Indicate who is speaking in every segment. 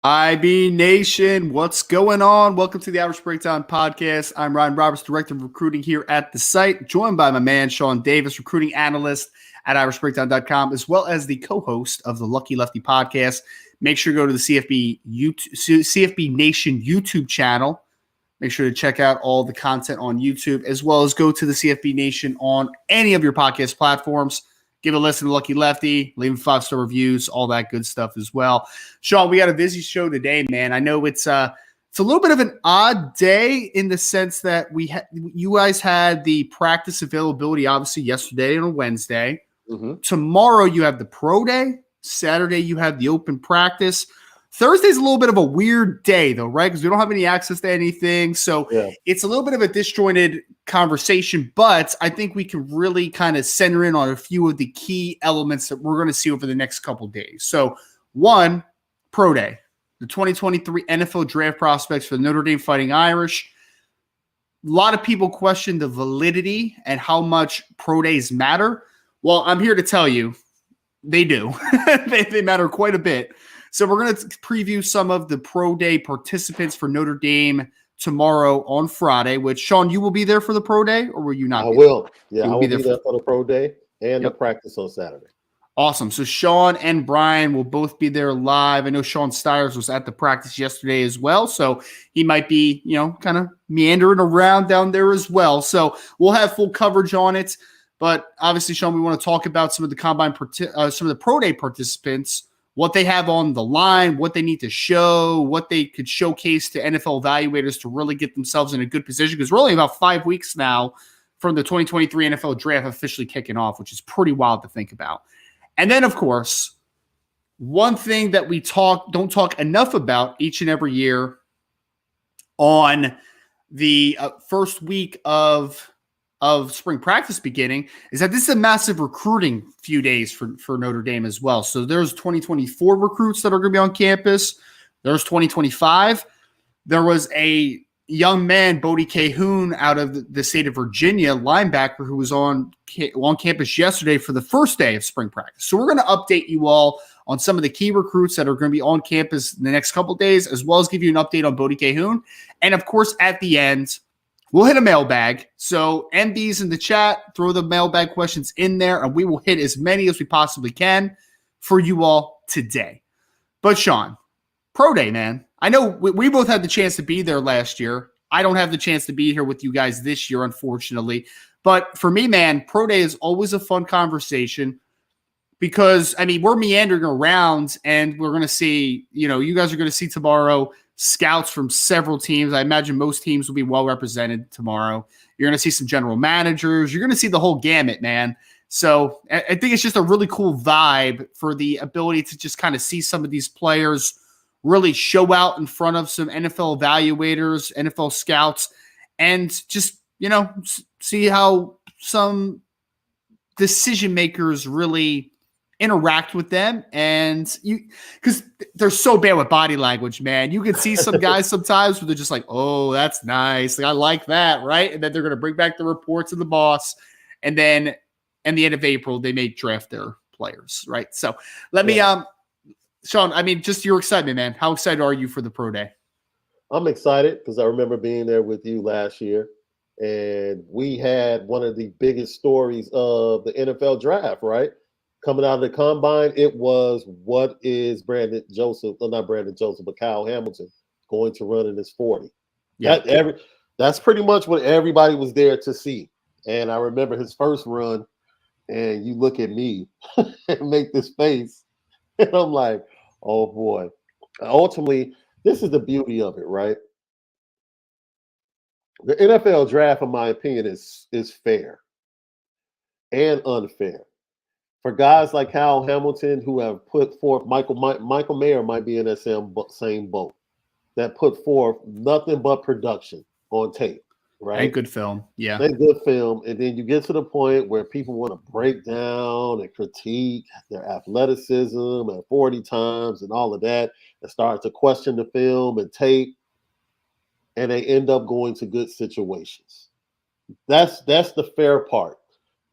Speaker 1: IB Nation, what's going on? Welcome to the Average Breakdown Podcast. I'm Ryan Roberts, Director of Recruiting here at the site, joined by my man, Sean Davis, Recruiting Analyst at IrishBreakdown.com, as well as the co-host of the Lucky Lefty Podcast. Make sure to go to the CFB Nation YouTube channel. Make sure to check out all the content on YouTube, as well as go to the CFB Nation on any of your podcast platforms. Give a listen to Lucky Lefty, leave 5-star reviews, all that good stuff as well. Sean, we got a busy show today, man. I know it's a little bit of an odd day in the sense that you guys had the practice availability, obviously, yesterday and on Wednesday. Mm-hmm. Tomorrow you have the pro day. Saturday you have the open practice. Thursday's a little bit of a weird day, though, right? Because we don't have any access to anything. So It's a little bit of a disjointed conversation, but I think we can really kind of center in on a few of the key elements that we're going to see over the next couple of days. So, one, pro day, the 2023 NFL draft prospects for the Notre Dame Fighting Irish. A lot of people question the validity and how much pro days matter. Well, I'm here to tell you they do. they matter quite a bit. So we're going to preview some of the pro day participants for Notre Dame tomorrow on Friday, which, Sean, you will be there for the pro day, or will you not?
Speaker 2: I will. Yeah, I will be there for the pro day and the practice on Saturday.
Speaker 1: Awesome. So Sean and Brian will both be there live. I know Sean Stiers was at the practice yesterday as well, so he might be, kind of meandering around down there as well. So we'll have full coverage on it. But obviously, Sean, we want to talk about some of the some of the pro day participants, what they have on the line, what they need to show, what they could showcase to NFL evaluators to really get themselves in a good position. Because we're only about 5 weeks now from the 2023 NFL draft officially kicking off, which is pretty wild to think about. And then, of course, one thing that we don't talk enough about each and every year on the first week of spring practice beginning is that this is a massive recruiting few days for Notre Dame as well. So there's 2024 recruits that are going to be on campus. There's 2025. There was a young man, Bodie Cahoon, out of the state of Virginia, linebacker, who was on campus yesterday for the first day of spring practice. So we're going to update you all on some of the key recruits that are going to be on campus in the next couple of days, as well as give you an update on Bodie Cahoon. And, of course, at the end, we'll hit a mailbag. So MDs in the chat, throw the mailbag questions in there, and we will hit as many as we possibly can for you all today. But Sean, pro day, man. I know we both had the chance to be there last year. I don't have the chance to be here with you guys this year, unfortunately. But for me, man, pro day is always a fun conversation because, we're meandering around and we're going to see, you guys are going to see tomorrow scouts from several teams. I imagine most teams will be well represented tomorrow. You're going to see some general managers. You're going to see the whole gamut, man. So I think it's just a really cool vibe for the ability to just kind of see some of these players really show out in front of some NFL evaluators, NFL scouts, and just, see how some decision makers really interact with them. And because they're so bad with body language, man. You can see some guys sometimes where they're just like, oh, that's nice. Like, I like that, right? And then they're going to bring back the reports of the boss. And then in the end of April, they may draft their players, right? So let me, Sean, just your excitement, man. How excited are you for the pro day?
Speaker 2: I'm excited because I remember being there with you last year. And we had one of the biggest stories of the NFL draft, right? Coming out of the combine, it was what is Kyle Hamilton going to run in his 40? Yeah, that's pretty much what everybody was there to see. And I remember his first run, and you look at me and make this face, and I'm like, oh boy. Ultimately, this is the beauty of it, right? The NFL draft, in my opinion, is fair and unfair. For guys like Kyle Hamilton, who have put forth, Michael Mayer might be in that same boat, that put forth nothing but production on tape, right?
Speaker 1: And good film, yeah.
Speaker 2: And good film, and then you get to the point where people want to break down and critique their athleticism at 40 times and all of that, and start to question the film and tape, and they end up going to good situations. That's the fair part.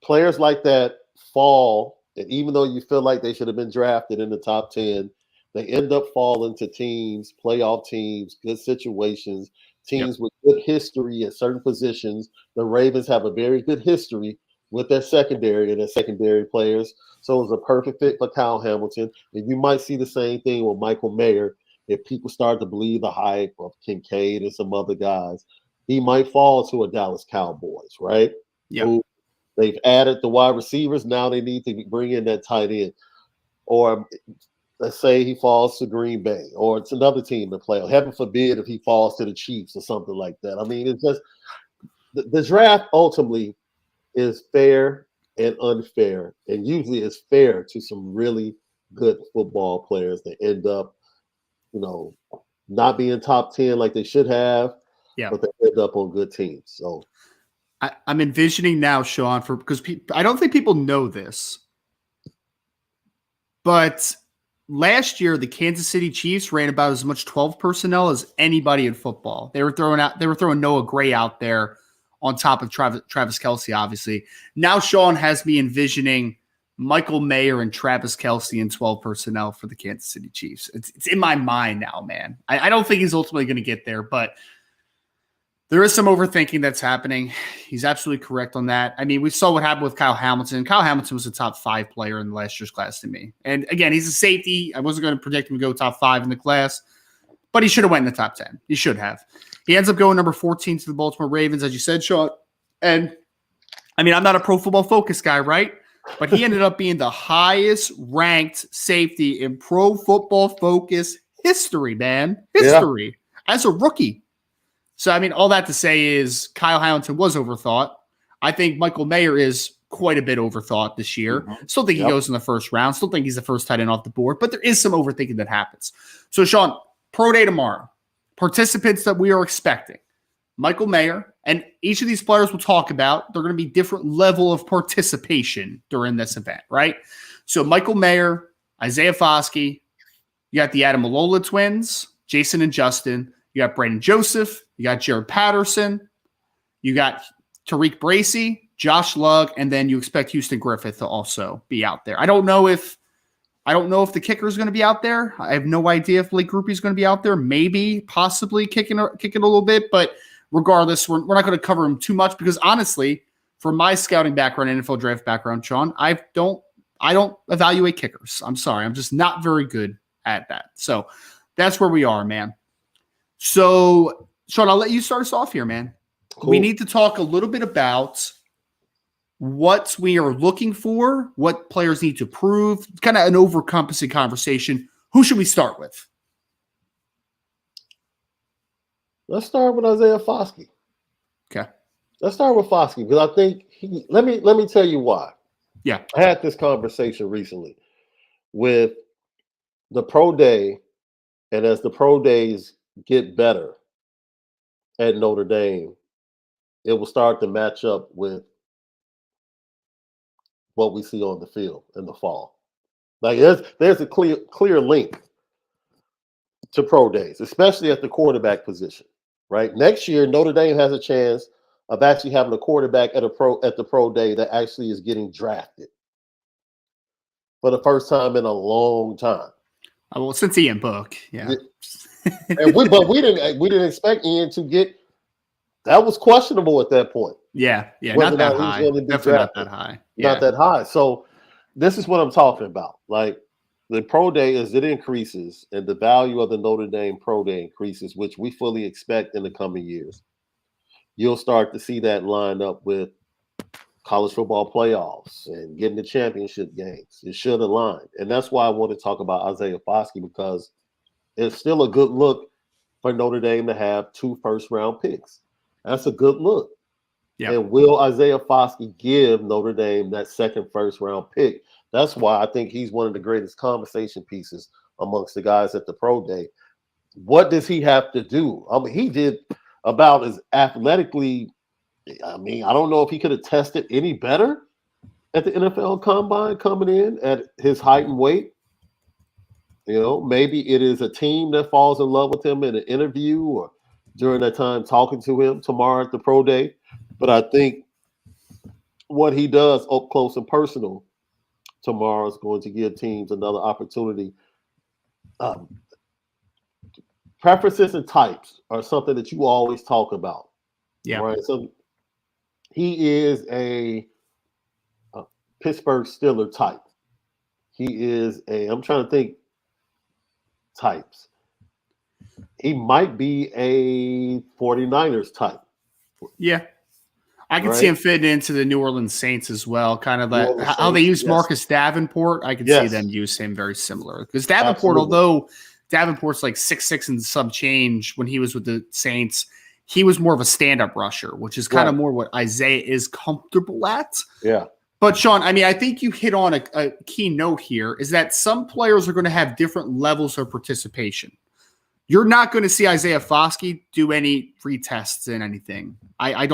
Speaker 2: Players like that fall. And even though you feel like they should have been drafted in the top 10, they end up falling to teams, playoff teams, good situations,
Speaker 1: Yep.
Speaker 2: teams with good history at certain positions. The Ravens have a very good history with their secondary and their secondary players. So it was a perfect fit for Kyle Hamilton. And you might see the same thing with Michael Mayer if people start to believe the hype of Kincaid and some other guys. He might fall to a Dallas Cowboys, right?
Speaker 1: Yep.
Speaker 2: Who they've added the wide receivers. Now they need to bring in that tight end. Or let's say he falls to Green Bay or it's another team to play. Or heaven forbid if he falls to the Chiefs or something like that. I mean, it's just the draft ultimately is fair and unfair. And usually it's fair to some really good football players that end up, not being top 10 like they should have,
Speaker 1: Yeah.
Speaker 2: but they end up on good teams. So
Speaker 1: I'm envisioning now, Sean, because I don't think people know this, but last year the Kansas City Chiefs ran about as much 12 personnel as anybody in football. They were throwing Noah Gray out there on top of Travis Kelce, obviously. Now Sean has me envisioning Michael Mayer and Travis Kelce in 12 personnel for the Kansas City Chiefs. It's in my mind now, man. I don't think he's ultimately going to get there, but there is some overthinking that's happening. He's absolutely correct on that. I mean, we saw what happened with Kyle Hamilton. Kyle Hamilton was a top 5 player in last year's class to me. And again, he's a safety. I wasn't going to predict him to go top 5 in the class, but he should have went in the top 10. He should have. He ends up going number 14 to the Baltimore Ravens, as you said, Sean. And I mean, I'm not a Pro Football Focus guy, right? But he ended up being the highest ranked safety in Pro Football Focus history, man. History. Yeah. As a rookie. So, I mean, all that to say is Kyle Hamilton was overthought. I think Michael Mayer is quite a bit overthought this year. Mm-hmm. Still think he goes in the first round. Still think he's the first tight end off the board. But there is some overthinking that happens. So, Sean, pro day tomorrow. Participants that we are expecting. Michael Mayer. And each of these players we'll talk about, they're going to be different level of participation during this event, right? So, Michael Mayer, Isaiah Foskey. You got the Adamalola twins, Jason and Justin. You got Brandon Joseph. You got Jared Patterson. You got Tariq Bracy, Josh Lugg, and then you expect Houston Griffith to also be out there. I don't know if the kicker is going to be out there. I have no idea if Blake Grupe is going to be out there. Maybe, possibly kicking a little bit, but regardless, we're not going to cover him too much because honestly, from my scouting background, NFL draft background, Sean, I don't evaluate kickers. I'm sorry, I'm just not very good at that. So that's where we are, man. So, Sean, I'll let you start us off here, man. Cool. We need to talk a little bit about what we are looking for, what players need to prove, kind of an over-encompassing conversation. Who should we start with?
Speaker 2: Let's start with Isaiah Foskey.
Speaker 1: Okay.
Speaker 2: Let's start with Foskey because I think let me tell you why.
Speaker 1: Yeah.
Speaker 2: I had this conversation recently with the pro day, and as the pro days get better at Notre Dame, it will start to match up with what we see on the field in the fall. Like there's a clear link to pro days, especially at the quarterback position. Right? Next year, Notre Dame has a chance of actually having a quarterback at the pro day that actually is getting drafted for the first time in a long time.
Speaker 1: Well, since Ian Book, yeah.
Speaker 2: And we didn't expect Ian to get. That was questionable at that point.
Speaker 1: Yeah, not that high. Definitely not that high.
Speaker 2: Not that high. So this is what I'm talking about. Like the pro day, as it increases and the value of the Notre Dame pro day increases, which we fully expect in the coming years, you'll start to see that line up with college football playoffs and getting the championship games. It should align. And that's why I want to talk about Isaiah Foskey because it's still a good look for Notre Dame to have 2 first-round picks. That's a good look. Yep. And will Isaiah Foskey give Notre Dame that second first-round pick? That's why I think he's one of the greatest conversation pieces amongst the guys at the pro day. What does he have to do? I mean, he did about as athletically. I mean, I don't know if he could have tested any better at the NFL Combine coming in at his height and weight. You know, maybe it is a team that falls in love with him in an interview or during that time talking to him tomorrow at the pro day. But I think what he does up close and personal tomorrow is going to give teams another opportunity um, preferences and types are something that you always talk about.
Speaker 1: Yeah.
Speaker 2: Right. So he is a Pittsburgh Steelers type. He is I'm trying to think types. He might be a 49ers type.
Speaker 1: Yeah. I could see
Speaker 2: Right?
Speaker 1: him fitting into the New Orleans Saints as well. Kind of
Speaker 2: New
Speaker 1: that
Speaker 2: Orleans
Speaker 1: how they
Speaker 2: Saints,
Speaker 1: use
Speaker 2: yes.
Speaker 1: Marcus Davenport. I could see
Speaker 2: Yes.
Speaker 1: them use him very similar because Davenport,
Speaker 2: Absolutely.
Speaker 1: although Davenport's like 6'6" and some change when he was with the Saints, he was more of a stand-up rusher, which is kind of more what Isaiah is comfortable at.
Speaker 2: Yeah.
Speaker 1: But Sean, I mean, I think you hit on a key note here is that some players are going to have different levels of participation. You're not going to see Isaiah Foskey do any retests in anything. I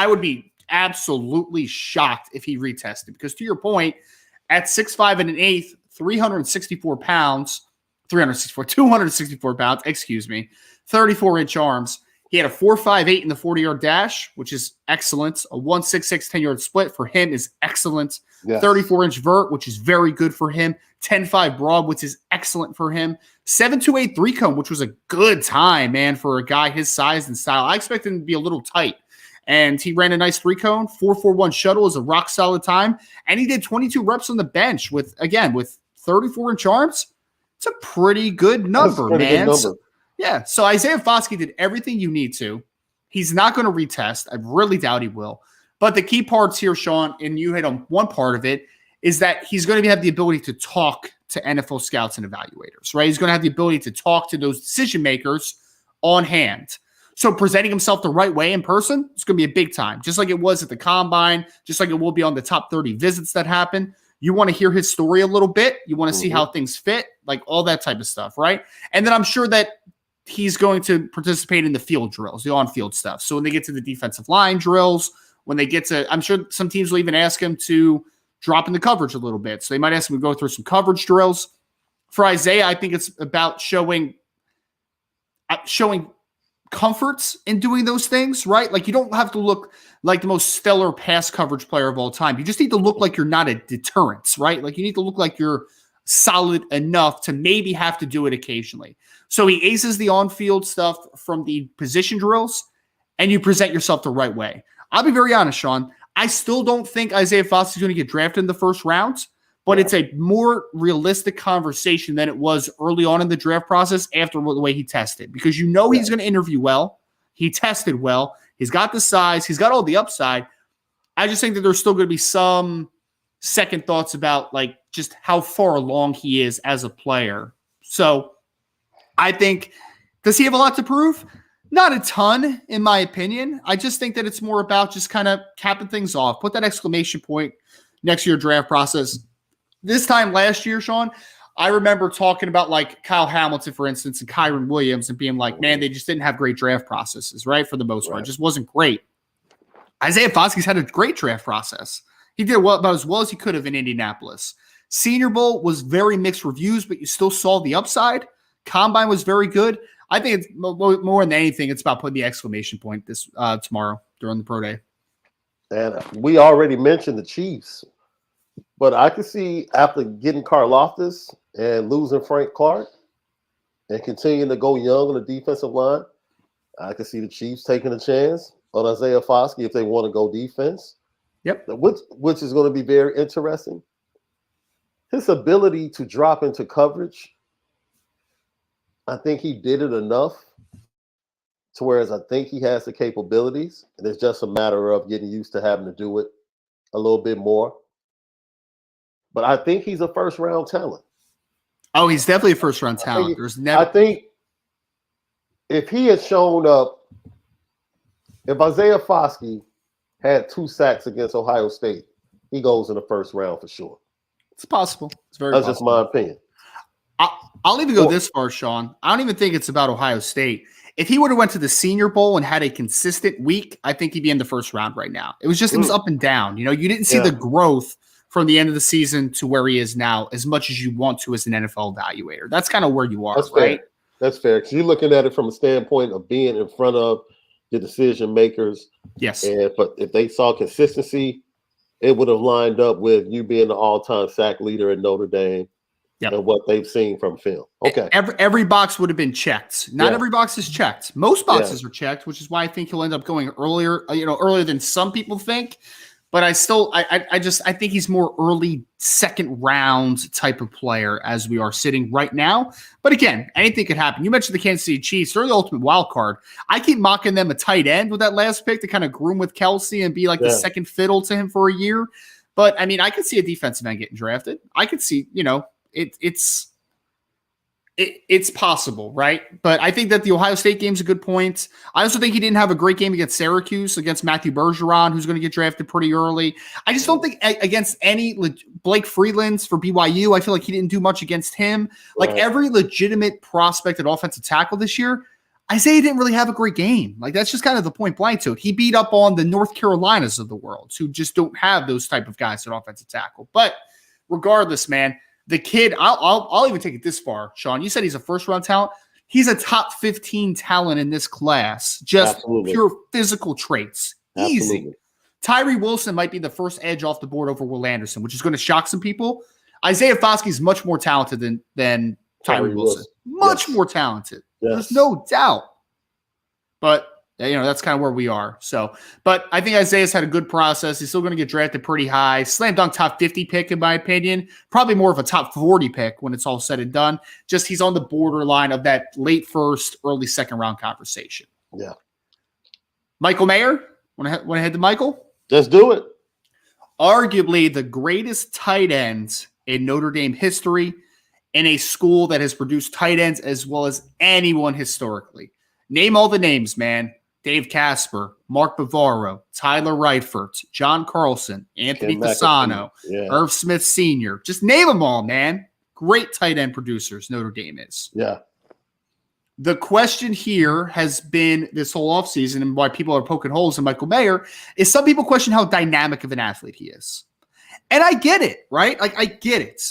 Speaker 1: would be absolutely shocked if he retested because to your point, at 6'5" and an eighth, 264 pounds, 34-inch arms. He had a 4.58 in the 40-yard dash, which is excellent. A 1.66 10-yard split for him is excellent. Yes. 34-inch vert, which is very good for him. 10.5 broad, which is excellent for him. 7.28 3-cone, which was a good time, man, for a guy his size and style. I expected him to be a little tight. And he ran a nice 3-cone. 4.41 shuttle is a rock solid time. And he did 22 reps on the bench with 34-inch arms. It's a pretty good number, man. Good number. Yeah, so Isaiah Foskey did everything you need to. He's not going to retest. I really doubt he will. But the key parts here, Sean, and you hit on one part of it, is that he's going to have the ability to talk to NFL scouts and evaluators, right? He's going to have the ability to talk to those decision makers on hand. So presenting himself the right way in person, it's going to be a big time, just like it was at the Combine, just like it will be on the top 30 visits that happen. You want to hear his story a little bit. You want to see how things fit, like all that type of stuff, right? And then I'm sure that he's going to participate in the field drills, the on-field stuff. So when they get to the defensive line drills, when they get to, I'm sure some teams will even ask him to drop into coverage a little bit. So they might ask him to go through some coverage drills. For Isaiah, I think it's about showing comforts in doing those things, right? Like you don't have to look like the most stellar pass coverage player of all time. You just need to look like you're not a deterrence, right? Like you need to look like you're solid enough to maybe have to do it occasionally. So he aces the on-field stuff from the position drills, and you present yourself the right way. I'll be very honest, Sean. I still don't think Isaiah Foskey is going to get drafted in the first round, but it's a more realistic conversation than it was early on in the draft process after the way he tested. Because you know he's going to interview well. He tested well. He's got the size. He's got all the upside. I just think that there's still going to be some second thoughts about like just how far along he is as a player. So I think, does he have a lot to prove? Not a ton, in my opinion. I just think that it's more about just kind of capping things off. Put that exclamation point next to your draft process. This time last year, Sean, I remember talking about like Kyle Hamilton, for instance, and Kyron Williams and being like, man, they just didn't have great draft processes, right? For the most part. It just wasn't great. Isaiah Foskey's had a great draft process. He did about as well as he could have in Indianapolis. Senior Bowl was very mixed reviews, but you still saw the upside. Combine was very good. I think it's more than anything, it's about putting the exclamation point this tomorrow during the pro day.
Speaker 2: And we already mentioned the Chiefs, but I could see after getting Karlaftis and losing Frank Clark and continuing to go young on the defensive line, I could see the Chiefs taking a chance on Isaiah Foskey if they want to go defense.
Speaker 1: Yep.
Speaker 2: Which is going to be very interesting. His ability to drop into coverage, I think he did it enough to whereas I think he has the capabilities, and it's just a matter of getting used to having to do it a little bit more. But I think he's a first-round talent.
Speaker 1: Oh, he's definitely a first-round talent.
Speaker 2: I think if he had shown up, if Isaiah Foskey had 2 sacks against Ohio State, he goes in the first round for sure.
Speaker 1: It's possible. It's very
Speaker 2: That's
Speaker 1: possible.
Speaker 2: just my opinion.
Speaker 1: I'll even go this far, Sean. I don't even think it's about Ohio State. If he would have went to the Senior Bowl and had a consistent week, I think he'd be in the first round right now. It was just it was up and down. You know, you didn't see the growth from the end of the season to where he is now as much as you want to as an NFL evaluator. That's kind of where you are,
Speaker 2: That's
Speaker 1: right?
Speaker 2: Fair. That's fair. Because you're looking at it from a standpoint of being in front of the decision makers.
Speaker 1: Yes.
Speaker 2: But if they saw consistency, it would have lined up with you being the all-time sack leader at Notre Dame. and what they've seen from film. Okay.
Speaker 1: Every box would have been checked. Not every box is checked. Most boxes are checked, which is why I think he'll end up going earlier, earlier than some people think. But I think he's more early second round type of player as we are sitting right now. But again, anything could happen. You mentioned the Kansas City Chiefs. They're the ultimate wild card. I keep mocking them a tight end with that last pick to kind of groom with Kelsey and be like the second fiddle to him for a year. But I mean, I could see a defensive end getting drafted. I could see, it's possible, right? But I think that the Ohio State game's a good point. I also think he didn't have a great game against Syracuse, against Matthew Bergeron, who's going to get drafted pretty early. I just don't think against any Blake Freeland's for BYU, I feel like he didn't do much against him. Like every legitimate prospect at offensive tackle this year, Isaiah didn't really have a great game. Like that's just kind of the point blank to it. He beat up on the North Carolinas of the world who just don't have those type of guys at offensive tackle. But regardless, man, the kid, I'll even take it this far, Sean. You said he's a first-round talent. He's a top 15 talent in this class. Just pure physical traits. Easy. Tyree Wilson might be the first edge off the board over Will Anderson, which is going to shock some people. Isaiah Foskey is much more talented than Tyree Wilson. Much more talented. Yes. There's no doubt. But that's kind of where we are. So, but I think Isaiah's had a good process. He's still going to get drafted pretty high. Slam dunk top 50 pick, in my opinion. Probably more of a top 40 pick when it's all said and done. Just he's on the borderline of that late first, early second round conversation. Yeah. Michael Mayer? Want to head to Michael?
Speaker 2: Let's do it.
Speaker 1: Arguably the greatest tight end in Notre Dame history, in a school that has produced tight ends as well as anyone historically. Name all the names, man. Dave Casper, Mark Bavaro, Tyler Reifert, John Carlson, Anthony Fasano, Irv Smith Sr. Just name them all, man. Great tight end producers Notre Dame is.
Speaker 2: Yeah.
Speaker 1: The question here has been this whole offseason and why people are poking holes in Michael Mayer is some people question how dynamic of an athlete he is. And I get it, right? Like, I get it.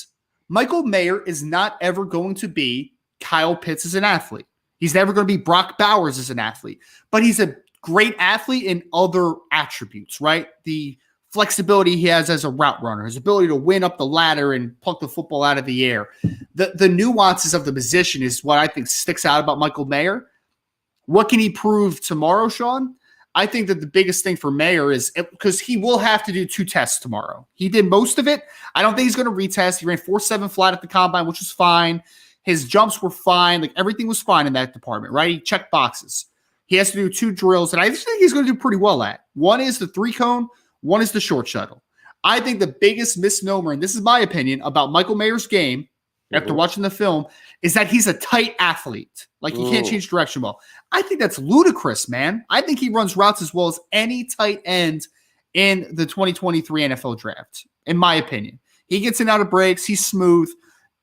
Speaker 1: Michael Mayer is not ever going to be Kyle Pitts as an athlete. He's never going to be Brock Bowers as an athlete, but he's a great athlete in other attributes, right? The flexibility he has as a route runner, his ability to win up the ladder and pluck the football out of the air. The nuances of the position is what I think sticks out about Michael Mayer. What can he prove tomorrow, Sean? I think that the biggest thing for Mayer is because he will have to do 2 tests tomorrow. He did most of it. I don't think he's going to retest. He ran 4.7 flat at the combine, which was fine. His jumps were fine. Like everything was fine in that department, right? He checked boxes. He has to do 2 drills, and I think he's going to do pretty well at. One is the 3-cone, one is the short shuttle. I think the biggest misnomer, and this is my opinion, about Michael Mayer's game after watching the film, is that he's a tight athlete. Like he can't change direction well. I think that's ludicrous, man. I think he runs routes as well as any tight end in the 2023 NFL draft, in my opinion. He gets in out of breaks. He's smooth.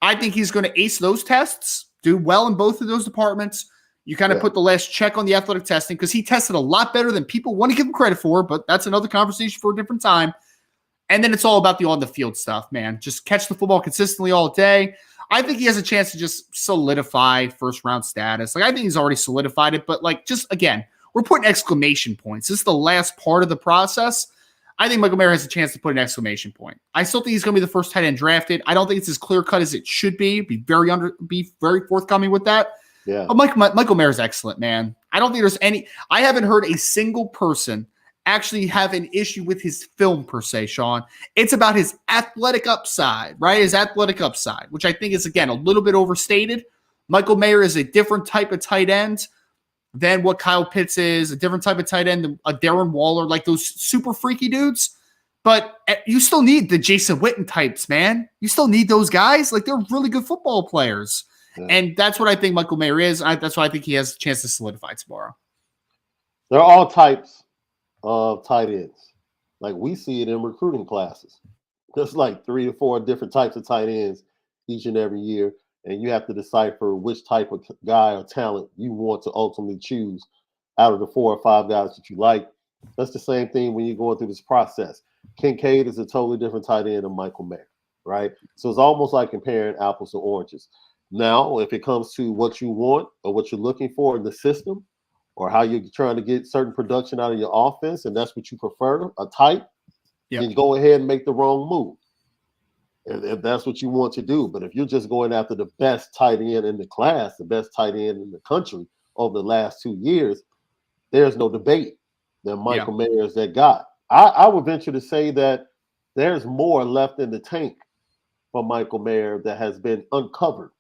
Speaker 1: I think he's going to ace those tests, do well in both of those departments. You kind of put the last check on the athletic testing because he tested a lot better than people want to give him credit for, but that's another conversation for a different time. And then it's all about the on-the-field stuff, man. Just catch the football consistently all day. I think he has a chance to just solidify first-round status. Like I think he's already solidified it, but like just, again, we're putting exclamation points. This is the last part of the process. I think Michael Mayer has a chance to put an exclamation point. I still think he's going to be the first tight end drafted. I don't think it's as clear-cut as it should be. Be very forthcoming with that.
Speaker 2: Yeah.
Speaker 1: But Michael Mayer is excellent, man. I don't think there's any – I haven't heard a single person actually have an issue with his film per se, Sean. It's about his athletic upside, right? His athletic upside, which I think is, again, a little bit overstated. Michael Mayer is a different type of tight end than what Kyle Pitts is, a different type of tight end than a Darren Waller, like those super freaky dudes. But you still need the Jason Witten types, man. You still need those guys. Like, they're really good football players. Yeah. And that's what I think Michael Mayer is. That's why I think he has a chance to solidify tomorrow.
Speaker 2: They're all types of tight ends. Like, we see it in recruiting classes. There's like 3 or 4 different types of tight ends each and every year. And you have to decipher which type of guy or talent you want to ultimately choose out of the 4 or 5 guys that you like. That's the same thing when you're going through this process. Kincaid is a totally different tight end than Michael Mayer, right? So it's almost like comparing apples to oranges. Now, if it comes to what you want or what you're looking for in the system or how you're trying to get certain production out of your offense, and that's what you prefer, a type, then you go ahead and make the wrong move. if that's what you want to do. But if you're just going after the best tight end in the class, the best tight end in the country over the last 2 years, there's no debate that Michael Mayer is that guy. I would venture to say that there's more left in the tank for Michael Mayer that has been uncovered.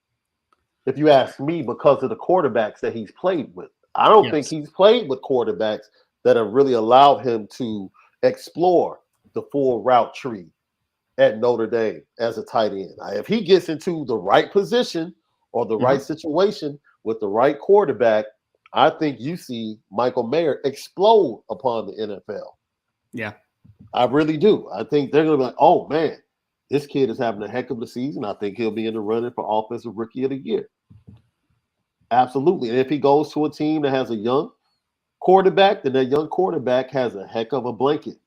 Speaker 2: If you ask me, because of the quarterbacks that he's played with. I don't think he's played with quarterbacks that have really allowed him to explore the full route tree at Notre Dame as a tight end. If he gets into the right position or the right situation with the right quarterback, I think you see Michael Mayer explode upon the NFL.
Speaker 1: Yeah.
Speaker 2: I really do. I think they're going to be like, oh, man, this kid is having a heck of a season. I think he'll be in the running for Offensive Rookie of the Year. Absolutely. And if he goes to a team that has a young quarterback, then that young quarterback has a heck of a blanket.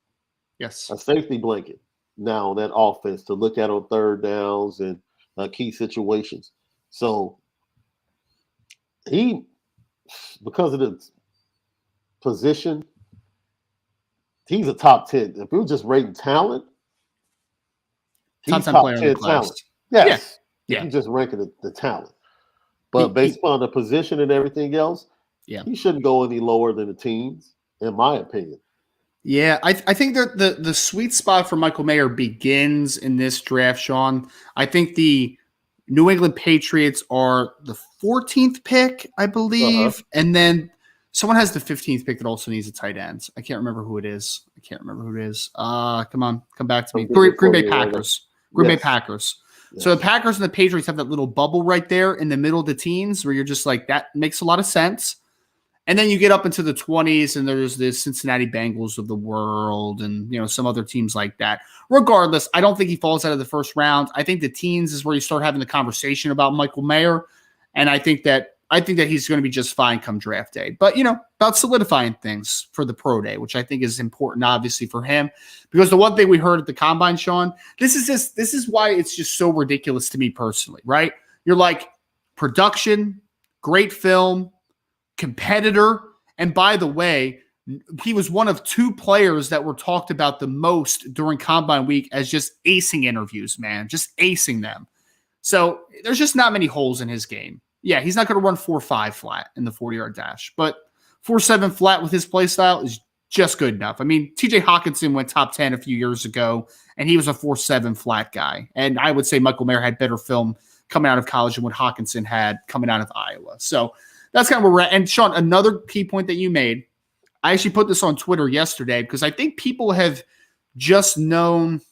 Speaker 1: Yes.
Speaker 2: A safety blanket now on that offense to look at on third downs and key situations. So he, because of the position, he's a top 10. If we were just rating talent, he's top 10 talent. Yes.
Speaker 1: Yeah.
Speaker 2: You can just rank it the talent. But based on the position and everything else, he shouldn't go any lower than the teams, in my opinion.
Speaker 1: Yeah, I think that the sweet spot for Michael Mayer begins in this draft, Sean. I think the New England Patriots are the 14th pick, I believe. And then someone has the 15th pick that also needs a tight end. I can't remember who it is. Come on, come back to me. Green Bay Packers. Green Bay Packers. Yes. So the Packers and the Patriots have that little bubble right there in the middle of the teens where you're just like, that makes a lot of sense. And then you get up into the 20s and there's the Cincinnati Bengals of the world and, some other teams like that. Regardless, I don't think he falls out of the first round. I think the teens is where you start having the conversation about Michael Mayer. And I think that he's going to be just fine come draft day. But, about solidifying things for the pro day, which I think is important, obviously, for him. Because the one thing we heard at the combine, Sean, this is why it's just so ridiculous to me personally, right? You're like, production, great film, competitor. And by the way, he was one of 2 players that were talked about the most during combine week as just acing interviews, man, just acing them. So there's just not many holes in his game. Yeah, he's not going to run 4.5 flat in the 40-yard dash, but 4.7 flat with his play style is just good enough. I mean, TJ Hawkinson went top 10 a few years ago, and he was a 4.7 flat guy. And I would say Michael Mayer had better film coming out of college than what Hawkinson had coming out of Iowa. So that's kind of where we're at. And Sean, another key point that you made, I actually put this on Twitter yesterday because I think people have just known –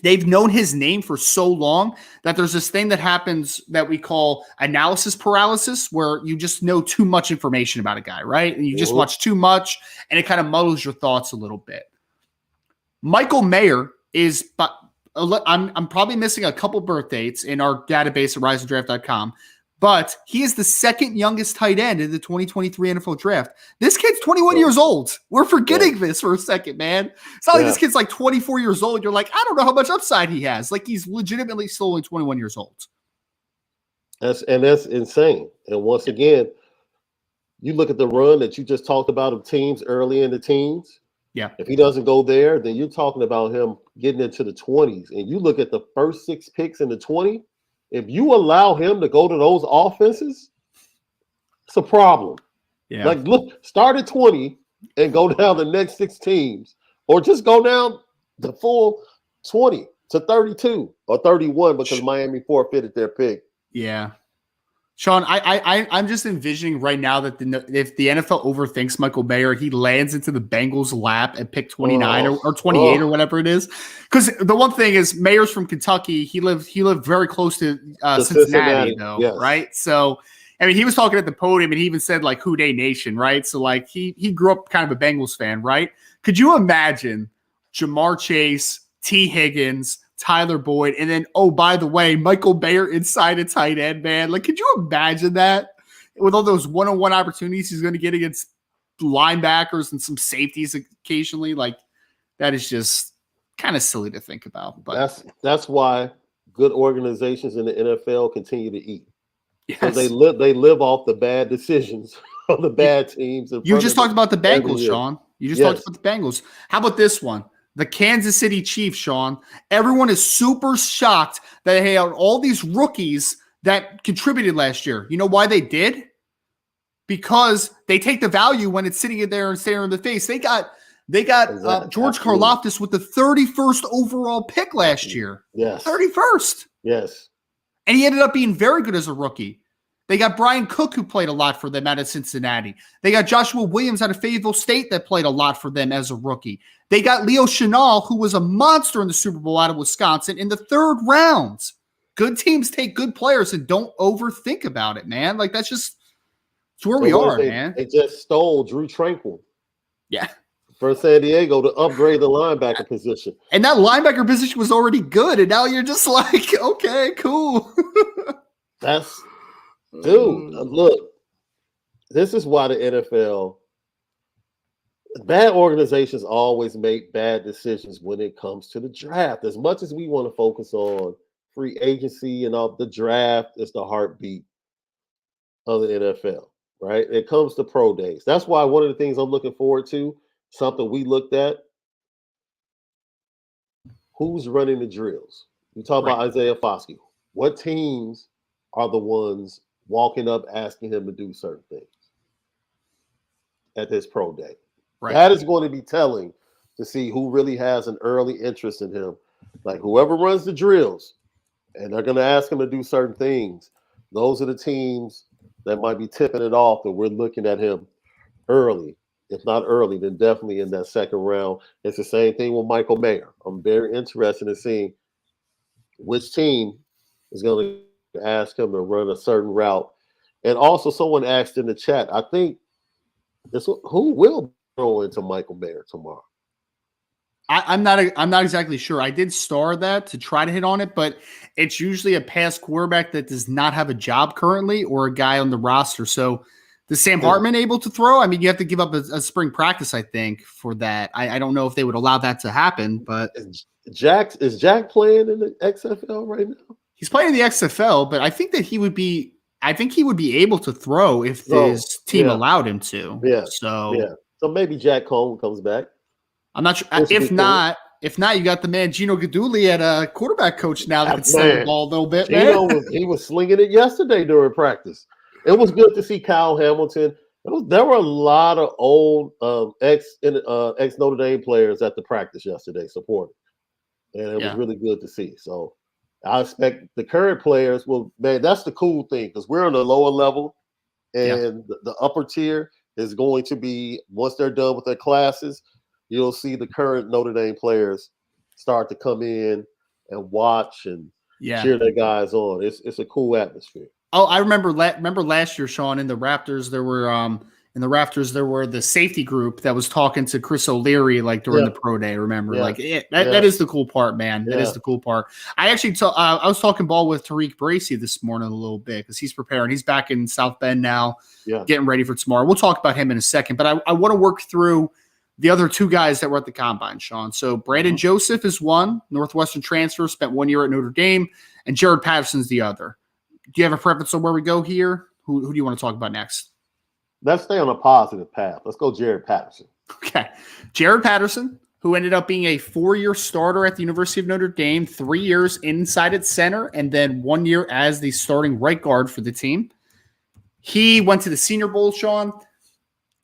Speaker 1: they've known his name for so long that there's this thing that happens that we call analysis paralysis, where you just know too much information about a guy, right? And you just watch too much, and it kind of muddles your thoughts a little bit. Michael Mayer is, but I'm probably missing a couple birth dates in our database at riseanddraft.com, but he is the second youngest tight end in the 2023 NFL draft. This kid's 21 years old. We're forgetting this for a second, man. It's not like this kid's like 24 years old. You're like, I don't know how much upside he has. Like, he's legitimately still only 21 years old.
Speaker 2: That's insane. And once again, you look at the run that you just talked about of teams early in the teens.
Speaker 1: Yeah.
Speaker 2: If he doesn't go there, then you're talking about him getting into the 20s. And you look at the first 6 picks in the 20. If you allow him to go to those offenses, it's a problem.
Speaker 1: Yeah.
Speaker 2: Like, look, start at 20 and go down the next 6 teams, or just go down the full 20 to 32 or 31 because Miami forfeited their pick.
Speaker 1: Yeah. Sean, I'm just envisioning right now that if the NFL overthinks Michael Mayer, he lands into the Bengals' lap at pick 29 or 28 or whatever it is. Because the one thing is, Mayer's from Kentucky. He lived very close to Cincinnati, though, yes. Right? So, I mean, he was talking at the podium, and he even said, like, Houday Nation, right? So, like, he grew up kind of a Bengals fan, right? Could you imagine Jamar Chase, T. Higgins, Tyler Boyd, and then, oh, by the way, Michael Mayer inside a tight end, man. Like, could you imagine that? With all those one-on-one opportunities he's going to get against linebackers and some safeties occasionally. Like, that is just kind of silly to think about. But
Speaker 2: that's why good organizations in the NFL continue to eat.
Speaker 1: Yes.
Speaker 2: They live off the bad decisions of the bad teams.
Speaker 1: You just talked about the Bengals, Sean. You just talked about the Bengals. How about this one? The Kansas City Chiefs, Sean. Everyone is super shocked that they had all these rookies that contributed last year. You know why they did? Because they take the value when it's sitting in there and staring in the face. They got George Karlaftis with the 31st overall pick last year.
Speaker 2: Yes.
Speaker 1: 31st.
Speaker 2: Yes.
Speaker 1: And he ended up being very good as a rookie. They got Brian Cook, who played a lot for them out of Cincinnati. They got Joshua Williams out of Fayetteville State that played a lot for them as a rookie. They got Leo Chenal, who was a monster in the Super Bowl out of Wisconsin in the 3rd round. Good teams take good players and don't overthink about it, man. Like, it's where we are, man.
Speaker 2: They just stole Drew Tranquil.
Speaker 1: Yeah.
Speaker 2: For San Diego to upgrade the linebacker position.
Speaker 1: And that linebacker position was already good, and now you're just like, okay, cool.
Speaker 2: Dude, look, this is why the NFL, bad organizations always make bad decisions when it comes to the draft. As much as we want to focus on free agency and all, the draft is the heartbeat of the NFL, right? It comes to pro days. That's why one of the things I'm looking forward to, something we looked at, who's running the drills? You talk about Isaiah Foskey. What teams are the ones walking up asking him to do certain things at this pro day? Right. That is going to be telling to see who really has an early interest in him. Like whoever runs the drills and they're going to ask him to do certain things, those are the teams that might be tipping it off that we're looking at him early. If not early, then definitely in that 2nd round. It's the same thing with Michael Mayer. I'm very interested in seeing which team is going to ask him to run a certain route. And also someone asked in the chat, I think who will throw into Michael Mayer tomorrow?
Speaker 1: I'm not exactly sure. I did star that to try to hit on it, but it's usually a past quarterback that does not have a job currently or a guy on the roster. So is Sam Hartman able to throw? I mean, you have to give up a spring practice, I think, for that. I don't know if they would allow that to happen, but
Speaker 2: is Jack playing in the XFL right now?
Speaker 1: He's playing in the XFL, but I think that he would be able to throw if his team allowed him to.
Speaker 2: Yeah.
Speaker 1: So
Speaker 2: maybe Jack Cohn comes back.
Speaker 1: I'm not sure. If not, you got the man Gino Guidugli at a quarterback coach now that can sling the ball a little bit.
Speaker 2: He was slinging it yesterday during practice. It was good to see Kyle Hamilton. There were a lot of old ex Notre Dame players at the practice yesterday supporting, and it was really good to see. So I expect the current players will. Man, that's the cool thing because we're on the lower level, and the upper tier is going to be once they're done with their classes. You'll see the current Notre Dame players start to come in and watch and cheer their guys on. It's a cool atmosphere.
Speaker 1: Oh, I remember last year, Sean, in the Raptors, there were the safety group that was talking to Chris O'Leary like during the pro day. Remember, that is the cool part, man. That is the cool part. I actually I was talking ball with Tariq Bracy this morning a little bit because he's preparing. He's back in South Bend now, getting ready for tomorrow. We'll talk about him in a second, but I want to work through the other 2 guys that were at the combine, Sean. So Brandon Joseph is one, Northwestern transfer, spent 1 year at Notre Dame, and Jared Patterson's the other. Do you have a preference on where we go here? Who do you want to talk about next?
Speaker 2: Let's stay on a positive path. Let's go Jared Patterson.
Speaker 1: Okay. Jared Patterson, who ended up being a 4-year starter at the University of Notre Dame, 3 years inside at center, and then 1 year as the starting right guard for the team. He went to the Senior Bowl, Sean.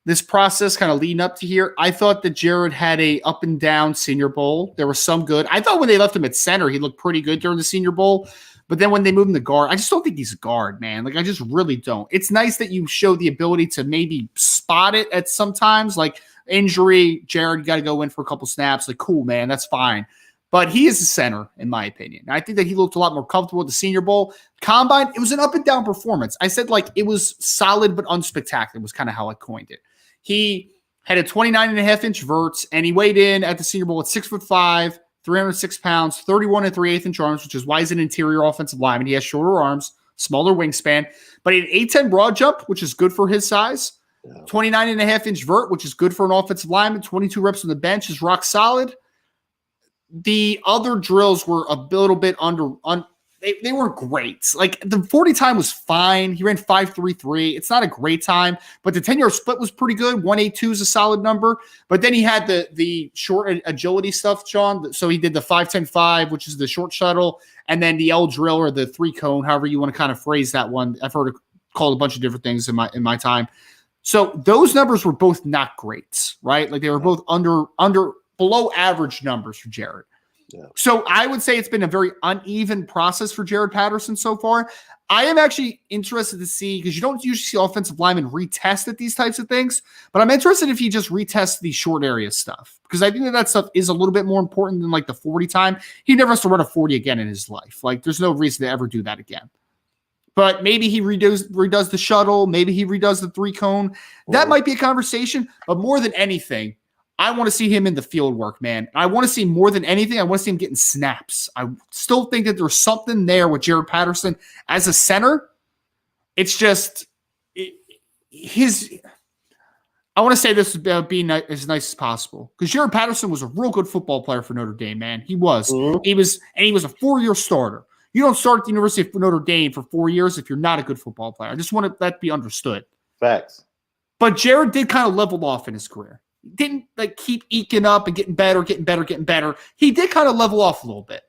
Speaker 1: This process kind of leading up to here, I thought that Jared had a up and down Senior Bowl. There was some good. I thought when they left him at center, he looked pretty good during the Senior Bowl. But then when they moved him to guard, I just don't think he's a guard, man. Like, I just really don't. It's nice that you show the ability to maybe spot it at sometimes. Like, injury, Jared, you got to go in for a couple snaps. Like, cool, man, that's fine. But he is a center, in my opinion. I think that he looked a lot more comfortable at the Senior Bowl. Combine, it was an up and down performance. I said, like, it was solid but unspectacular was kind of how I coined it. He had a 29.5-inch verts, and he weighed in at the Senior Bowl at 6'5", 306 pounds, 31 3/8-inch arms, which is why he's an interior offensive lineman. He has shorter arms, smaller wingspan, but he had 8'10" broad jump, which is good for his size. 29.5-inch vert, which is good for an offensive lineman. 22 reps on the bench is rock solid. The other drills were a little bit they weren't great. Like the 40 time was fine. He ran 5.33. It's not a great time, but the 10-yard split was pretty good. 1.82 is a solid number. But then he had the short agility stuff, Sean. So he did the 5.10.5, which is the short shuttle, and then the L drill or the 3 cone, however you want to kind of phrase that one. I've heard it called a bunch of different things in my time. So those numbers were both not great, right? Like they were both below average numbers for Jared. Yeah. So I would say it's been a very uneven process for Jared Patterson so far. I am actually interested to see, because you don't usually see offensive linemen retest at these types of things, but I'm interested if he just retests the short area stuff, because I think that stuff is a little bit more important than like the 40 time. He never has to run a 40 again in his life. Like there's no reason to ever do that again. But maybe he redoes the shuttle. Maybe he redoes the 3 cone. That might be a conversation. But more than anything, I want to see him in the field work, man. I want to see more than anything. I want to see him getting snaps. I still think that there's something there with Jared Patterson as a center. It's just I want to say this about being as nice as possible, because Jared Patterson was a real good football player for Notre Dame, man. He was. Mm-hmm. He was a 4-year starter. You don't start at the University of Notre Dame for 4 years if you're not a good football player. I just want that to be understood.
Speaker 2: Facts.
Speaker 1: But Jared did kind of level off in his career. Didn't like keep eking up and getting better. He did kind of level off a little bit.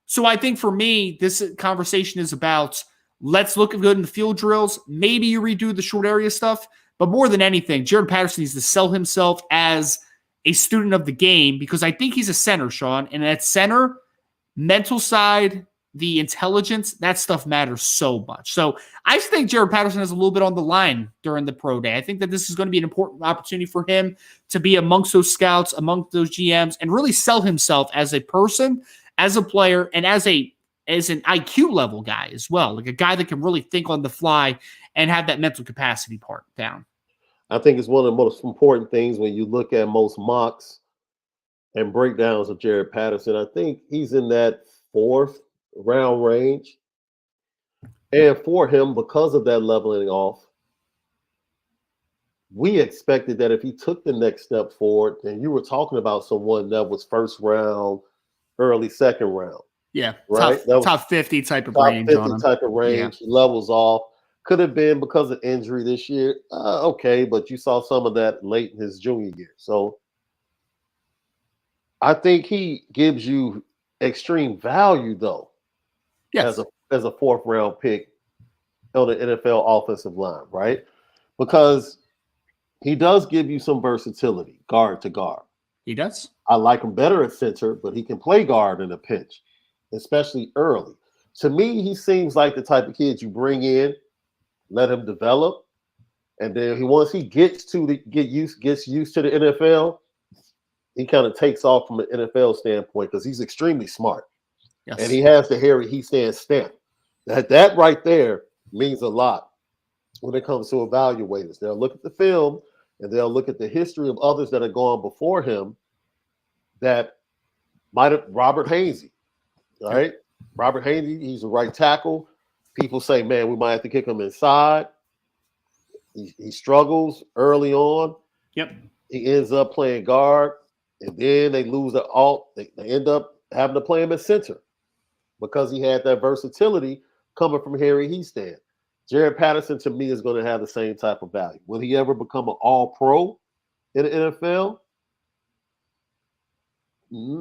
Speaker 1: So I think for me, this conversation is about, let's look good in the field drills. Maybe you redo the short area stuff. But more than anything, Jared Patterson needs to sell himself as a student of the game, because I think he's a center, Sean. And at center, mental side, the intelligence, that stuff matters so much. So I think Jared Patterson has a little bit on the line during the pro day. I think that this is going to be an important opportunity for him to be amongst those scouts, amongst those GMs, and really sell himself as a person, as a player, and as an IQ level guy as well, like a guy that can really think on the fly and have that mental capacity part down.
Speaker 2: I think it's one of the most important things when you look at most mocks and breakdowns of Jared Patterson. I think he's in that 4th round range. And for him, because of that leveling off, we expected that if he took the next step forward, and you were talking about someone that was 1st round, early 2nd round.
Speaker 1: Yeah,
Speaker 2: right.
Speaker 1: Top 50 type of
Speaker 2: top
Speaker 1: range.
Speaker 2: 50
Speaker 1: on him.
Speaker 2: Type of range. Yeah. He levels off. Could have been because of injury this year. Okay, but you saw some of that late in his junior year. So I think he gives you extreme value, though.
Speaker 1: Yes.
Speaker 2: As a 4th round pick on the NFL offensive line, right? Because he does give you some versatility, guard to guard.
Speaker 1: He does.
Speaker 2: I like him better at center, but he can play guard in a pinch, especially early. To me, he seems like the type of kid you bring in, let him develop, and then once he gets used to the NFL, he kind of takes off from an NFL standpoint, because he's extremely smart. Yes. And he has the Harry Hiestand stamp. That right there means a lot when it comes to evaluators. They'll look at the film and they'll look at the history of others that have gone before him that might have. Robert Hainsey, right? Robert Hainsey, he's a right tackle. People say, man, we might have to kick him inside. He struggles early on.
Speaker 1: Yep.
Speaker 2: He ends up playing guard, and then they lose the alt. They end up having to play him at center, because he had that versatility coming from Harry Hiestand. Jared Patterson, to me, is going to have the same type of value. Will he ever become an all-pro in the NFL?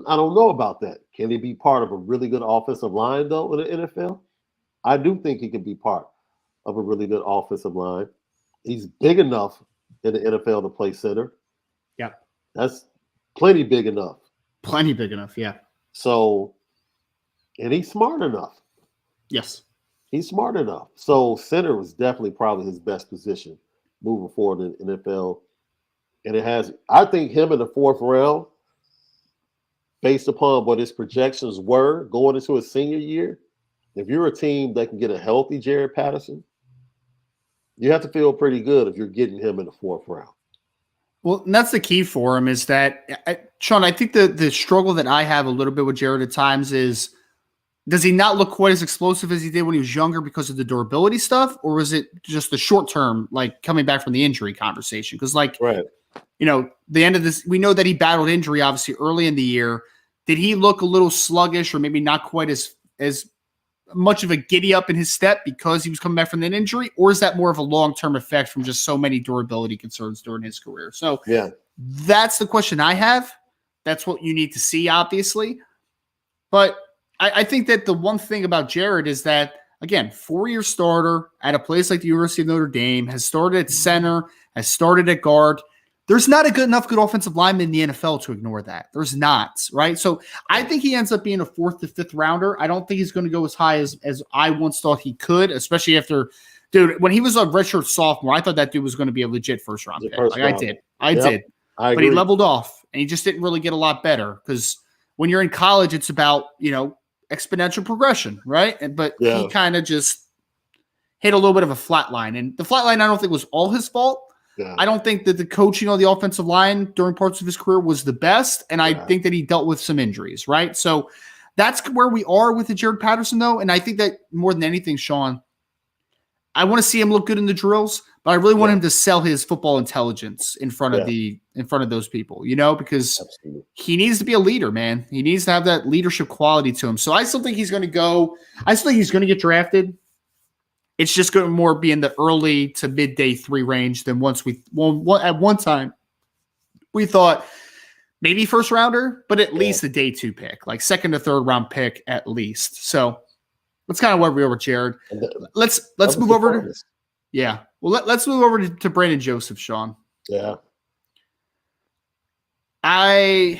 Speaker 2: I don't know about that. Can he be part of a really good offensive line, though, in the NFL? I do think he can be part of a really good offensive line. He's big enough in the NFL to play center.
Speaker 1: Yeah.
Speaker 2: That's plenty big enough.
Speaker 1: Plenty big enough, yeah.
Speaker 2: So, and he's smart enough.
Speaker 1: Yes.
Speaker 2: He's smart enough. So center was definitely probably his best position moving forward in the NFL. And I think him in the 4th round, based upon what his projections were going into his senior year, if you're a team that can get a healthy Jared Patterson, you have to feel pretty good if you're getting him in the 4th round.
Speaker 1: Well, and that's the key for him, is that, Sean, I think the struggle that I have a little bit with Jared at times is, does he not look quite as explosive as he did when he was younger because of the durability stuff? Or is it just the short term, like coming back from the injury conversation? Because
Speaker 2: right.
Speaker 1: The end of this, we know that he battled injury obviously early in the year. Did he look a little sluggish, or maybe not quite as much of a giddy up in his step because he was coming back from an injury, or is that more of a long-term effect from just so many durability concerns during his career? So that's the question I have. That's what you need to see, obviously. But I think that the one thing about Jared is that, again, 4-year starter at a place like the University of Notre Dame, has started at center, has started at guard. There's not a good offensive lineman in the NFL to ignore that. There's not, right? So I think he ends up being a 4th to 5th rounder. I don't think he's going to go as high as I once thought he could, especially after, dude, when he was a redshirt sophomore, I thought that dude was going to be a legit first-round pick. I did. But he leveled off, and he just didn't really get a lot better because when you're in college, it's about, exponential progression, right? But he kind of just hit a little bit of a flat line. And the flat line I don't think was all his fault. Yeah. I don't think that the coaching on the offensive line during parts of his career was the best, and I think that he dealt with some injuries, right? So that's where we are with the Jared Patterson, though, and I think that more than anything, Sean, I want to see him look good in the drills, but I really want him to sell his football intelligence in front of those people, because he needs to be a leader, man. He needs to have that leadership quality to him. So I still think he's going to go. I still think he's going to get drafted. It's just going to more be in the early to mid day 3 range than at one time we thought maybe first rounder, but at least a day 2 pick, like 2nd to 3rd round pick at least. So that's kind of where we are with Jared. Let's move over to let's move over to Brandon Joseph, Sean.
Speaker 2: Yeah.
Speaker 1: I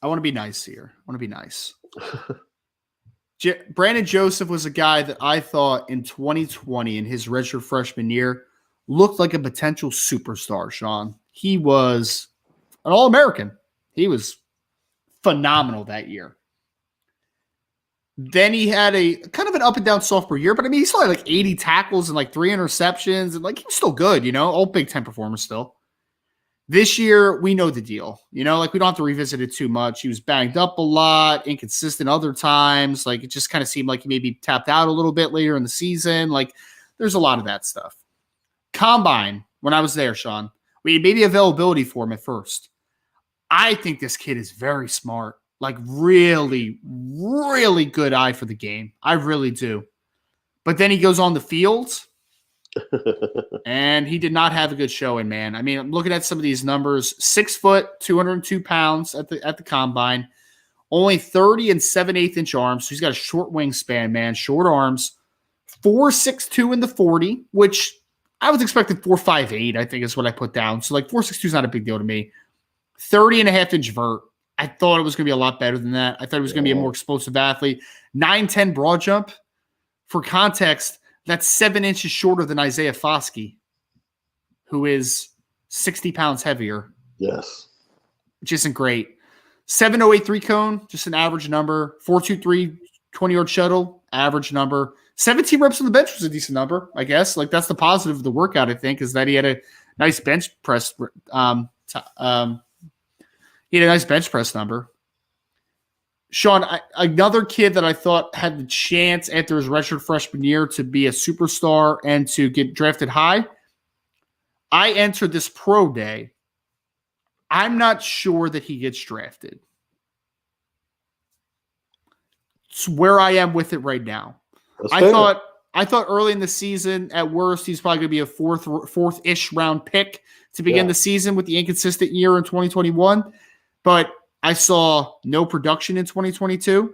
Speaker 1: want to be nice here. I want to be nice. Brandon Joseph was a guy that I thought in 2020, in his redshirt freshman year, looked like a potential superstar, Sean. He was an All-American. He was phenomenal that year. Then he had a kind of an up and down sophomore year, but I mean, he still had like 80 tackles and like 3 interceptions, and like he was still good, all Big Ten performer still. This year, we know the deal. We don't have to revisit it too much. He was banged up a lot, inconsistent other times. Like, it just kind of seemed like he maybe tapped out a little bit later in the season. Like, there's a lot of that stuff. Combine, when I was there, Sean, we had maybe availability for him at first. I think this kid is very smart. Like, really, really good eye for the game. I really do. But then he goes on the field, and he did not have a good showing, man. I mean, I'm looking at some of these numbers. 6 foot, 202 pounds at the combine. Only 30 and 7/8 inch arms. So he's got a short wingspan, man. Short arms. 4.62 in the 40, which I was expecting 4.58, I think is what I put down. So like 4.62 is not a big deal to me. 30.5 inch vert. I thought it was going to be a lot better than that. I thought it was going to be a more explosive athlete. 9.10 broad jump. For context, that's 7 inches shorter than Isaiah Foskey, who is 60 pounds heavier.
Speaker 2: Yes.
Speaker 1: Which isn't great. 7.08 3-cone, just an average number. 4.23 20-yard shuttle, average number. 17 reps on the bench was a decent number, I guess. Like, that's the positive of the workout, I think, is that he had a nice bench press. He had a nice bench press number. Sean, another kid that I thought had the chance after his redshirt freshman year to be a superstar and to get drafted high. I entered this pro day. I'm not sure that he gets drafted. It's where I am with it right now. I thought early in the season, at worst, he's probably going to be a fourth-ish round pick to begin the season with the inconsistent year in 2021. But I saw no production in 2022.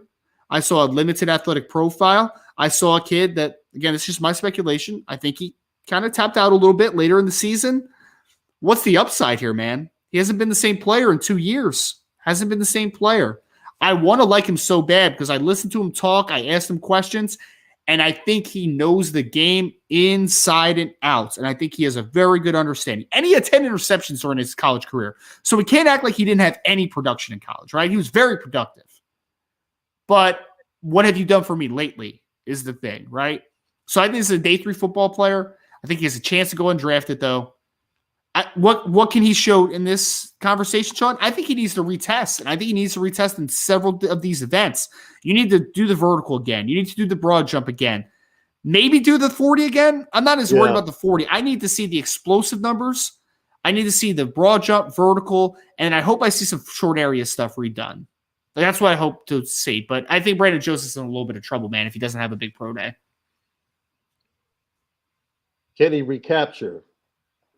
Speaker 1: I saw a limited athletic profile. I saw a kid that, again, it's just my speculation. I think he kind of tapped out a little bit later in the season. What's the upside here, man? He hasn't been the same player in 2 years. Hasn't been the same player. I want to like him so bad because I listened to him talk. I asked him questions, and I think he knows the game inside and out. And I think he has a very good understanding. And he had 10 interceptions during his college career. So we can't act like he didn't have any production in college, right? He was very productive. But what have you done for me lately is the thing, right? So I think this is a day 3 football player. I think he has a chance to go undrafted, though. What can he show in this conversation, Sean? I think he needs to retest, and I think he needs to retest in several of these events. You need to do the vertical again. You need to do the broad jump again. Maybe do the 40 again. I'm not as worried about the 40. I need to see the explosive numbers. I need to see the broad jump, vertical, and I hope I see some short area stuff redone. That's what I hope to see. But I think Brandon Joseph's in a little bit of trouble, man, if he doesn't have a big pro day.
Speaker 2: Can he recapture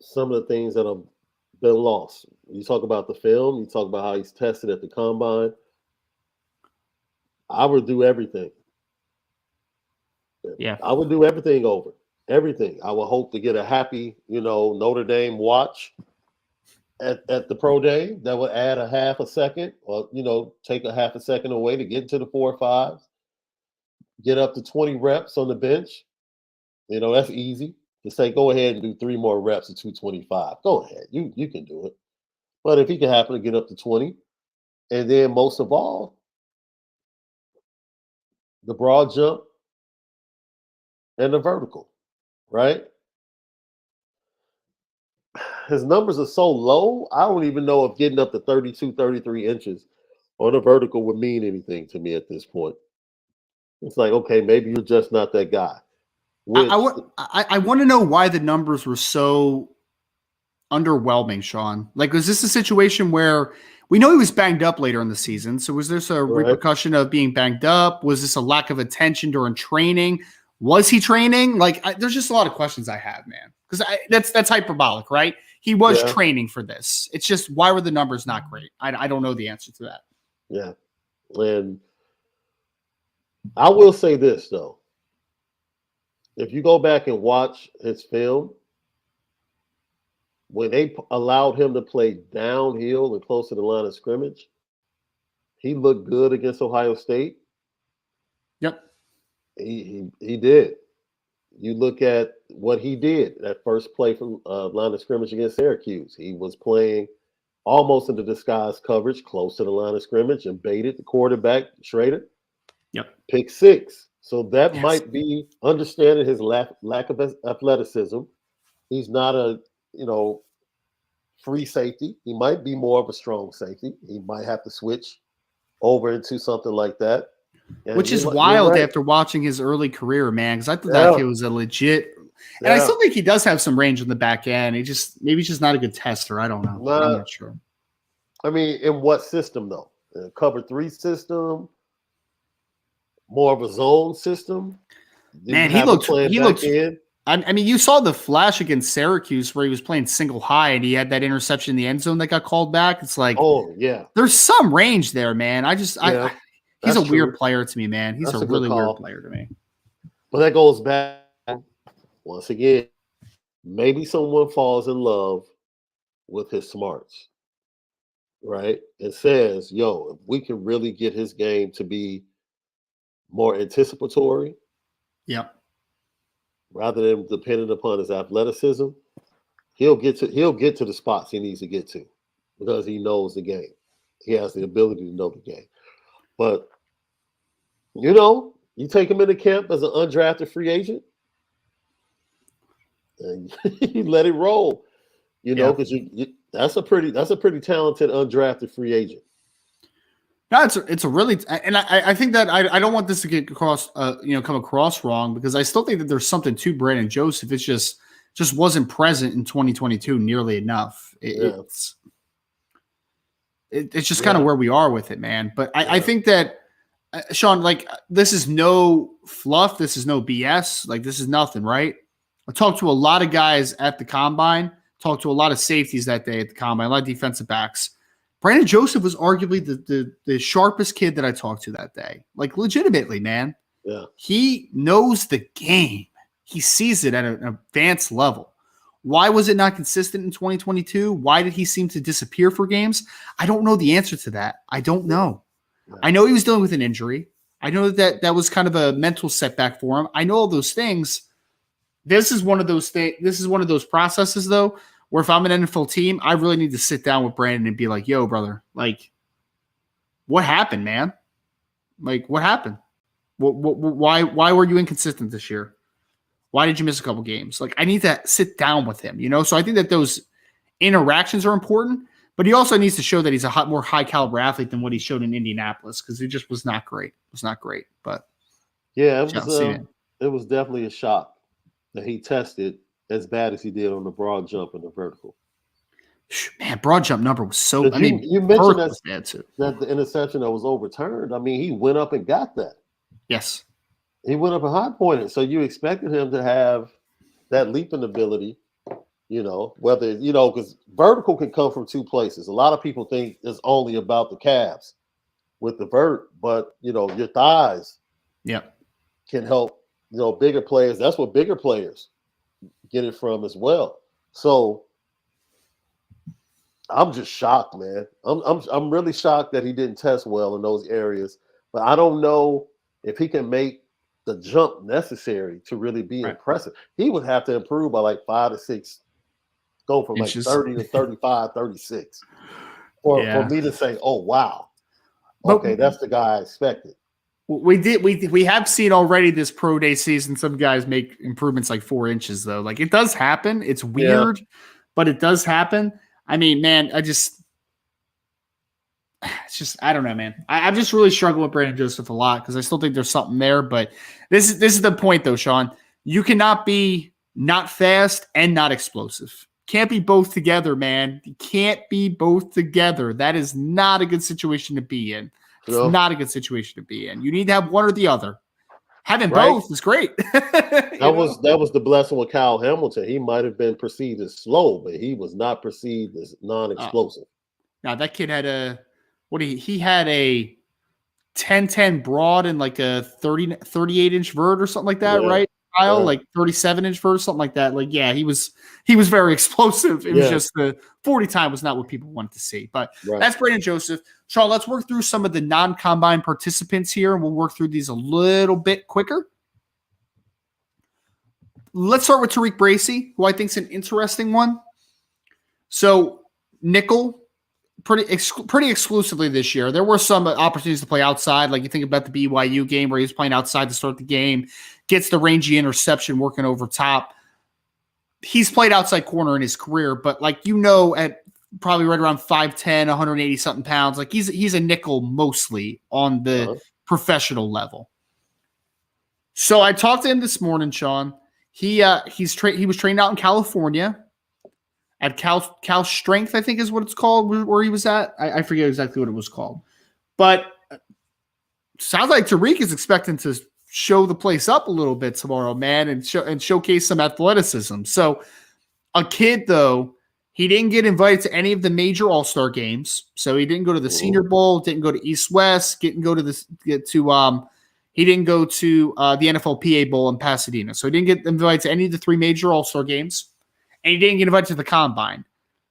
Speaker 2: some of the things that have been lost? You talk about the film, you talk about how he's tested at the combine. I would do everything.
Speaker 1: Yeah.
Speaker 2: I would do everything over. Everything. I would hope to get a happy, Notre Dame watch at the pro day that would add a half a second or, take a half a second away to get to the 4.5s, get up to 20 reps on the bench. That's easy. To say, go ahead and do 3 more reps of 225. Go ahead. You can do it. But if he can happen to get up to 20, and then most of all, the broad jump and the vertical, right? His numbers are so low, I don't even know if getting up to 32, 33 inches on a vertical would mean anything to me at this point. It's like, okay, maybe you're just not that guy.
Speaker 1: I want to know why the numbers were so underwhelming, Sean. Like, was this a situation where we know he was banged up later in the season? So was this a repercussion of being banged up? Was this a lack of attention during training? Was he training? Like, there's just a lot of questions I have, man. Because that's hyperbolic, right? He was training for this. It's just, why were the numbers not great? I don't know the answer to that.
Speaker 2: Yeah. And I will say this, though. If you go back and watch his film, when they allowed him to play downhill and close to the line of scrimmage, he looked good against Ohio State.
Speaker 1: Yep.
Speaker 2: He did. You look at what he did that first play from line of scrimmage against Syracuse. He was playing almost into disguised coverage, close to the line of scrimmage, and baited the quarterback, Schrader.
Speaker 1: Yep.
Speaker 2: Pick 6. So that might be understanding his lack of athleticism. He's not a, free safety. He might be more of a strong safety. He might have to switch over into something like that. And
Speaker 1: which is wild after watching his early career, man, because I thought that kid was a legit. And I still think he does have some range on the back end. Maybe he's just not a good tester. I don't know. I'm not sure.
Speaker 2: I mean, in what system, though? Cover 3 system? More of a zone system?
Speaker 1: Man, he looked. I mean, you saw the flash against Syracuse where he was playing single high and he had that interception in the end zone that got called back. It's like,
Speaker 2: oh yeah,
Speaker 1: there's some range there, man. He's a weird player to me, man. He's a really weird player to me.
Speaker 2: But that goes back once again. Maybe someone falls in love with his smarts, right? And says, "Yo, if we can really get his game to be more anticipatory, rather than dependent upon his athleticism, he'll get to the spots he needs to get to because he knows the game. He has the ability to know the game. But you take him into camp as an undrafted free agent, and you let it roll. Because that's a pretty talented undrafted free agent.
Speaker 1: No, it's a really, and I think that I don't want this to get across, come across wrong, because I still think that there's something to Brandon Joseph. It's just wasn't present in 2022 nearly enough. It's just kind of where we are with it, man. But I think that Sean, like, this is no fluff. This is no BS. Like, this is nothing, right? I talked to a lot of guys at the combine. Talked to a lot of safeties that day at the combine. A lot of defensive backs. Brandon Joseph was arguably the sharpest kid that I talked to that day. Like, legitimately, man.
Speaker 2: Yeah.
Speaker 1: He knows the game. He sees it at an advanced level. Why was it not consistent in 2022? Why did he seem to disappear for games? I don't know the answer to that. I don't know. Yeah. I know he was dealing with an injury. I know that was kind of a mental setback for him. I know all those things. This is one of those things. This is one of those processes, though, where if I'm an NFL team, I really need to sit down with Brandon and be like, yo, brother, like, what happened, man? Like, what happened? Why were you inconsistent this year? Why did you miss a couple games? Like, I need to sit down with him, So I think that those interactions are important, but he also needs to show that he's a more high caliber athlete than what he showed in Indianapolis, because he just was not great. It was not great, but
Speaker 2: yeah, it was definitely a shock that he tested as bad as he did on the broad jump and the vertical.
Speaker 1: Man, broad jump number was so. I mean,
Speaker 2: You mentioned
Speaker 1: Perth was bad too.
Speaker 2: that the interception that was overturned. I mean, he went up and got that.
Speaker 1: Yes.
Speaker 2: He went up and high pointed. So you expected him to have that leaping ability, whether, because vertical can come from two places. A lot of people think it's only about the calves with the vert, but, your thighs can help, bigger players. That's what bigger players get it from as well. So I'm just shocked, man. I'm really shocked that he didn't test well in those areas, but I don't know if he can make the jump necessary to really be impressive. He would have to improve by like 5 to 6, go from
Speaker 1: inches.
Speaker 2: like 30 to 35, 36 for me to say, oh, wow. Okay, that's the guy I expected.
Speaker 1: We have seen already this pro day season some guys make improvements like 4 inches though. Like it does happen. It's weird, but it does happen. I mean, man, I don't know, man. I'm just really struggling with Brandon Joseph a lot because I still think there's something there. But this is the point though, Sean. You cannot be not fast and not explosive. Can't be both together, man. You can't be both together. That is not a good situation to be in. It's not a good situation to be in. You need to have one or the other. Having both is great.
Speaker 2: That was the blessing with Kyle Hamilton. He might have been perceived as slow, but he was not perceived as non-explosive.
Speaker 1: Now that kid had he had a 10-10 broad and like a 38-inch vert or something like that, right? Kyle, like 37-inch vert, something like that. Like, yeah, he was very explosive. It was just the 40 time was not what people wanted to see. But that's Brandon Joseph. Sean, let's work through some of the non-combine participants here, and we'll work through these a little bit quicker. Let's start with Tariq Bracy, who I think is an interesting one. So, nickel, pretty exclusively this year. There were some opportunities to play outside, like you think about the BYU game where he was playing outside to start the game, gets the rangy interception working over top. He's played outside corner in his career, but at probably right around 5'10", 180-something pounds, like he's a nickel mostly on the professional level. So I talked to him this morning, Sean. He was trained out in California at Cal Strength, I think is what it's called, where he was at. I forget exactly what it was called. But sounds like Tariq is expecting to show the place up a little bit tomorrow, man, and showcase some athleticism. So a kid, though, he didn't get invited to any of the major all-star games. So he didn't go to the Senior Bowl, didn't go to East-West, he didn't go to the NFLPA Bowl in Pasadena. So he didn't get invited to any of the 3 major all-star games. And he didn't get invited to the combine.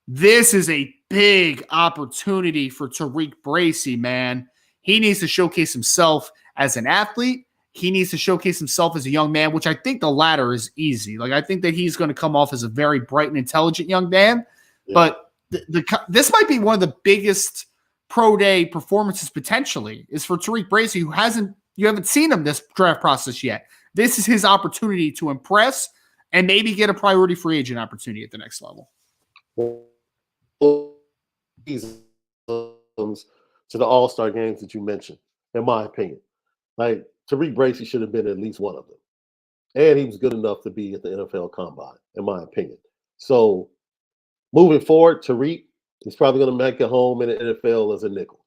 Speaker 1: This is a big opportunity for Tariq Bracy, man. He needs to showcase himself as an athlete. He needs to showcase himself as a young man, which I think the latter is easy. Like, I think that he's going to come off as a very bright and intelligent young man. Yeah. But this might be one of the biggest pro day performances potentially is for Tariq Bracy, you haven't seen him this draft process yet. This is his opportunity to impress and maybe get a priority free agent opportunity at the next level.
Speaker 2: To the all-star games that you mentioned, in my opinion. Like, Tariq Bracy should have been at least one of them. And he was good enough to be at the NFL Combine, in my opinion. So, moving forward, Tariq is probably going to make it home in the NFL as a nickel,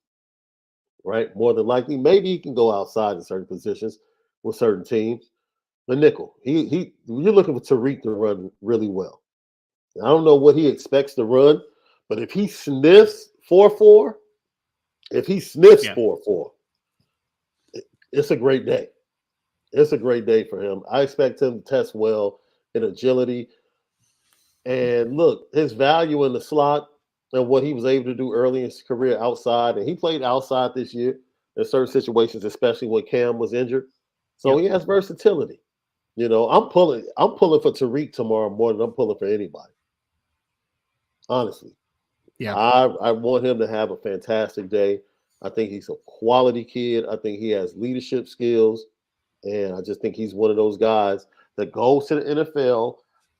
Speaker 2: right? More than likely. Maybe he can go outside in certain positions with certain teams. The nickel. You're looking for Tariq to run really well. I don't know what he expects to run, but if he sniffs 4.4, 4.4, it's a great day. It's a great day for him. I expect him to test well in agility. And look, his value in the slot and what he was able to do early in his career outside, and he played outside this year in certain situations, especially when Cam was injured. So he has versatility. I'm pulling for Tariq tomorrow more than I'm pulling for anybody. Honestly. Yeah. I want him to have a fantastic day. I think he's a quality kid. I think he has leadership skills. And I just think he's one of those guys that goes to the NFL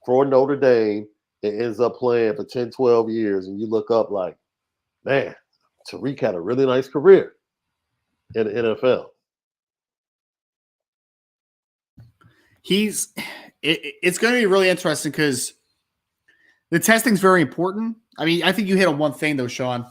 Speaker 2: for Notre Dame and ends up playing for 10, 12 years. And you look up like, man, Tariq had a really nice career in the NFL.
Speaker 1: It's going to be really interesting because The testing's very important. I mean, I think you hit on one thing though, Sean.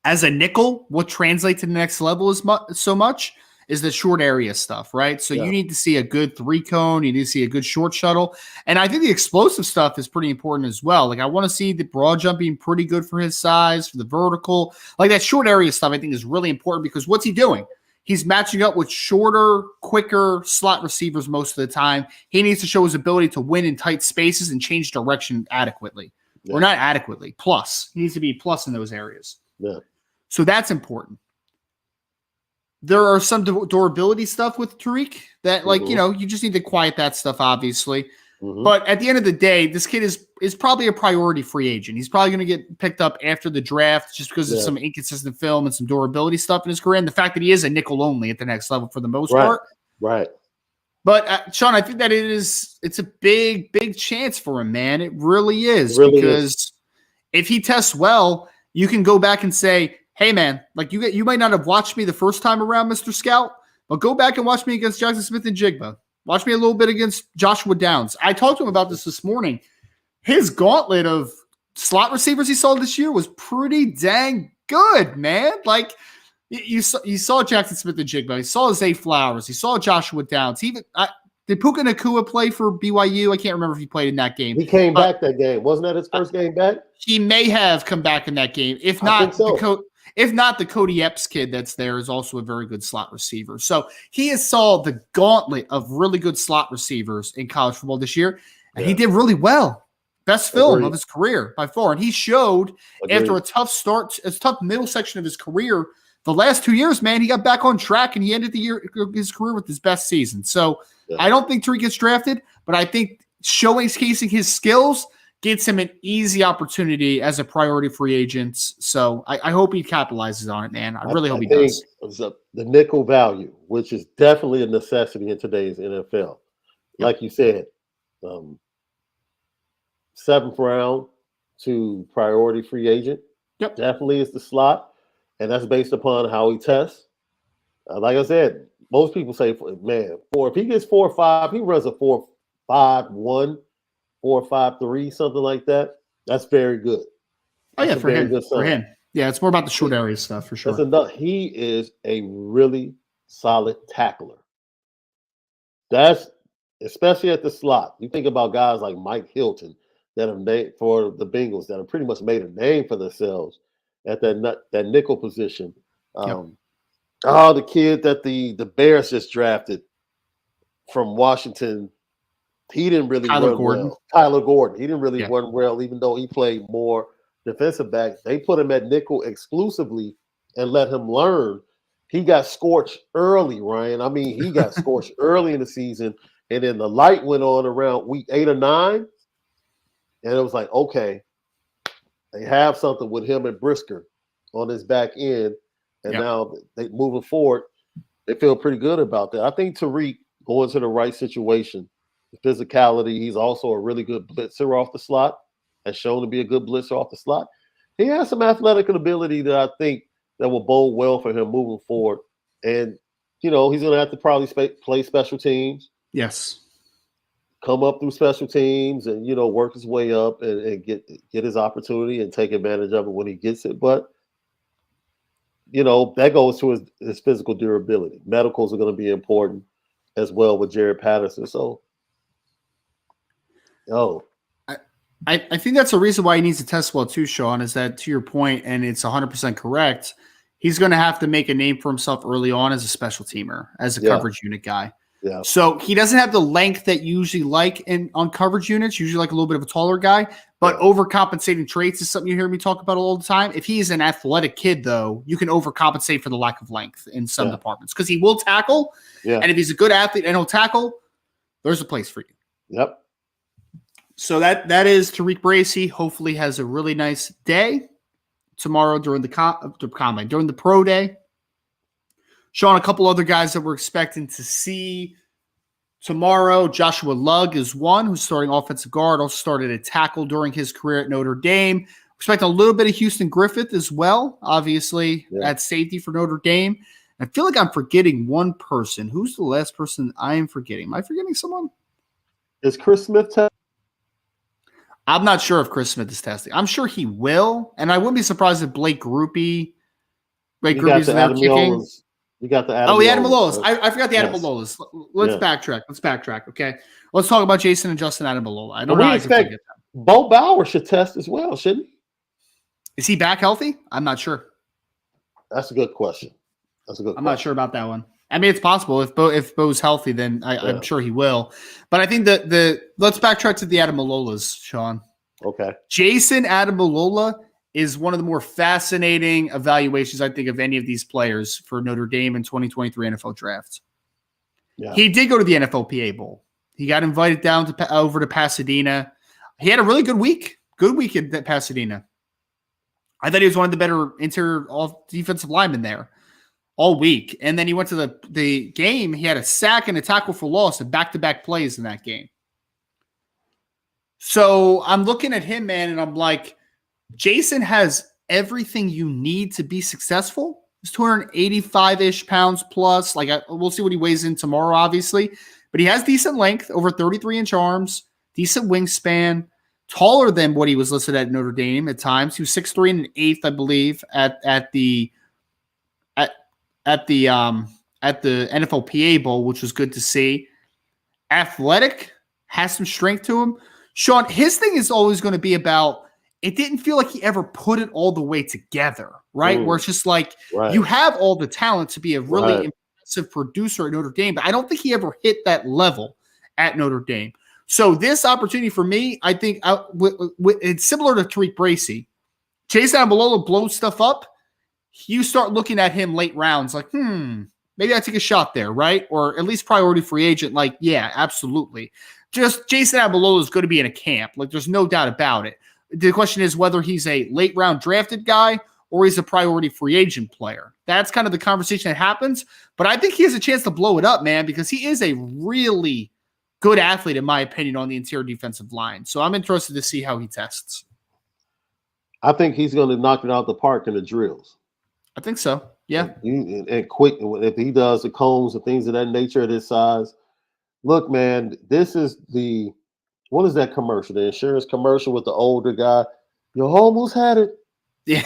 Speaker 1: As a nickel, what translates to the next level so much is the short area stuff, right? So you need to see a good 3-cone. You need to see a good short shuttle. And I think the explosive stuff is pretty important as well. Like I want to see the broad jump being pretty good for his size, for the vertical. Like that short area stuff I think is really important because what's he doing? He's matching up with shorter, quicker slot receivers most of the time. He needs to show his ability to win in tight spaces and change direction adequately. Yeah. Or not adequately, plus. He needs to be plus in those areas.
Speaker 2: Yeah.
Speaker 1: So that's important. There are some durability stuff with Tariq that, like, you just need to quiet that stuff, obviously. But at the end of the day, this kid is probably a priority free agent. He's probably going to get picked up after the draft just because of some inconsistent film and some durability stuff in his career. And the fact that he is a nickel only at the next level for the most part.
Speaker 2: Right.
Speaker 1: But, Sean, I think that it's a big, big chance for him, man. It really is. If he tests well, you can go back and say, hey, man, like you might not have watched me the first time around, Mr. Scout, but go back and watch me against Jackson Smith and Jigba. Watch me a little bit against Joshua Downs. I talked to him about this morning. His gauntlet of slot receivers he saw this year was pretty dang good, man. Like you saw Jackson Smith and Jigba. You saw Zay Flowers. You saw Joshua Downs. Did Puka Nacua play for BYU? I can't remember if he played in that game.
Speaker 2: He came back that game. Wasn't that his first game back?
Speaker 1: He may have come back in that game. If not, the Cody Epps kid that's there is also a very good slot receiver. So he has saw the gauntlet of really good slot receivers in college football this year, and he did really well. Best film of his career by far. And he showed after a tough start, a tough middle section of his career, the last 2 years, man, he got back on track and he ended his career with his best season. So I don't think Tariq gets drafted, but I think showcasing his skills gets him an easy opportunity as a priority free agent. So I hope he capitalizes on it, man. I really hope he does.
Speaker 2: The nickel value, which is definitely a necessity in today's NFL. Like you said, 7th round to priority free agent. Definitely is the slot. And that's based upon how he tests. Like I said, most people say, man, if he gets 4.5, he runs a 4.51, 4.53, something like that. That's very good.
Speaker 1: That's for him. Yeah, it's more about the short area stuff for sure.
Speaker 2: He is a really solid tackler. That's especially at the slot. You think about guys like Mike Hilton that have made for the Bengals that have pretty much made a name for themselves at that nickel position. The kid that the Bears just drafted from Washington, he didn't really run well. Tyler Gordon. He didn't really run well, even though he played more defensive back. They put him at nickel exclusively and let him learn. He got scorched early, Ryan. I mean, he got scorched early in the season, and then the light went on around week 8 or 9, and it was like, okay, they have something with him and Brisker on his back end, and now they moving forward. They feel pretty good about that. I think Tariq going to the right situation, the physicality. He's also a really good blitzer off the slot. Has shown to be a good blitzer off the slot. He has some athletic ability that I think that will bode well for him moving forward. And he's going to have to probably play special teams.
Speaker 1: Yes.
Speaker 2: Come up through special teams and work his way up and get his opportunity and take advantage of it when he gets it. But that goes to his physical durability. Medicals are going to be important as well with Jared Patterson. So,
Speaker 1: I think that's a reason why he needs to test well too, Sean, is that, to your point, and it's 100% correct, he's going to have to make a name for himself early on as a special teamer, as a coverage unit guy.
Speaker 2: Yeah.
Speaker 1: So he doesn't have the length that you usually like on coverage units, usually like a little bit of a taller guy, but overcompensating traits is something you hear me talk about all the time. If he is an athletic kid, though, you can overcompensate for the lack of length in some departments because he will tackle. Yeah. And if he's a good athlete and he'll tackle, there's a place for you.
Speaker 2: Yep.
Speaker 1: So that is Tariq Bracy. Hopefully has a really nice day tomorrow during the combine, during the pro day. Sean, a couple other guys that we're expecting to see tomorrow. Joshua Lugg is one who's starting offensive guard, also started a tackle during his career at Notre Dame. We're expecting a little bit of Houston Griffith as well, obviously, at safety for Notre Dame. I feel like I'm forgetting one person. Who's the last person I am forgetting? Am I forgetting someone?
Speaker 2: Is Chris Smith
Speaker 1: I'm not sure if Chris Smith is testing. I'm sure he will, and I wouldn't be surprised if Blake Grupe's there kicking.
Speaker 2: You got the
Speaker 1: Oh, the Adam
Speaker 2: Malolas.
Speaker 1: I forgot the Adam Malolas. Let's backtrack. Okay, let's talk about Jason and Justin Adamalola. I don't know.
Speaker 2: We expect Bo Bauer should test as well, shouldn't he?
Speaker 1: Is he back healthy? I'm not sure.
Speaker 2: That's a good question.
Speaker 1: I'm not sure about that one. I mean, it's possible if Bo's healthy, then I'm sure he will. But I think let's backtrack to the Adamalolas, Sean.
Speaker 2: Okay.
Speaker 1: Jason Adamalola is one of the more fascinating evaluations, I think, of any of these players for Notre Dame in 2023 NFL drafts. Yeah. He did go to the NFLPA Bowl. He got invited down over to Pasadena. He had a really good week. Good week at Pasadena. I thought he was one of the better interior defensive linemen there all week. And then he went to the game. He had a sack and a tackle for loss and back-to-back plays in that game. So I'm looking at him, man, and I'm like, Jason has everything you need to be successful. He's 285-ish pounds plus. We'll see what he weighs in tomorrow, obviously. But he has decent length, over 33-inch arms, decent wingspan, taller than what he was listed at Notre Dame at times. He was 6'3" and an eighth, I believe, at the NFLPA Bowl, which was good to see. Athletic, has some strength to him. Sean, his thing is always going to be about, it didn't feel like he ever put it all the way together, right? Where it's just like, you have all the talent to be a really impressive producer at Notre Dame, but I don't think he ever hit that level at Notre Dame. So this opportunity for me, I think it's similar to Tariq Bracy. Jason Adamalola blows stuff up. You start looking at him late rounds like, maybe I take a shot there, right? Or at least priority free agent. Like, yeah, absolutely. Just Jason Adamalola is going to be in a camp. Like, there's no doubt about it. The question is whether he's a late round drafted guy or he's a priority free agent player. That's kind of the conversation that happens. But I think he has a chance to blow it up, man, because he is a really good athlete, in my opinion, on the interior defensive line. So I'm interested to see how he tests.
Speaker 2: I think he's going to knock it out the park in the drills. I
Speaker 1: think so. Yeah.
Speaker 2: And quick, if he does the cones and things of that nature at his size. Look, man, this is what is that commercial? The insurance commercial with the older guy. You almost had it.
Speaker 1: Yeah.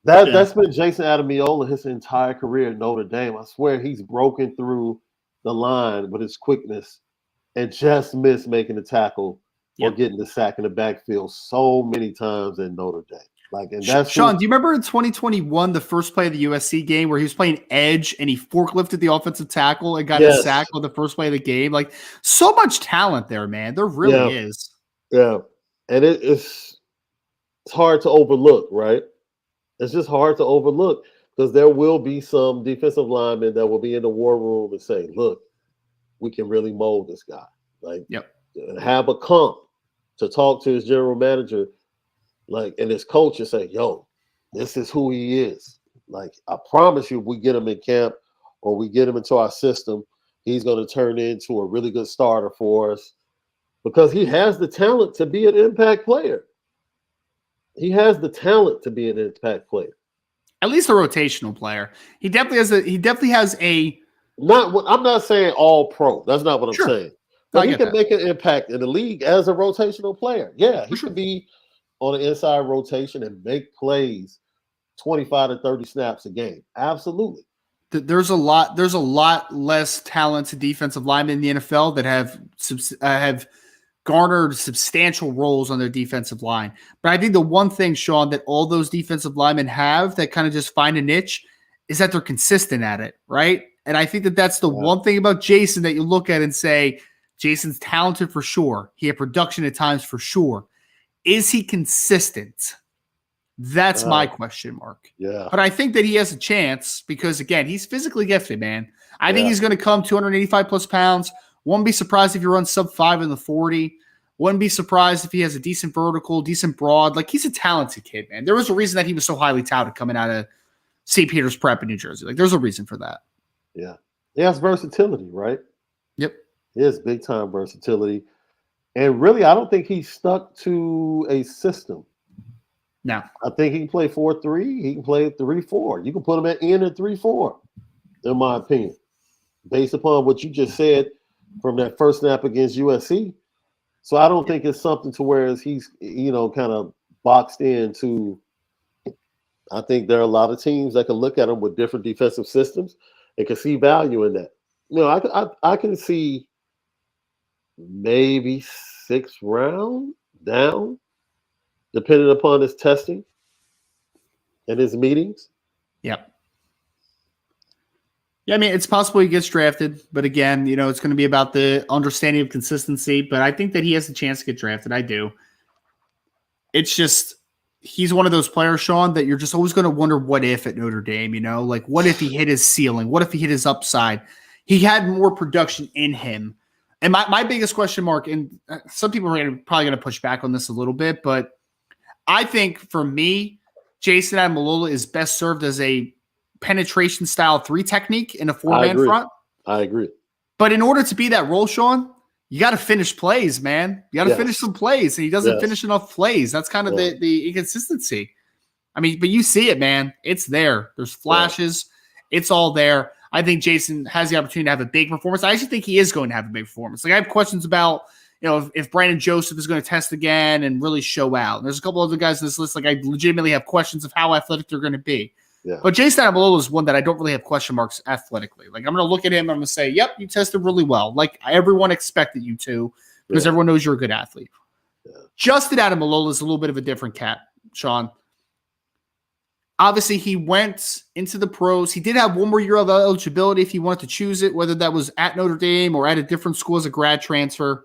Speaker 2: That's been Jason Adamalola his entire career at Notre Dame. I swear he's broken through the line with his quickness and just missed making the tackle or getting the sack in the backfield so many times at Notre Dame. And that's
Speaker 1: Sean, do you remember in 2021, the first play of the USC game where he was playing edge and he forklifted the offensive tackle and got a sack on the first play of the game? Like, so much talent there, man. There really is.
Speaker 2: Yeah. And it's hard to overlook, right? It's just hard to overlook because there will be some defensive linemen that will be in the war room and say, look, we can really mold this guy. And have a comp to talk to his general manager and his coach and say, yo, this is who he is. I promise you, if we get him in camp or we get him into our system, he's going to turn into a really good starter for us because he has the talent to be an impact player. He has the talent to be an impact player.
Speaker 1: At least a rotational player. He definitely has a.
Speaker 2: I'm not saying all pro. That's not what I'm saying. But he can make an impact in the league as a rotational player. Yeah, he should be on the inside rotation and make plays 25 to 30 snaps a game. Absolutely.
Speaker 1: There's a lot less talented defensive linemen in the NFL that have garnered substantial roles on their defensive line. But I think the one thing, Sean, that all those defensive linemen have that kind of just find a niche is that they're consistent at it, right? And I think that that's the one thing about Jason that you look at and say, Jason's talented for sure. He had production at times for sure. Is he consistent? That's my question mark.
Speaker 2: Yeah.
Speaker 1: But I think that he has a chance because, again, he's physically gifted, man. I think he's going to come 285 plus pounds. Wouldn't be surprised if he runs sub 5 in the 40. Wouldn't be surprised if he has a decent vertical, decent broad. He's a talented kid, man. There was a reason that he was so highly touted coming out of St. Peter's Prep in New Jersey. There's a reason for that.
Speaker 2: Yeah. He has versatility, right?
Speaker 1: Yep.
Speaker 2: He has big-time versatility. And really, I don't think he's stuck to a system.
Speaker 1: No.
Speaker 2: I think he can play 4-3. He can play 3-4. You can put him at 3-4, in my opinion, based upon what you just said from that first snap against USC. So I don't think it's something to where he's kind of boxed into. I think there are a lot of teams that can look at him with different defensive systems and can see value in that. I can see maybe 6th round down, depending upon his testing and his meetings.
Speaker 1: Yep. Yeah, I mean, it's possible he gets drafted, but again, it's going to be about the understanding of consistency. But I think that he has a chance to get drafted. I do. It's just he's one of those players, Sean, that you're just always going to wonder what if at Notre Dame. Like what if he hit his ceiling? What if he hit his upside? He had more production in him. And my biggest question mark, and some people are probably going to push back on this a little bit, but I think for me, Jason Ademilola is best served as a penetration style 3 technique in a 4-man front.
Speaker 2: I agree.
Speaker 1: But in order to be that role, Sean, you got to finish plays, man. You got to finish some plays, and he doesn't finish enough plays. That's kind of the inconsistency. I mean, but you see it, man. It's there. There's flashes. It's all there. I think Jason has the opportunity to have a big performance. I actually think he is going to have a big performance. Like I have questions about, if Brandon Joseph is going to test again and really show out. And there's a couple other guys in this list. Like I legitimately have questions of how athletic they're going to be. Yeah. But Jason Ademilola is one that I don't really have question marks athletically. Like I'm going to look at him and I'm going to say, yep, you tested really well. Like everyone expected you to because everyone knows you're a good athlete. Yeah. Justin Ademilola is a little bit of a different cat, Sean. Obviously, he went into the pros. He did have one more year of eligibility if he wanted to choose it, whether that was at Notre Dame or at a different school as a grad transfer.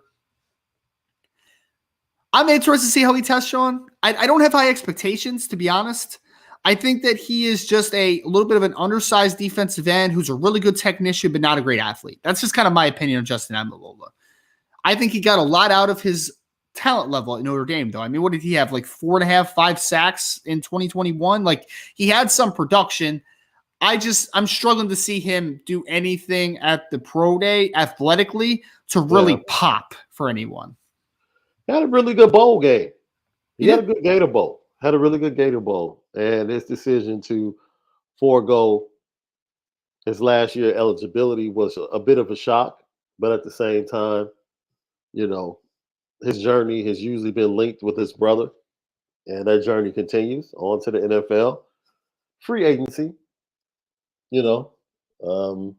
Speaker 1: I'm interested to see how he tests, Sean. I don't have high expectations, to be honest. I think that he is just a little bit of an undersized defensive end who's a really good technician, but not a great athlete. That's just kind of my opinion of Justin Ademilola. I think he got a lot out of his talent level at Notre Dame, though. I mean, what did he have? Like 4.5, 5 sacks in 2021? Like he had some production. I'm struggling to see him do anything at the pro day athletically to really pop for anyone.
Speaker 2: He had a really good bowl game. He had a good Gator Bowl. Had a really good Gator Bowl. And his decision to forego his last year eligibility was a bit of a shock. But at the same time, his journey has usually been linked with his brother. And that journey continues on to the NFL. Free agency, And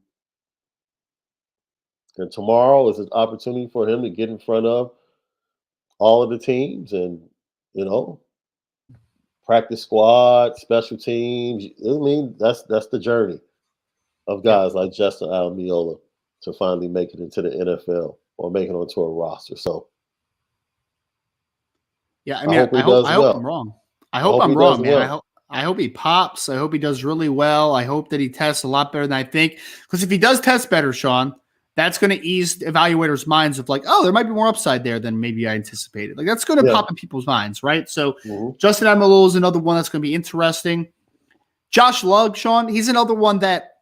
Speaker 2: tomorrow is an opportunity for him to get in front of all of the teams and, practice squad, special teams. I mean, that's the journey of guys like Justin Ademilola to finally make it into the NFL or make it onto a roster. So,
Speaker 1: yeah, I mean, I hope I'm wrong. I hope I'm wrong, man. I hope he pops. I hope he does really well. I hope that he tests a lot better than I think. Because if he does test better, Sean, that's going to ease evaluators' minds of like, oh, there might be more upside there than maybe I anticipated. Like that's going to pop in people's minds, right? So Justin Ademilola is another one that's going to be interesting. Josh Lugg, Sean, he's another one that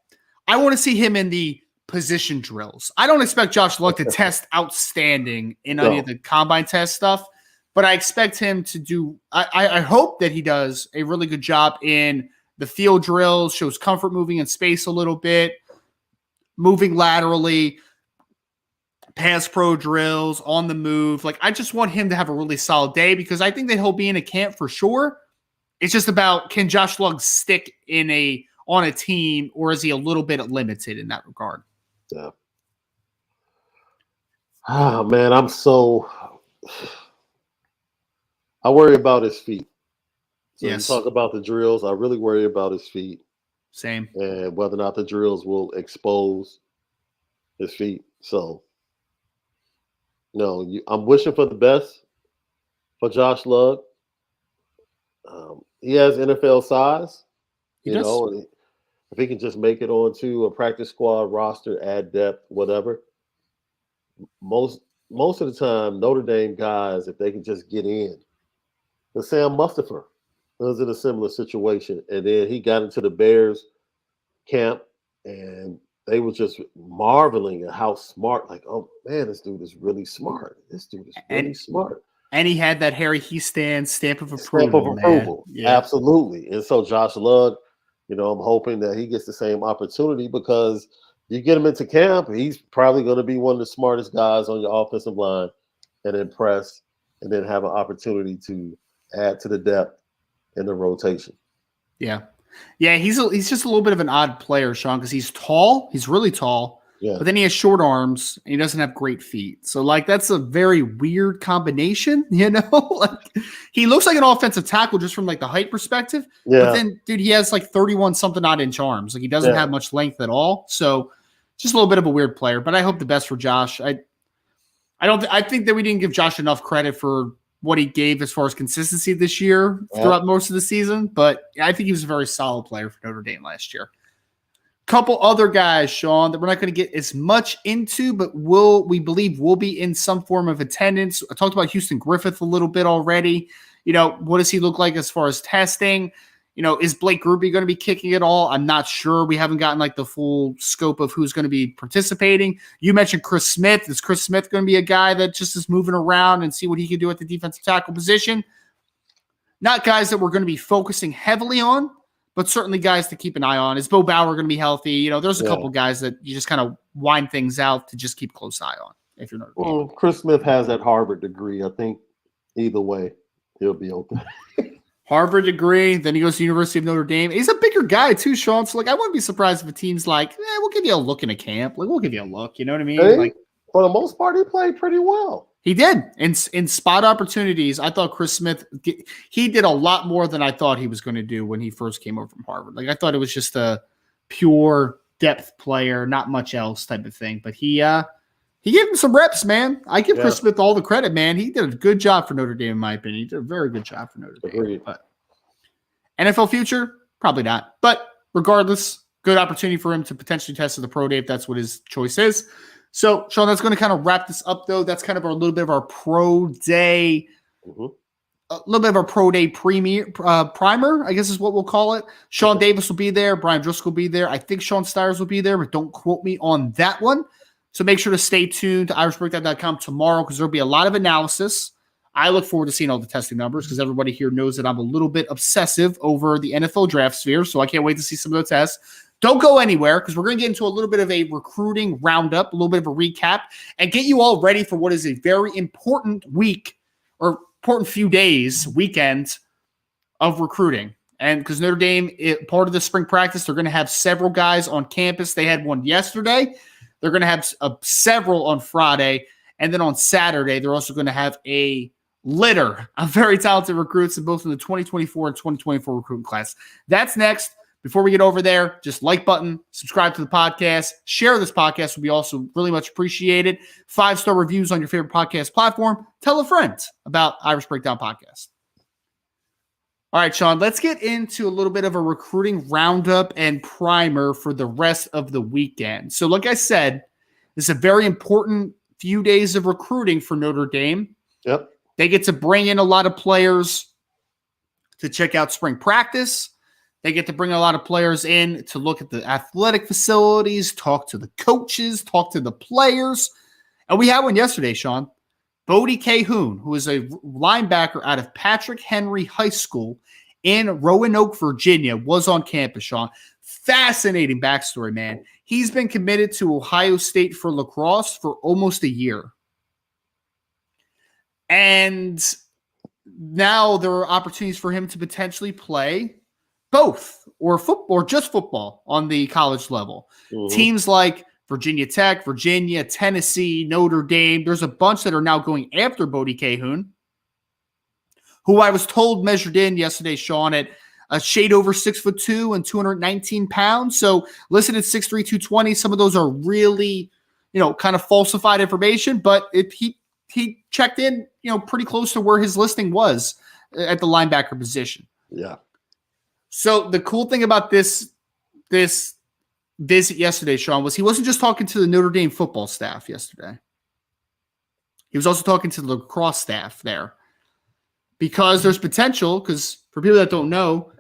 Speaker 1: I want to see him in the position drills. I don't expect Josh Lugg to test outstanding in any of the combine test stuff, but I expect him to do I hope that he does a really good job in the field drills, shows comfort moving in space a little bit, moving laterally, pass pro drills, on the move. Like, I just want him to have a really solid day because I think that he'll be in a camp for sure. It's just about, can Josh Lugg stick on a team, or is he a little bit limited in that regard?
Speaker 2: Yeah. Oh, man, I worry about his feet. So you talk about the drills. I really worry about his feet.
Speaker 1: Same.
Speaker 2: And whether or not the drills will expose his feet. So, I'm wishing for the best for Josh Lugg. He has NFL size. And if he can just make it onto a practice squad roster, add depth, whatever. Most of the time, Notre Dame guys, if they can just get in. The Sam Mustipher was in a similar situation. And then he got into the Bears camp, and they were just marveling at how smart. Like, oh man, this dude is really smart. Smart.
Speaker 1: And he had that Harry Hiestand stamp of approval.
Speaker 2: Yeah. Absolutely. And so Josh Lugg, I'm hoping that he gets the same opportunity because you get him into camp, he's probably going to be one of the smartest guys on your offensive line and impress, and then have an opportunity to add to the depth in the rotation.
Speaker 1: Yeah. Yeah, he's just a little bit of an odd player, Sean, because he's tall. He's really tall.
Speaker 2: Yeah.
Speaker 1: But then he has short arms and he doesn't have great feet. So, like, that's a very weird combination, you know? Like, he looks like an offensive tackle just from, like, the height perspective.
Speaker 2: Yeah.
Speaker 1: But then, dude, he has, like, 31-something odd inch arms. Like, he doesn't have much length at all. So, just a little bit of a weird player. But I hope the best for Josh. I think that we didn't give Josh enough credit for what he gave as far as consistency this year throughout most of the season. But I think he was a very solid player for Notre Dame last year. Couple other guys, Sean, that we're not going to get as much into, but we believe will be in some form of attendance. I talked about Houston Griffith a little bit already. You know, what does he look like as far as testing? You know, is Blake Grupe going to be kicking it all? I'm not sure. We haven't gotten like the full scope of who's going to be participating. You mentioned Chris Smith. Is Chris Smith going to be a guy that just is moving around and see what he can do at the defensive tackle position? Not guys that we're going to be focusing heavily on, but certainly guys to keep an eye on. Is Bo Bauer going to be healthy? You know, there's a couple guys that you just kind of wind things out to just keep a close eye on. If you're not.
Speaker 2: Well, Chris Smith has that Harvard degree. I think either way, he'll be open.
Speaker 1: Harvard degree, then he goes to University of Notre Dame. He's a bigger guy too, Sean. So, like, I wouldn't be surprised if a team's like, we'll give you a look in a camp. Like, we'll give you a look. You know what I mean?
Speaker 2: Hey,
Speaker 1: like,
Speaker 2: for the most part, he played pretty well.
Speaker 1: He did. In spot opportunities, I thought Chris Smith, he did a lot more than I thought he was going to do when he first came over from Harvard. Like, I thought it was just a pure depth player, not much else type of thing. But he gave him some reps, man. I give Chris Smith all the credit, man. He did a good job for Notre Dame, in my opinion. He did a very good job for Notre Dame.
Speaker 2: Agreed.
Speaker 1: But NFL future, probably not. But regardless, good opportunity for him to potentially test at the pro day if that's what his choice is. So, Sean, that's going to kind of wrap this up, though. That's kind of a little bit of our pro day, a little bit of our pro day primer, I guess is what we'll call it. Sean Davis will be there. Brian Driscoll will be there. I think Sean Stiers will be there, but don't quote me on that one. So make sure to stay tuned to irishbreakdown.com tomorrow because there'll be a lot of analysis. I look forward to seeing all the testing numbers because everybody here knows that I'm a little bit obsessive over the NFL draft sphere, so I can't wait to see some of the tests. Don't go anywhere because we're going to get into a little bit of a recruiting roundup, a little bit of a recap, and get you all ready for what is a very important week or important few days, weekend of recruiting. And because Notre Dame, part of the spring practice, they're going to have several guys on campus. They had one yesterday. They're going to have several on Friday. And then on Saturday, they're also going to have a litter of very talented recruits in both in the 2024 and 2024 recruiting class. That's next. Before we get over there, just like button, subscribe to the podcast, share this podcast would be also really much appreciated. 5-star reviews on your favorite podcast platform. Tell a friend about Irish Breakdown Podcast. All right, Sean, let's get into a little bit of a recruiting roundup and primer for the rest of the weekend. So like I said, this is a very important few days of recruiting for Notre Dame.
Speaker 2: Yep.
Speaker 1: They get to bring in a lot of players to check out spring practice. They get to bring a lot of players in to look at the athletic facilities, talk to the coaches, talk to the players. And we had one yesterday, Sean. Bodie Cahoon, who is a linebacker out of Patrick Henry High School in Roanoke, Virginia, was on campus, Sean. Fascinating backstory, man. He's been committed to Ohio State for lacrosse for almost a year. And now there are opportunities for him to potentially play both or football or just football on the college level. Mm-hmm. Teams like Virginia Tech, Virginia, Tennessee, Notre Dame, there's a bunch that are now going after Bodie Cahoon, who I was told measured in yesterday, Sean, at a shade over 6'2" and 219 pounds. So listed at 6'3", 220. Some of those are really, kind of falsified information, but he checked in, pretty close to where his listing was at the linebacker position.
Speaker 2: Yeah.
Speaker 1: So the cool thing about this visit yesterday, Sean, was he wasn't just talking to the Notre Dame football staff yesterday. He was also talking to the lacrosse staff there because there's potential. Because for people that don't know,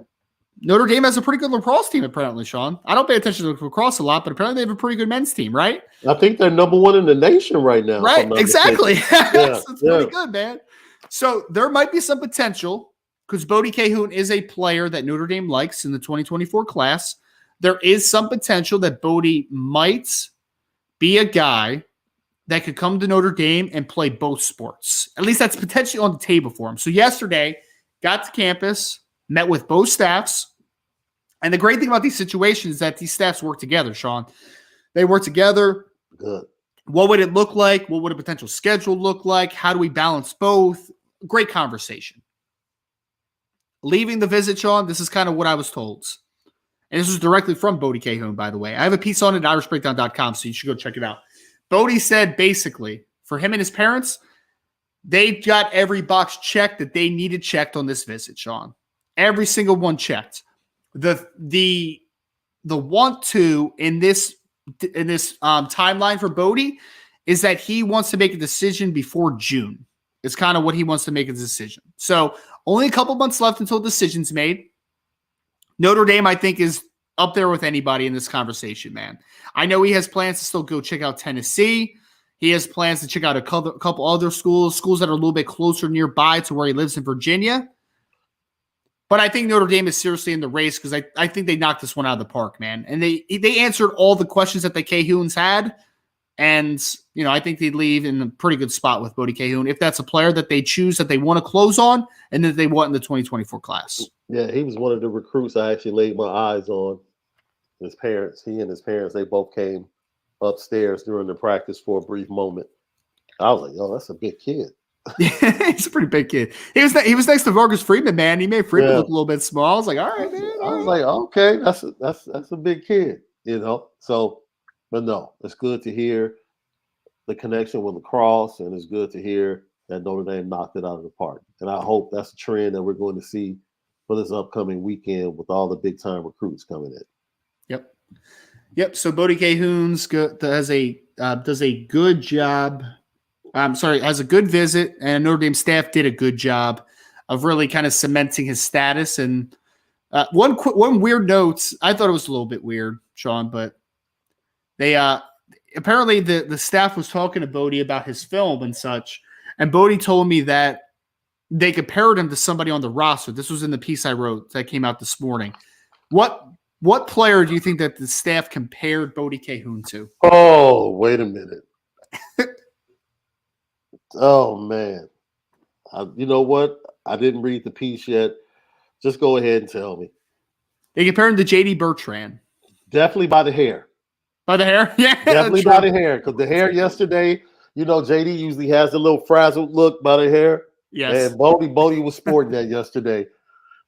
Speaker 1: Notre Dame has a pretty good lacrosse team, apparently, Sean. I don't pay attention to lacrosse a lot, but apparently they have a pretty good men's team, right?
Speaker 2: I think they're number one in the nation right now.
Speaker 1: Right, exactly. It's
Speaker 2: really
Speaker 1: good, man. So there might be some potential because Bodie Cahoon is a player that Notre Dame likes in the 2024 class. There is some potential that Bodie might be a guy that could come to Notre Dame and play both sports. At least that's potentially on the table for him. So yesterday, got to campus, met with both staffs. And the great thing about these situations is that these staffs work together, Sean. They work together.
Speaker 2: Good.
Speaker 1: What would it look like? What would a potential schedule look like? How do we balance both? Great conversation. Leaving the visit, Sean, this is kind of what I was told. And this was directly from Bodie Cahoon, by the way. I have a piece on it at irishbreakdown.com, so you should go check it out. Bodie said basically, for him and his parents, they got every box checked that they needed checked on this visit, Sean. Every single one checked. The want to in this timeline for Bodie is that he wants to make a decision before June. It's kind of what he wants to make a decision. So only a couple months left until decision's made. Notre Dame, I think, is up there with anybody in this conversation, man. I know he has plans to still go check out Tennessee. He has plans to check out a couple other schools that are a little bit closer nearby to where he lives in Virginia. But I think Notre Dame is seriously in the race because I think they knocked this one out of the park, man. And they answered all the questions that the Cahoons had. And, I think they'd leave in a pretty good spot with Bodie Cahoon if that's a player that they choose that they want to close on and that they want in the 2024 class.
Speaker 2: Yeah, he was one of the recruits I actually laid my eyes on. His parents, he and his parents, they both came upstairs during the practice for a brief moment. I was like, yo, that's a big kid.
Speaker 1: Yeah, he's a pretty big kid. He was next to Vargas Freeman, man. He made Freeman look a little bit small. I was like, all right, man.
Speaker 2: I was like, okay, that's a big kid, So, but no, it's good to hear the connection with lacrosse, and it's good to hear that Notre Dame knocked it out of the park. And I hope that's a trend that we're going to see for this upcoming weekend with all the big time recruits coming in.
Speaker 1: Yep. So Bodie Cahoon's does a good job. Has a good visit, and Notre Dame staff did a good job of really kind of cementing his status. And one weird note, I thought it was a little bit weird, Sean, but they apparently the staff was talking to Bodie about his film and such, and Bodie told me that they compared him to somebody on the roster. This was in the piece I wrote that came out this morning. What player do you think that the staff compared Bodie Cahoon to?
Speaker 2: Oh, wait a minute. Oh, man. You know what? I didn't read the piece yet. Just go ahead and tell me.
Speaker 1: They compared him to J.D. Bertrand.
Speaker 2: Definitely by the hair.
Speaker 1: By the hair? Yeah.
Speaker 2: Definitely by the hair. Because the hair yesterday, J.D. usually has a little frazzled look by the hair.
Speaker 1: Yes.
Speaker 2: And Bodie was sporting that yesterday.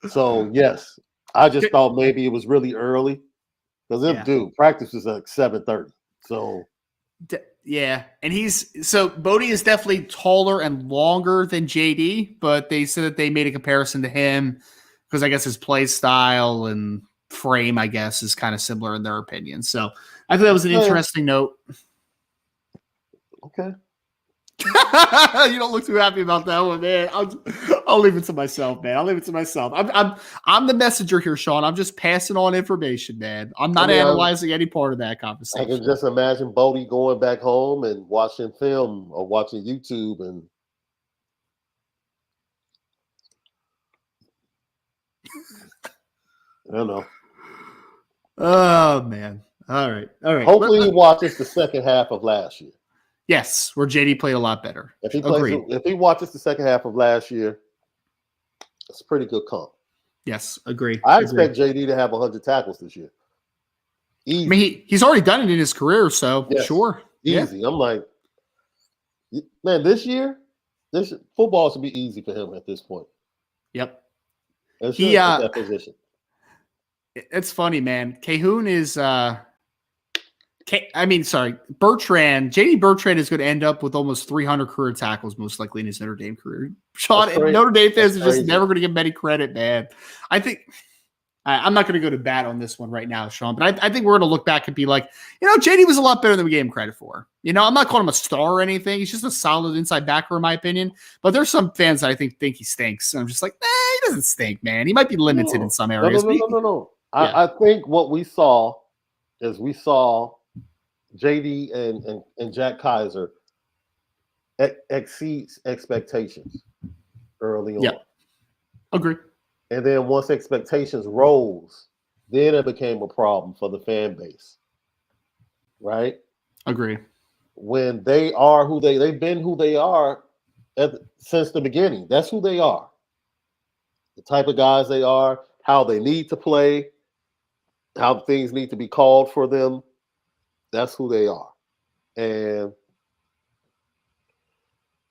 Speaker 2: So, yes. I just thought maybe it was really early. Because practice is like 7:30. So
Speaker 1: yeah, and Bodie is definitely taller and longer than JD, but they said that they made a comparison to him because I guess his play style and frame, I guess, is kind of similar in their opinion. So I thought that was an interesting note.
Speaker 2: Okay.
Speaker 1: You don't look too happy about that one, man. I'll leave it to myself, man. I'll leave it to myself. I'm the messenger here, Sean. I'm just passing on information, man. I'm not analyzing any part of that conversation.
Speaker 2: I can just imagine Bodie going back home and watching film or watching YouTube and I don't know.
Speaker 1: Oh man. All right.
Speaker 2: Hopefully he watches the second half of last year.
Speaker 1: Yes, where JD played a lot better.
Speaker 2: If he watches the second half of last year, it's a pretty good comp.
Speaker 1: Yes, agree.
Speaker 2: I expect JD to have 100 tackles this year. Easy.
Speaker 1: I mean, he's already done it in his career, so sure.
Speaker 2: Easy. Yeah. I'm like, man, this year, this football should be easy for him at this point.
Speaker 1: Yep.
Speaker 2: That position.
Speaker 1: It's funny, man. Cahoon is Bertrand, JD Bertrand is going to end up with almost 300 career tackles, most likely in his Notre Dame career. Sean, Notre Dame fans are just never going to give him any credit, man. I think I'm not going to go to bat on this one right now, Sean, but I think we're going to look back and be like, JD was a lot better than we gave him credit for. I'm not calling him a star or anything. He's just a solid inside backer, in my opinion. But there's some fans that I think he stinks. And I'm just like, he doesn't stink, man. He might be limited in some areas.
Speaker 2: No. I think what we saw is JD and Jack Kaiser exceeds expectations early on.
Speaker 1: Yeah, agree.
Speaker 2: And then once expectations rose, then it became a problem for the fan base. Right?
Speaker 1: Agree.
Speaker 2: when they are they've been who they are since the beginning. That's who they are. The type of guys they are, how they need to play, how things need to be called for them. That's who they are.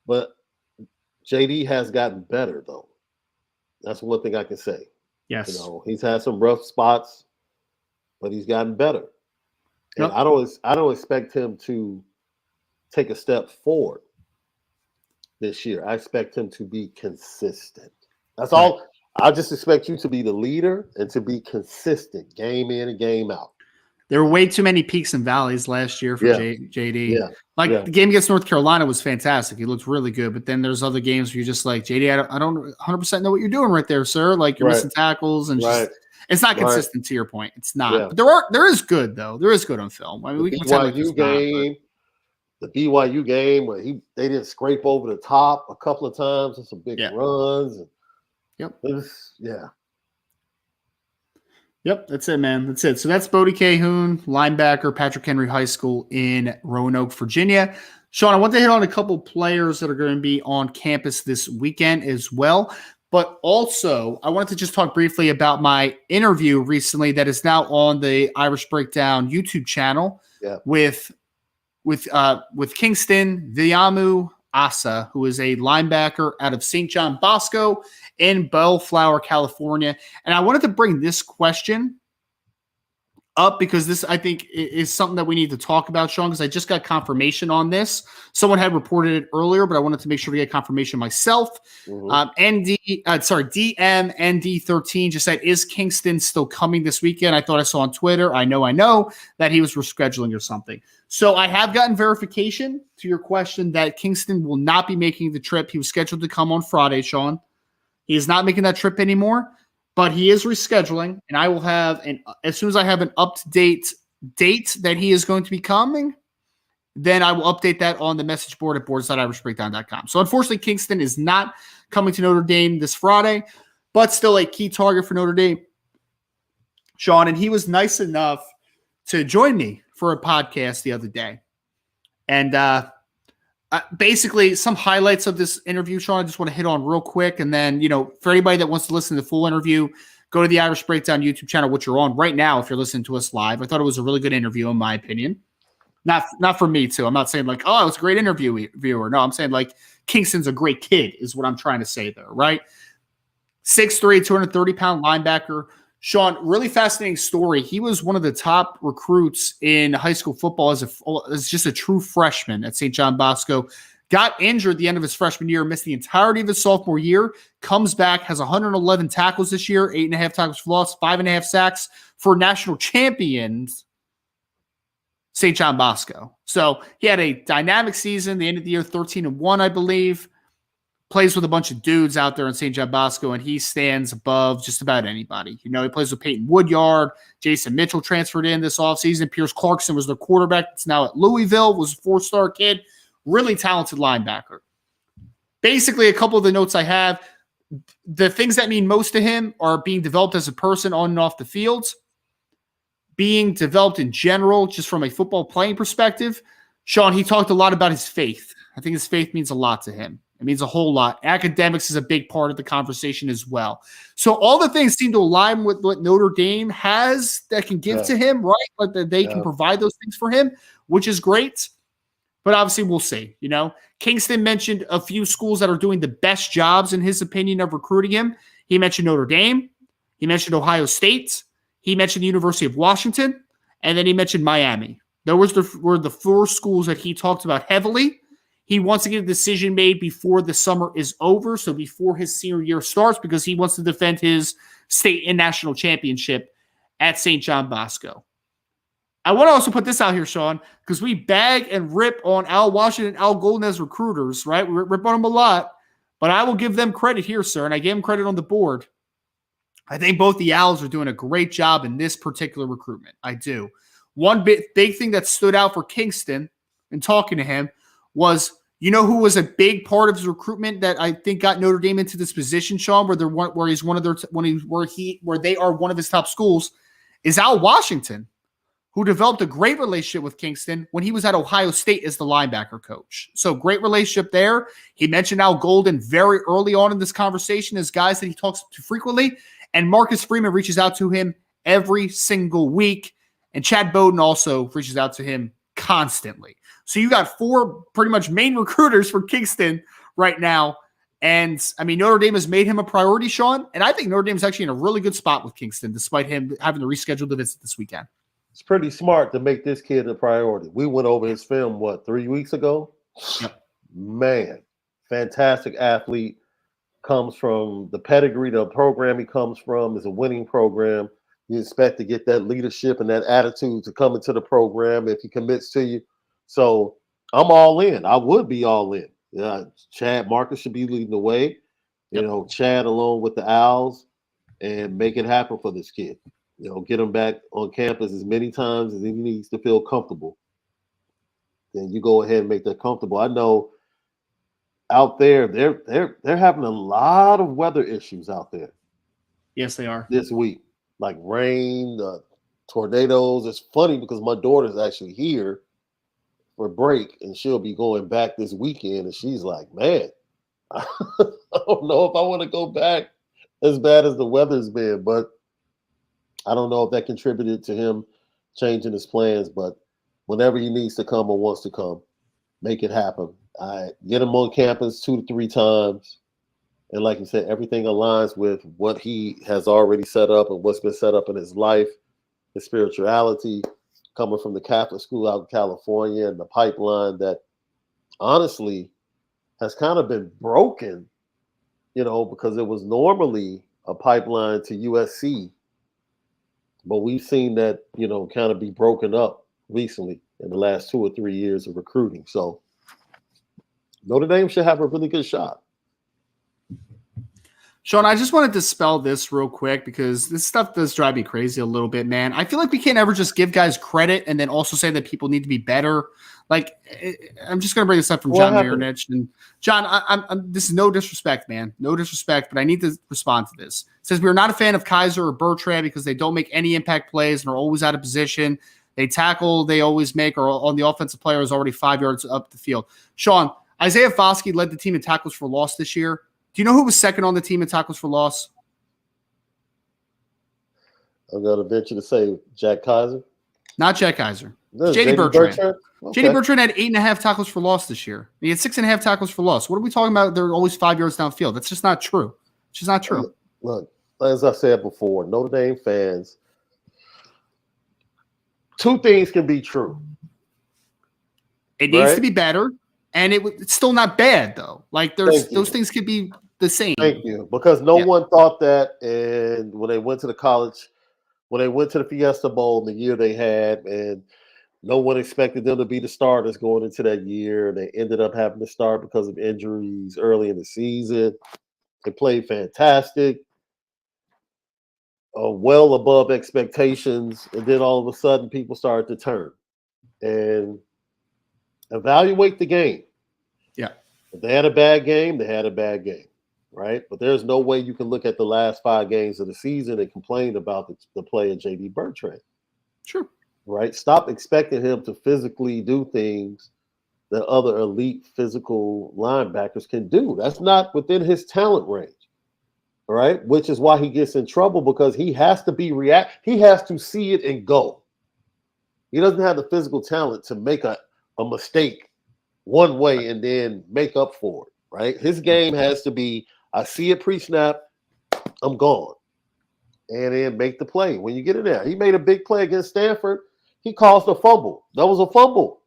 Speaker 2: But JD has gotten better, though. That's one thing I can say.
Speaker 1: Yes.
Speaker 2: He's had some rough spots, but he's gotten better. And
Speaker 1: Yep.
Speaker 2: I don't expect him to take a step forward this year. I expect him to be consistent. That's all. I just expect you to be the leader and to be consistent, game in and game out.
Speaker 1: There were way too many peaks and valleys last year for JD.
Speaker 2: Yeah.
Speaker 1: The game against North Carolina was fantastic. He looked really good. But then there's other games where you're just like, JD, I don't 100% know what you're doing right there, sir. Like you're missing tackles and just it's not consistent to your point. It's not.
Speaker 2: Yeah.
Speaker 1: But there is good though. There is good on film. I mean,
Speaker 2: the BYU game where they didn't scrape over the top a couple of times and some big runs. And
Speaker 1: Yep, that's it, man. That's it. So that's Bodie Cahoon, linebacker, Patrick Henry High School in Roanoke, Virginia. Sean, I want to hit on a couple players that are going to be on campus this weekend as well. But also, I wanted to just talk briefly about my interview recently that is now on the Irish Breakdown YouTube channel with Kingston Viamu Asa, who is a linebacker out of St. John Bosco in Bellflower, California. And I wanted to bring this question up because this, I think, is something that we need to talk about, Sean, because I just got confirmation on this. Someone had reported it earlier, but I wanted to make sure to get confirmation myself. DMND13 just said, is Kingston still coming this weekend? I thought I saw on Twitter. I know that he was rescheduling or something. So I have gotten verification to your question that Kingston will not be making the trip. He was scheduled to come on Friday, Sean. He is not making that trip anymore, but he is rescheduling, and I will have as soon as I have an up-to-date date that he is going to be coming, then I will update that on the message board at boards.irishbreakdown.com. So unfortunately, Kingston is not coming to Notre Dame this Friday, but still a key target for Notre Dame, Sean, and he was nice enough to join me for a podcast the other day. And basically, some highlights of this interview, Sean, I just want to hit on real quick. And then, for anybody that wants to listen to the full interview, go to the Irish Breakdown YouTube channel, which you're on right now if you're listening to us live. I thought it was a really good interview, in my opinion. Not for me, too. I'm not saying like, oh, it was a great interview, viewer. No, I'm saying like Kingston's a great kid is what I'm trying to say there, right? 6'3", 230-pound linebacker. Sean, really fascinating story. He was one of the top recruits in high school football as just a true freshman at St. John Bosco. Got injured at the end of his freshman year, missed the entirety of his sophomore year, comes back, has 111 tackles this year, 8.5 tackles for loss, 5.5 sacks for national champions, St. John Bosco. So he had a dynamic season. The end of the year, 13-1, I believe. Plays with a bunch of dudes out there in St. John Bosco, and he stands above just about anybody. He plays with Peyton Woodyard. Jason Mitchell transferred in this offseason. Pierce Clarkson was their quarterback. It's now at Louisville, was a 4-star kid. Really talented linebacker. Basically, a couple of the notes I have, the things that mean most to him are being developed as a person on and off the field, being developed in general, just from a football playing perspective. Sean, he talked a lot about his faith. I think his faith means a lot to him. It means a whole lot. Academics is a big part of the conversation as well. So all the things seem to align with what Notre Dame has that can give to him, right? Like that they can provide those things for him, which is great. But obviously we'll see. Kingston mentioned a few schools that are doing the best jobs in his opinion of recruiting him. He mentioned Notre Dame. He mentioned Ohio State. He mentioned the University of Washington. And then he mentioned Miami. Those were the 4 schools that he talked about heavily. He wants to get a decision made before the summer is over, so before his senior year starts, because he wants to defend his state and national championship at St. John Bosco. I want to also put this out here, Sean, because we bag and rip on Al Washington and Al Golden as recruiters, right? We rip on them a lot, but I will give them credit here, sir, and I gave them credit on the board. I think both the Owls are doing a great job in this particular recruitment. I do. One big thing that stood out for Kingston in talking to him was, who was a big part of his recruitment that I think got Notre Dame into this position, Sean, where they are one of his top schools, is Al Washington, who developed a great relationship with Kingston when he was at Ohio State as the linebacker coach. So great relationship there. He mentioned Al Golden very early on in this conversation as guys that he talks to frequently. And Marcus Freeman reaches out to him every single week. And Chad Bowden also reaches out to him constantly. So you got 4 pretty much main recruiters for Kingston right now. And, I mean, Notre Dame has made him a priority, Sean. And I think Notre Dame's actually in a really good spot with Kingston, despite him having to reschedule the visit this weekend.
Speaker 2: It's pretty smart to make this kid a priority. We went over his film, 3 weeks ago?
Speaker 1: Yep.
Speaker 2: Man, fantastic athlete. Comes from the pedigree, the program he comes from is a winning program. You expect to get that leadership and that attitude to come into the program if he commits to you. So I'm all in. I would be all in. Chad Marcus should be leading the way.
Speaker 1: Yep.
Speaker 2: Chad along with the Owls and make it happen for this kid. Get him back on campus as many times as he needs to feel comfortable. Then you go ahead and make that comfortable. I know out there, they're having a lot of weather issues out there.
Speaker 1: Yes, they are.
Speaker 2: This week, like rain, tornadoes. It's funny because my daughter's actually here for break, and she'll be going back this weekend, and she's like, man, I don't know if I want to go back as bad as the weather's been, but I don't know if that contributed to him changing his plans, but whenever he needs to come or wants to come, make it happen. Get him on campus 2 to 3 times. And like you said, everything aligns with what he has already set up and what's been set up in his life, his spirituality, coming from the Catholic school out in California and the pipeline that honestly has kind of been broken, because it was normally a pipeline to USC. But we've seen that, kind of be broken up recently in the last 2 or 3 years of recruiting. So Notre Dame should have a really good shot.
Speaker 1: Sean, I just want to dispel this real quick because this stuff does drive me crazy a little bit, man. I feel like we can't ever just give guys credit and then also say that people need to be better. Like, I'm just going to bring this up from John Mironich. And John, I'm this is no disrespect, man. No disrespect, but I need to respond to this. It says, we're not a fan of Kaiser or Bertrand because they don't make any impact plays and are always out of position. They tackle, they always make, or on the offensive player is already 5 yards up the field. Sean, Isaiah Foskey led the team in tackles for loss this year. Do you know who was second on the team in tackles for loss?
Speaker 2: I'm going to venture to say Jack Kaiser.
Speaker 1: Not Jack Kaiser. J.D. Bertrand. Okay. J.D. Bertrand had 8.5 tackles for loss this year. He had 6.5 tackles for loss. What are we talking about? They're always 5 yards downfield. That's just not true. It's just not true.
Speaker 2: Look, as I said before, Notre Dame fans, 2 things can be true.
Speaker 1: It needs to be better, and it's still not bad, though. Like, those things could be the same.
Speaker 2: Thank you. Because no one thought that, and when they went to the Fiesta Bowl in the year they had, and no one expected them to be the starters going into that year. They ended up having to start because of injuries early in the season. They played fantastic, well above expectations, and then all of a sudden people started to turn and evaluate the game.
Speaker 1: Yeah.
Speaker 2: If they had a bad game, they had a bad game, right? But there's no way you can look at the last 5 games of the season and complain about the play of J.D. Bertrand.
Speaker 1: Sure.
Speaker 2: Right? Stop expecting him to physically do things that other elite physical linebackers can do. That's not within his talent range. All right? Which is why he gets in trouble, because he has to he has to see it and go. He doesn't have the physical talent to make a mistake one way and then make up for it, right? His game has to be, I see it pre-snap, I'm gone. And then make the play when you get in there. He made a big play against Stanford. He caused a fumble. That was a fumble.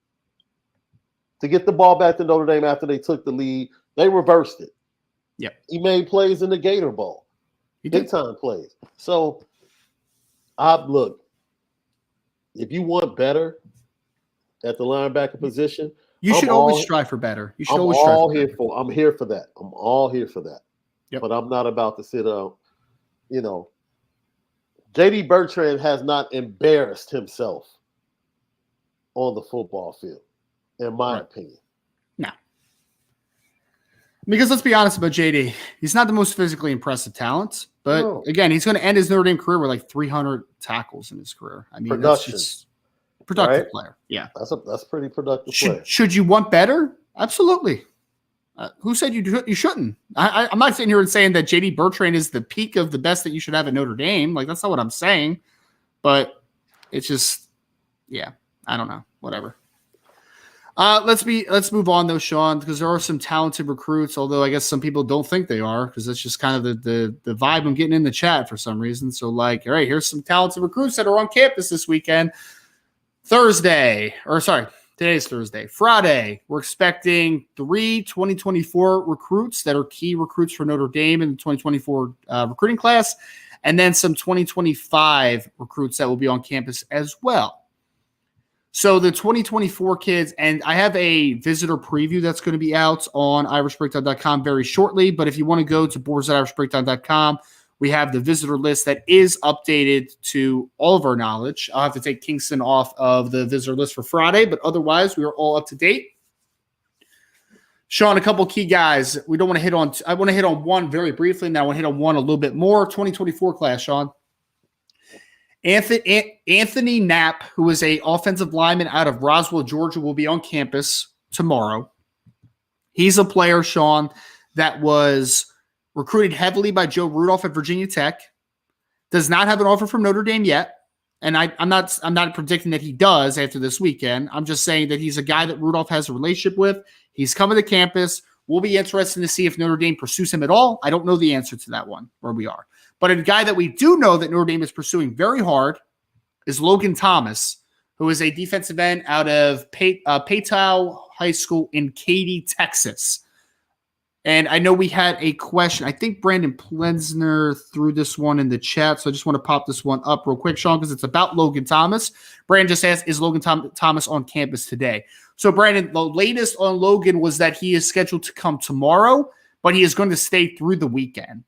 Speaker 2: To get the ball back to Notre Dame after they took the lead, they reversed it.
Speaker 1: Yep.
Speaker 2: He made plays in the Gator Bowl. Big time plays. So, look, if you want better at the linebacker position,
Speaker 1: you should always strive for better. You should always strive for better.
Speaker 2: I'm here for that. I'm all here for that.
Speaker 1: Yep.
Speaker 2: But I'm not about to sit out, J.D. Bertrand has not embarrassed himself on the football field, in my opinion.
Speaker 1: No. Because let's be honest about JD. He's not the most physically impressive talent, but again, he's going to end his Notre Dame career with like 300 tackles in his career. I mean,
Speaker 2: production.
Speaker 1: Productive
Speaker 2: right?
Speaker 1: player. Yeah.
Speaker 2: That's a pretty productive player.
Speaker 1: Should you want better? Absolutely. Who said you shouldn't? I'm not sitting here and saying that JD Bertrand is the peak of the best that you should have at Notre Dame. Like, that's not what I'm saying. But it's just, yeah, I don't know. Whatever. Let's move on though, Sean, because there are some talented recruits, although I guess some people don't think they are, because that's just kind of the vibe I'm getting in the chat for some reason. So, like, all right, here's some talented recruits that are on campus this weekend. Today's Thursday. Friday, we're expecting 3 2024 recruits that are key recruits for Notre Dame in the 2024 recruiting class, and then some 2025 recruits that will be on campus as well. So the 2024 kids, and I have a visitor preview that's going to be out on irishbreakdown.com very shortly, but if you want to go to boards@irishbreakdown.com, we have the visitor list that is updated to all of our knowledge. I'll have to take Kingston off of the visitor list for Friday, but otherwise we are all up to date. Sean, a couple key guys we don't want to hit on. I want to hit on one very briefly, and I want to hit on one a little bit more. 2024 class, Sean. Anthony Knapp, who is an offensive lineman out of Roswell, Georgia, will be on campus tomorrow. He's a player, Sean, that was recruited heavily by Joe Rudolph at Virginia Tech. Does not have an offer from Notre Dame yet. And I'm not predicting that he does after this weekend. I'm just saying that he's a guy that Rudolph has a relationship with. He's coming to campus. We'll be interested to see if Notre Dame pursues him at all. I don't know the answer to that one, where we are. But a guy that we do know that Notre Dame is pursuing very hard is Logan Thomas, who is a defensive end out of Paytow High School in Katy, Texas. And I know we had a question. I think Brandon Plensner threw this one in the chat, so I just want to pop this one up real quick, Sean, because it's about Logan Thomas. Brandon just asked, is Logan Thomas on campus today? So, Brandon, the latest on Logan was that he is scheduled to come tomorrow, but he is going to stay through the weekend.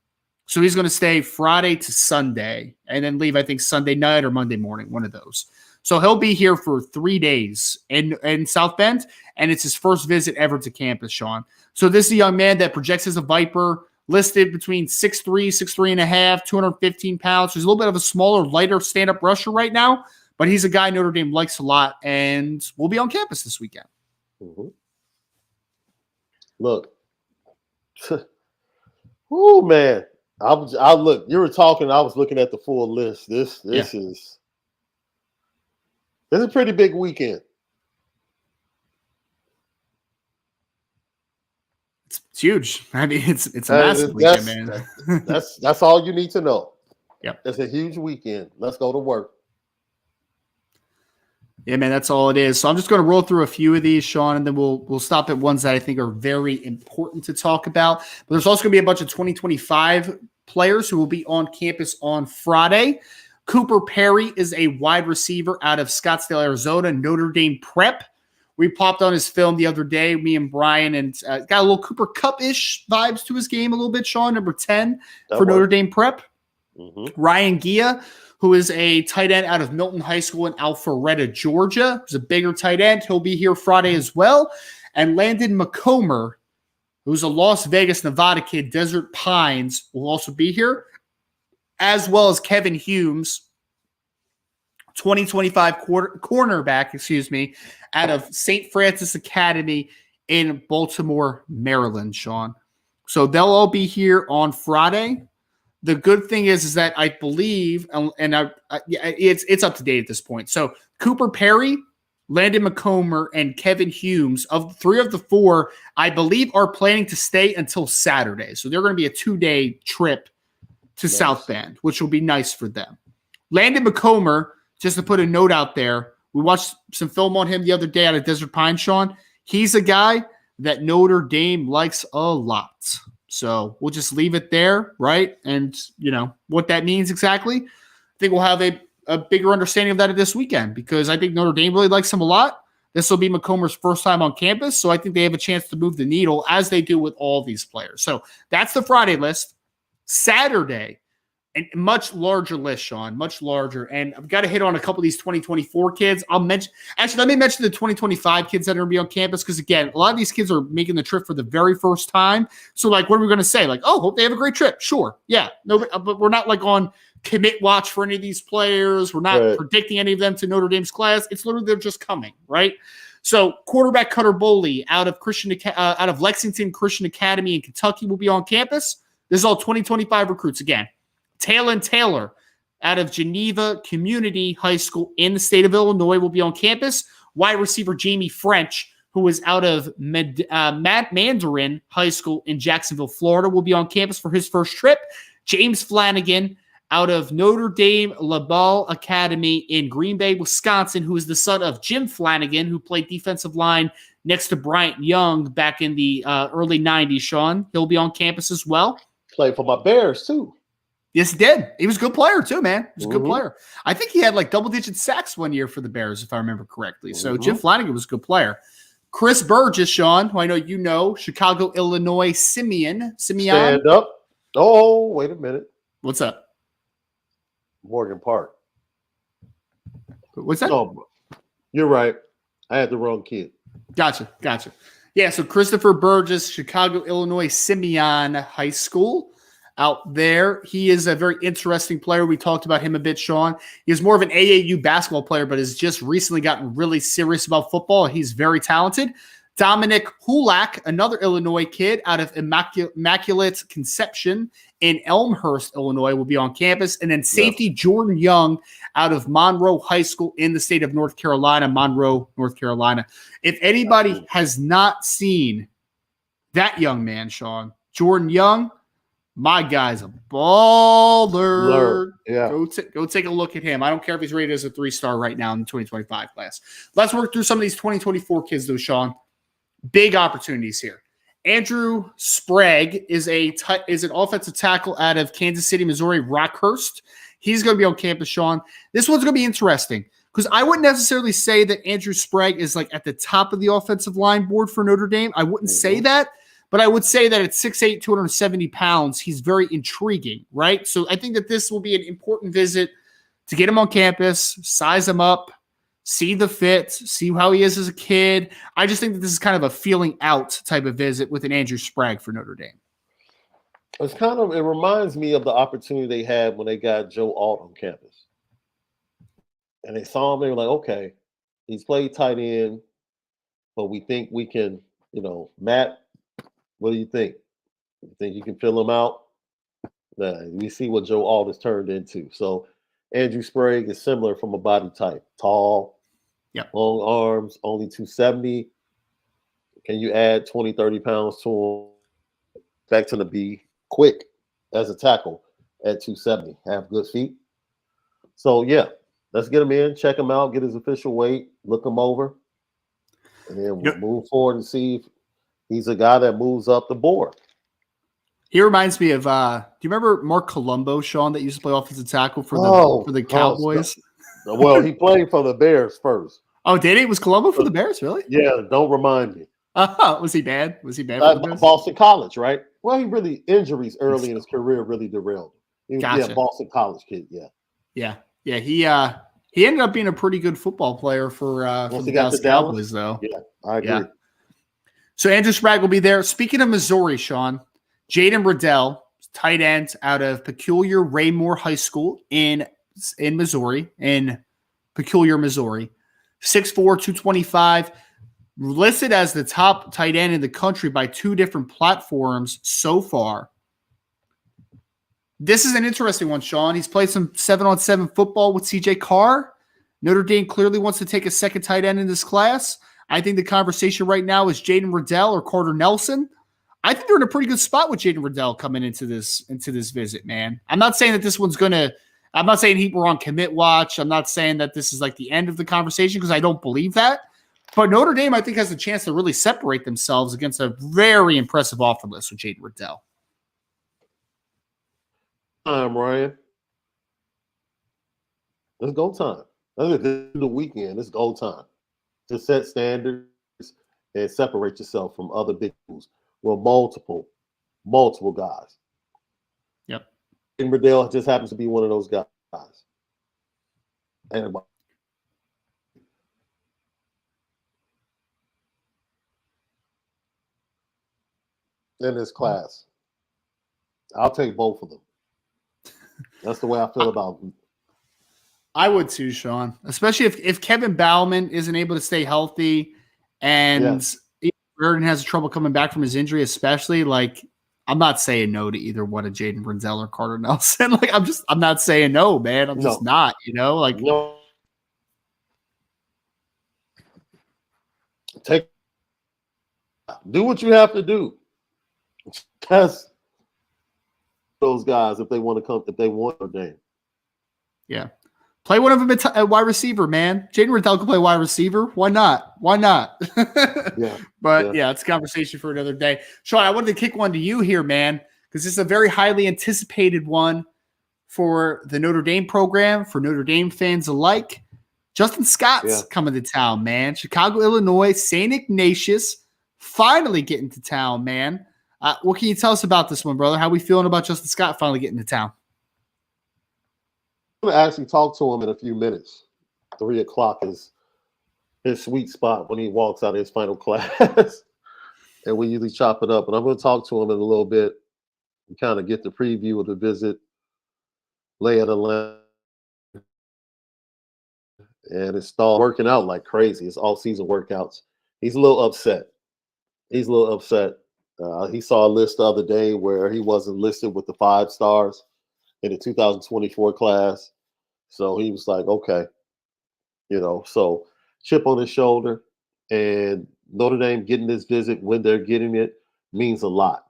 Speaker 1: So he's going to stay Friday to Sunday and then leave, I think, Sunday night or Monday morning, one of those. So he'll be here for 3 days in South Bend, and it's his first visit ever to campus, Sean. So this is a young man that projects as a Viper, listed between 6'3", 6'3.5", 215 pounds. So he's a little bit of a smaller, lighter stand-up rusher right now, but he's a guy Notre Dame likes a lot, and will be on campus this weekend.
Speaker 2: Mm-hmm. Look. Oh, man. I look. You were talking. I was looking at the full list. This is a pretty big weekend.
Speaker 1: It's huge. I mean, it's a massive weekend, man.
Speaker 2: That's all you need to know.
Speaker 1: Yep,
Speaker 2: it's a huge weekend. Let's go to work.
Speaker 1: Yeah, man, that's all it is. So I'm just going to roll through a few of these, Sean, and then we'll stop at ones that I think are very important to talk about. But there's also going to be a bunch of 2025 players who will be on campus on Friday. Cooper Perry is a wide receiver out of Scottsdale, Arizona, Notre Dame Prep. We popped on his film the other day, me and Brian, and got a little Cooper Cup-ish vibes to his game a little bit, Sean, number 10 for Notre Dame Prep. Mm-hmm. Ryan Gia, who is a tight end out of Milton High School in Alpharetta, Georgia. He's a bigger tight end. He'll be here Friday as well. And Landon McComber, who's a Las Vegas, Nevada kid, Desert Pines, will also be here, as well as Kevin Humes, 2025 cornerback, out of St. Francis Academy in Baltimore, Maryland, Sean. So they'll all be here on Friday. The good thing is that I believe, it's up to date at this point. So Cooper Perry, Landon McComber, and Kevin Humes, of 3 of the 4, I believe are planning to stay until Saturday. So they're going to be a 2-day trip to South Bend, which will be nice for them. Landon McComber, just to put a note out there, we watched some film on him the other day out of Desert Pine, Sean. He's a guy that Notre Dame likes a lot. So we'll just leave it there, right? And, what that means exactly, I think we'll have a bigger understanding of that this weekend, because I think Notre Dame really likes him a lot. This will be McComber's first time on campus, so I think they have a chance to move the needle, as they do with all these players. So that's the Friday list. Saturday, a much larger list, Sean, much larger. And I've got to hit on a couple of these 2024 kids. Let me mention the 2025 kids that are going to be on campus, because, again, a lot of these kids are making the trip for the very first time. So, what are we going to say? Hope they have a great trip. Sure. Yeah. No, but we're not, on commit watch for any of these players. We're not predicting any of them to Notre Dame's class. It's literally they're just coming, right? So quarterback Cutter Boley out of Lexington Christian Academy in Kentucky will be on campus. This is all 2025 recruits again. Taylor out of Geneva Community High School in the state of Illinois will be on campus. Wide receiver Jamie French, who is out of Mandarin High School in Jacksonville, Florida, will be on campus for his first trip. James Flanagan out of Notre Dame LaBalle Academy in Green Bay, Wisconsin, who is the son of Jim Flanagan, who played defensive line next to Bryant Young back in the early 90s, Sean. He'll be on campus as well.
Speaker 2: Played for my Bears, too.
Speaker 1: Yes, he did. He was a good player, too, man. He was a good player. I think he had like double-digit sacks one year for the Bears, if I remember correctly. So Jim Flanagan was a good player. Chris Burgess, Sean, who I know you know, Chicago, Illinois, Simeon.
Speaker 2: Stand up. Oh, wait a minute.
Speaker 1: What's up?
Speaker 2: Morgan Park.
Speaker 1: What's that?
Speaker 2: Oh, you're right. I had the wrong kid.
Speaker 1: Gotcha. Yeah, so Christopher Burgess, Chicago, Illinois, Simeon High School out there. He is a very interesting player. We talked about him a bit, Sean. He's more of an AAU basketball player, but has just recently gotten really serious about football. He's very talented. Dominic Hulak, another Illinois kid out of Immaculate Conception in Elmhurst, Illinois, will be on campus. And then safety Jordan Young out of Monroe High School in the state of North Carolina, North Carolina. If anybody has not seen that young man, Sean, Jordan Young, my guy's a baller.
Speaker 2: Yeah.
Speaker 1: Go take a look at him. I don't care if he's rated as a 3-star right now in the 2025 class. Let's work through some of these 2024 kids, though, Sean. Big opportunities here. Andrew Sprague is an offensive tackle out of Kansas City, Missouri, Rockhurst. He's going to be on campus, Sean. This one's going to be interesting because I wouldn't necessarily say that Andrew Sprague is like at the top of the offensive line board for Notre Dame. I wouldn't say that, but I would say that at 6'8", 270 pounds, he's very intriguing, right? So I think that this will be an important visit to get him on campus, size him up, see the fit, see how he is as a kid. I just think that this is kind of a feeling out type of visit with an Andrew Sprague for Notre Dame.
Speaker 2: It reminds me of the opportunity they had when they got Joe Alt on campus. And they saw him, they were like, okay, he's played tight end, but we think we can, Matt, what do you think? You think you can fill him out? We see what Joe Alt has turned into. So Andrew Sprague is similar from a body type. Tall, long arms, only 270. Can you add 20, 30 pounds to him? That's going to be quick as a tackle at 270. Have good feet. So, let's get him in, check him out, get his official weight, look him over, and then we'll move forward and see if he's a guy that moves up the board.
Speaker 1: He reminds me of, do you remember Mark Colombo, Sean, that used to play offensive tackle for the Cowboys?
Speaker 2: Well, he played for the Bears first.
Speaker 1: Oh, did he? Was Colombo for the Bears, really?
Speaker 2: Yeah, don't remind me.
Speaker 1: Was he bad? For the Bears?
Speaker 2: Boston College, right? Well, injuries early in his career really derailed him.
Speaker 1: Gotcha.
Speaker 2: Yeah, Boston College kid,
Speaker 1: Yeah. He ended up being a pretty good football player for the Dallas Cowboys, though.
Speaker 2: Yeah, I agree. Yeah.
Speaker 1: So Andrew Sprague will be there. Speaking of Missouri, Sean, Jaden Riddell, tight end out of Peculiar Raymore High School in Missouri, Missouri. 6'4", 225, listed as the top tight end in the country by two different platforms so far. This is an interesting one, Sean. He's played some 7-on-7 football with CJ Carr. Notre Dame clearly wants to take a second tight end in this class. I think the conversation right now is Jaden Riddell or Carter Nelson. I think they're in a pretty good spot with Jaden Riddell coming into this visit, man. I'm not saying that this one's I'm not saying we're on commit watch. I'm not saying that this is like the end of the conversation because I don't believe that. But Notre Dame, I think, has a chance to really separate themselves against a very impressive offer list with Jaden Riddell.
Speaker 2: Ryan. Let's go time. This is the weekend. It's go time to set standards and separate yourself from other big schools. Well, multiple guys.
Speaker 1: Yep.
Speaker 2: And Riddell just happens to be one of those guys. And in this class, I'll take both of them. That's the way I feel about him.
Speaker 1: I would too, Sean. Especially if Kevin Bauman isn't able to stay healthy, and Burden has trouble coming back from his injury, especially like. I'm not saying no to either one of Jaden Brunzell or Carter Nelson. Like I'm not saying no, man. I'm just not, like
Speaker 2: do what you have to do. Test those guys if they want to come, if they want a game.
Speaker 1: Yeah. Play one of them at wide receiver, man. Jaden Brunzell can play wide receiver. Why not? But it's a conversation for another day. Sean, I wanted to kick one to you here, man, because this is a very highly anticipated one for the Notre Dame program, for Notre Dame fans alike. Justin Scott's coming to town, man. Chicago, Illinois, St. Ignatius, finally getting to town, man. What can you tell us about this one, brother? How are we feeling about Justin Scott finally getting to town?
Speaker 2: I'm going to actually talk to him in a few minutes. 3 o'clock is his sweet spot when he walks out of his final class. And we usually chop it up. And I'm going to talk to him in a little bit and kind of get the preview of the visit, lay of the land. And it's all working out like crazy. It's all-season workouts. He's a little upset. He saw a list the other day where he wasn't listed with the 5 stars in the 2024 class. So he was like, okay, so chip on his shoulder, and Notre Dame getting this visit when they're getting it means a lot.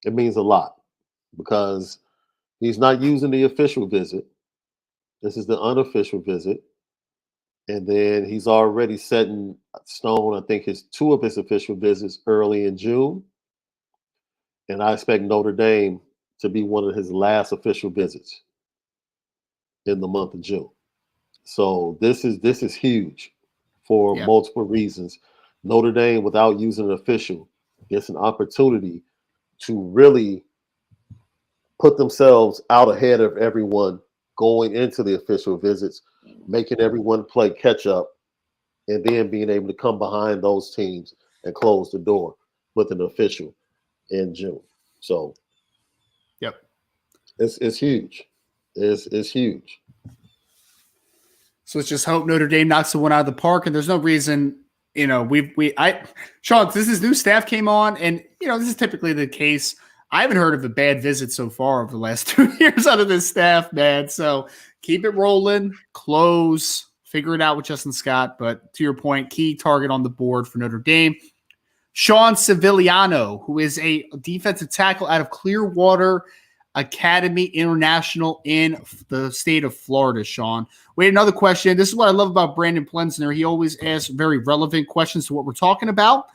Speaker 2: It means a lot because he's not using the official visit. This is the unofficial visit. And then he's already set in stone, I think, 2 of his official visits early in June. And I expect Notre Dame to be one of his last official visits in the month of June. So this is huge for multiple reasons. Notre Dame, without using an official, gets an opportunity to really put themselves out ahead of everyone going into the official visits, making everyone play catch up, and then being able to come behind those teams and close the door with an official in June. So it's huge. It's huge.
Speaker 1: So let's just hope Notre Dame knocks the one out of the park. And there's no reason, Sean, this new staff came on, and this is typically the case. I haven't heard of a bad visit so far over the last 2 years out of this staff, man. So keep it rolling, close, figure it out with Justin Scott. But to your point, key target on the board for Notre Dame, Sean Civiliano, who is a defensive tackle out of Clearwater Academy International in the state of Florida, Sean. We had another question. This is what I love about Brandon Plensner. He always asks very relevant questions to what we're talking about.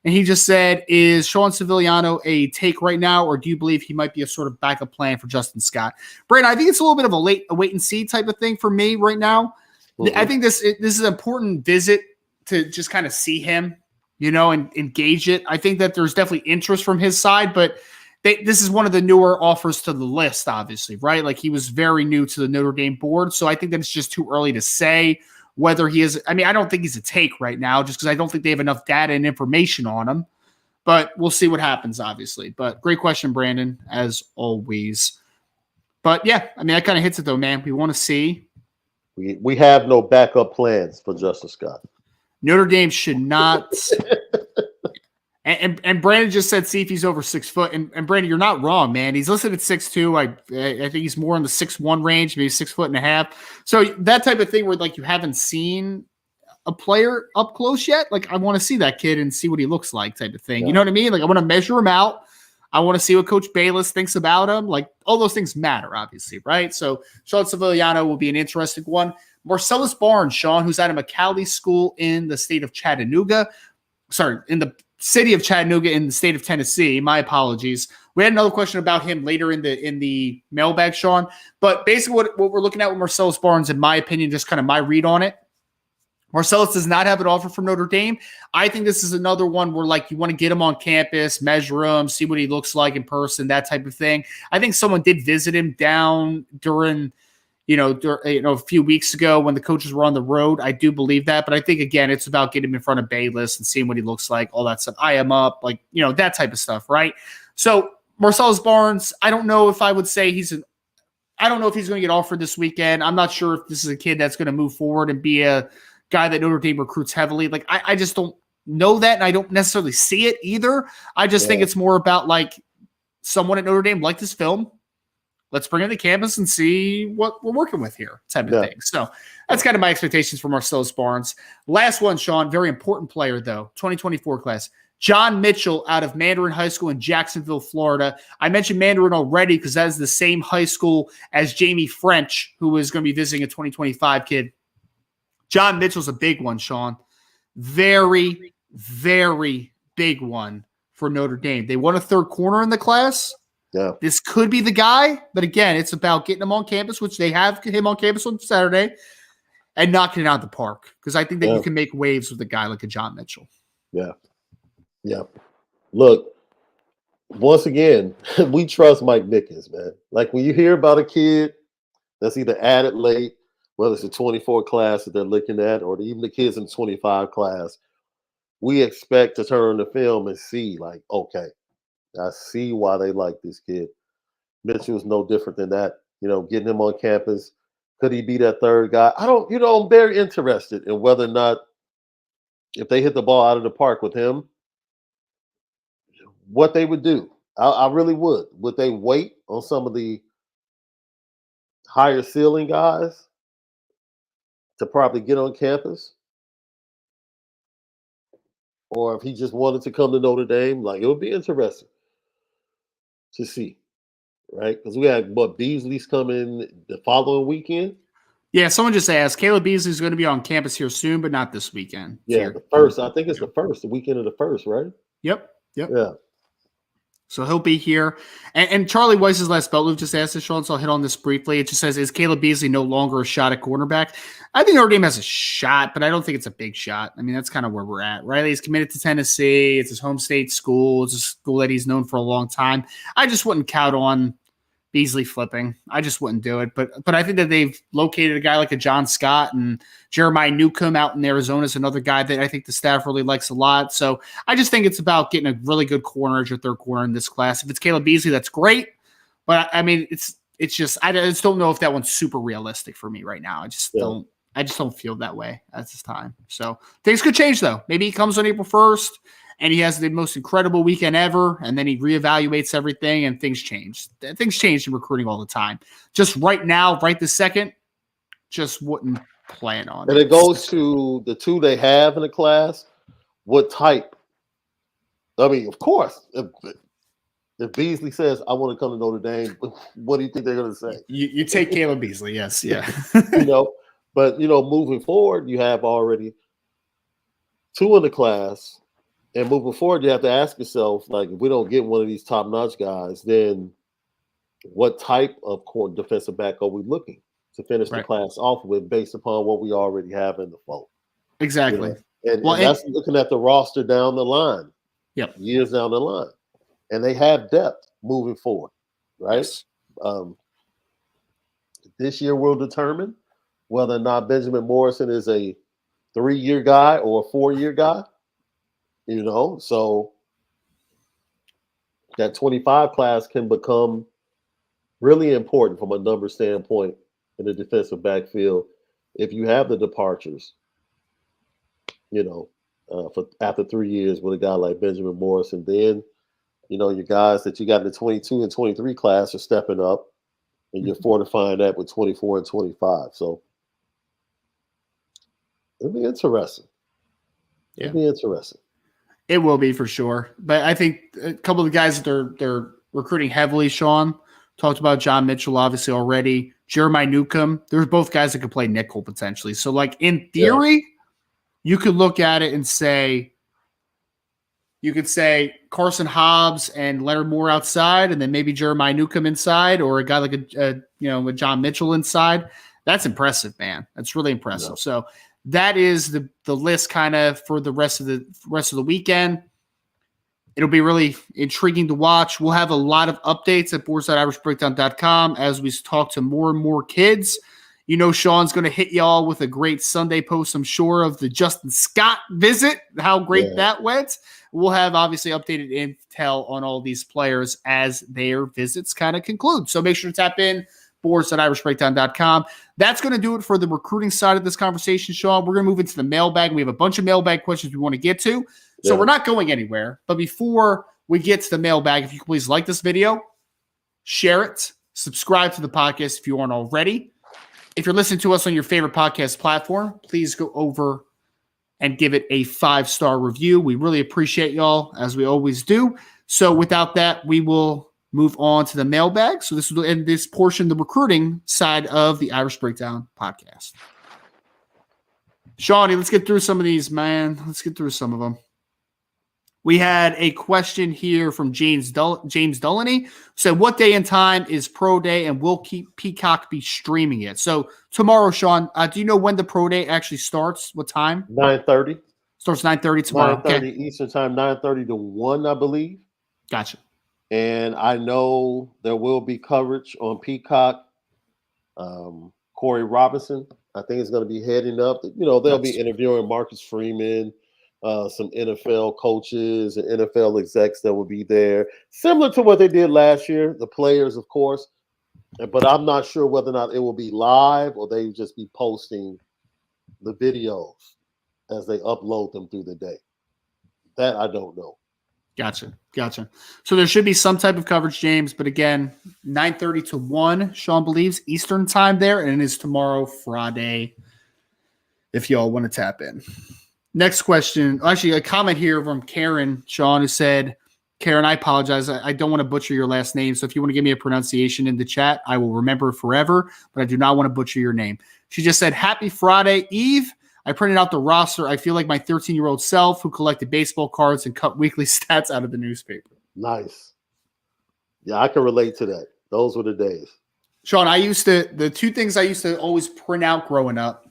Speaker 1: And he just said, is Sean Civiliano a take right now, or do you believe he might be a sort of backup plan for Justin Scott? Brandon, I think it's a little bit of a wait and see type of thing for me right now. Mm-hmm. I think this is an important visit to just kind of see him, and engage it. I think that there's definitely interest from his side, but this is one of the newer offers to the list, obviously, right? Like, he was very new to the Notre Dame board. So I think that it's just too early to say whether he is. I mean, I don't think he's a take right now, just because I don't think they have enough data and information on him. But we'll see what happens, obviously. But great question, Brandon, as always. But yeah, I mean, that kind of hits it, though, man. We want to see.
Speaker 2: We have no backup plans for Justin Scott.
Speaker 1: Notre Dame should not. And Brandon just said, see if he's over 6 foot. And Brandon, you're not wrong, man. He's listed at 6'2". I think he's more in the 6'1" range, maybe 6'1.5". So that type of thing where, like, you haven't seen a player up close yet. Like, I want to see that kid and see what he looks like, type of thing. Yeah. You know what I mean? Like, I want to measure him out. I want to see what Coach Bayless thinks about him. Like, all those things matter, obviously, right? So Sean Civiliano will be an interesting one. Marcellus Barnes, Sean, who's at a McCallie school in the state of Chattanooga. In the city of Chattanooga in the state of Tennessee. My apologies. We had another question about him later in the mailbag, Sean. But basically what we're looking at with Marcellus Barnes, in my opinion, just kind of my read on it. Marcellus does not have an offer from Notre Dame. I think this is another one where, like, you want to get him on campus, measure him, see what he looks like in person, that type of thing. I think someone did visit him down during a few weeks ago when the coaches were on the road. I do believe that. But I think, again, it's about getting him in front of Bayless and seeing what he looks like, all that stuff. I am up, that type of stuff, right? So Marcellus Barnes, I don't know if I would say he's I don't know if he's going to get offered this weekend. I'm not sure if this is a kid that's going to move forward and be a guy that Notre Dame recruits heavily. Like, I just don't know that, and I don't necessarily see it either. I just think it's more about, like, someone at Notre Dame liked his film. Let's bring him to campus and see what we're working with here, type of thing. So that's kind of my expectations for Marcellus Barnes. Last one, Sean, very important player, though, 2024 class. John Mitchell out of Mandarin High School in Jacksonville, Florida. I mentioned Mandarin already because that is the same high school as Jamie French, who is going to be visiting a 2025 kid. John Mitchell's a big one, Sean. Very, very big one for Notre Dame. They won a third corner in the class.
Speaker 2: Yeah.
Speaker 1: This could be the guy, but again, it's about getting him on campus, which they have him on campus on Saturday, and knocking it out of the park. Because I think that you can make waves with a guy like a John Mitchell.
Speaker 2: Yeah. Yeah. Look, once again, we trust Mike Mickens, man. Like when you hear about a kid that's either added late, whether it's the 24 class that they're looking at, or even the kids in the 25 class, we expect to turn the film and see, like, okay, I see why they like this kid. Mitchell's no different than that. You know, getting him on campus. Could he be that third guy? I'm very interested in whether or not, if they hit the ball out of the park with him, what they would do. I really would. Would they wait on some of the higher ceiling guys to probably get on campus? Or if he just wanted to come to Notre Dame, like, it would be interesting to see, right? Because we had Beasley's coming the following weekend.
Speaker 1: Yeah, someone just asked. Caleb Beasley's going to be on campus here soon, but not this weekend.
Speaker 2: Yeah, the first. I think it's the weekend of the first, right?
Speaker 1: Yep.
Speaker 2: Yeah.
Speaker 1: So he'll be here. And Charlie Weiss's last belt, we've just asked this, Sean, so I'll hit on this briefly. It just says, is Caleb Beasley no longer a shot at cornerback? I think Notre Dame has a shot, but I don't think it's a big shot. I mean, that's kind of where we're at. Riley's committed to Tennessee. It's his home state school. It's a school that he's known for a long time. I just wouldn't count on Beasley flipping. I just wouldn't do it. But I think that they've located a guy like a John Scott, and Jeremiah Newcomb out in Arizona is another guy that I think the staff really likes a lot. So I just think it's about getting a really good corner as your third corner in this class. If it's Caleb Beasley, that's great. But I mean, it's just, I just don't know if that one's super realistic for me right now. I just don't feel that way at this time. So things could change though. Maybe he comes on April 1st. And he has the most incredible weekend ever, and then he reevaluates everything, and things change. Things change in recruiting all the time. Just right now, right this second, just wouldn't plan on it.
Speaker 2: And it goes to the two they have in the class. What type? I mean, of course, if Beasley says, I want to come to Notre Dame, what do you think they're going to say?
Speaker 1: You take Caleb Beasley, yes, yeah.
Speaker 2: But moving forward, you have already two in the class. And moving forward, you have to ask yourself, like, if we don't get one of these top-notch guys, then what type of core defensive back are we looking to finish the class off with based upon what we already have in the fold?
Speaker 1: Exactly.
Speaker 2: And that's looking at the roster down the line, years down the line. And they have depth moving forward, right? Yes. This year will determine whether or not Benjamin Morrison is a 3-year guy or a 4-year guy. So that 25 class can become really important from a number standpoint in the defensive backfield if you have the departures, for after 3 years with a guy like Benjamin Morrison. Then, your guys that you got in the 22 and 23 class are stepping up, and you're fortifying that with 24 and 25. So it'll be interesting. It'll be interesting.
Speaker 1: It will be for sure. But I think a couple of the guys that they're recruiting heavily, Sean, talked about John Mitchell obviously already. Jeremiah Newcomb. There's both guys that could play nickel potentially. So, like, in theory, you could look at it and say, you could say Carson Hobbs and Leonard Moore outside, and then maybe Jeremiah Newcomb inside, or a guy like a John Mitchell inside. That's impressive, man. That's really impressive. Yeah. So that is the list kind of for the rest of the weekend. It'll be really intriguing to watch. We'll have a lot of updates at boards.irishbreakdown.com as we talk to more and more kids. Sean's going to hit y'all with a great Sunday post, I'm sure, of the Justin Scott visit, how great that went. We'll have obviously updated intel on all these players as their visits kind of conclude. So make sure to tap in sports@irishbreakdown.com. That's going to do it for the recruiting side of this conversation, Sean. We're going to move into the mailbag. We have a bunch of mailbag questions we want to get to. So we're not going anywhere. But before we get to the mailbag, if you could please like this video, share it, subscribe to the podcast if you aren't already. If you're listening to us on your favorite podcast platform, please go over and give it a 5-star review. We really appreciate y'all, as we always do. So without that, we will move on to the mailbag. So this will end this portion, the recruiting side of the Irish Breakdown podcast. Shawnee, let's get through some of these, man. Let's get through some of them. We had a question here from James Dullany. So what day and time is pro day, and will Peacock be streaming it? So tomorrow, Sean, do you know when the pro day actually starts? What time?
Speaker 2: 9:30.
Speaker 1: Starts 9:30 tomorrow.
Speaker 2: 9:30 Eastern time, 9:30 to 1, I believe.
Speaker 1: Gotcha.
Speaker 2: And I know there will be coverage on Peacock. Corey Robinson, I think, is going to be heading up. They'll be interviewing Marcus Freeman, some NFL coaches and NFL execs that will be there, similar to what they did last year, the players, of course. But I'm not sure whether or not it will be live or they just be posting the videos as they upload them through the day. That I don't know.
Speaker 1: Gotcha. So there should be some type of coverage, James. But again, 9:30 to 1, Sean believes, Eastern time there. And it is tomorrow, Friday, if y'all want to tap in. Next question. Actually, a comment here from Karen, Sean, who said, Karen, I apologize. I don't want to butcher your last name. So if you want to give me a pronunciation in the chat, I will remember forever. But I do not want to butcher your name. She just said, Happy Friday Eve. I printed out the roster. I feel like my 13-year-old self who collected baseball cards and cut weekly stats out of the newspaper.
Speaker 2: Nice. Yeah, I can relate to that. Those were the days.
Speaker 1: Sean, the two things I used to always print out growing up.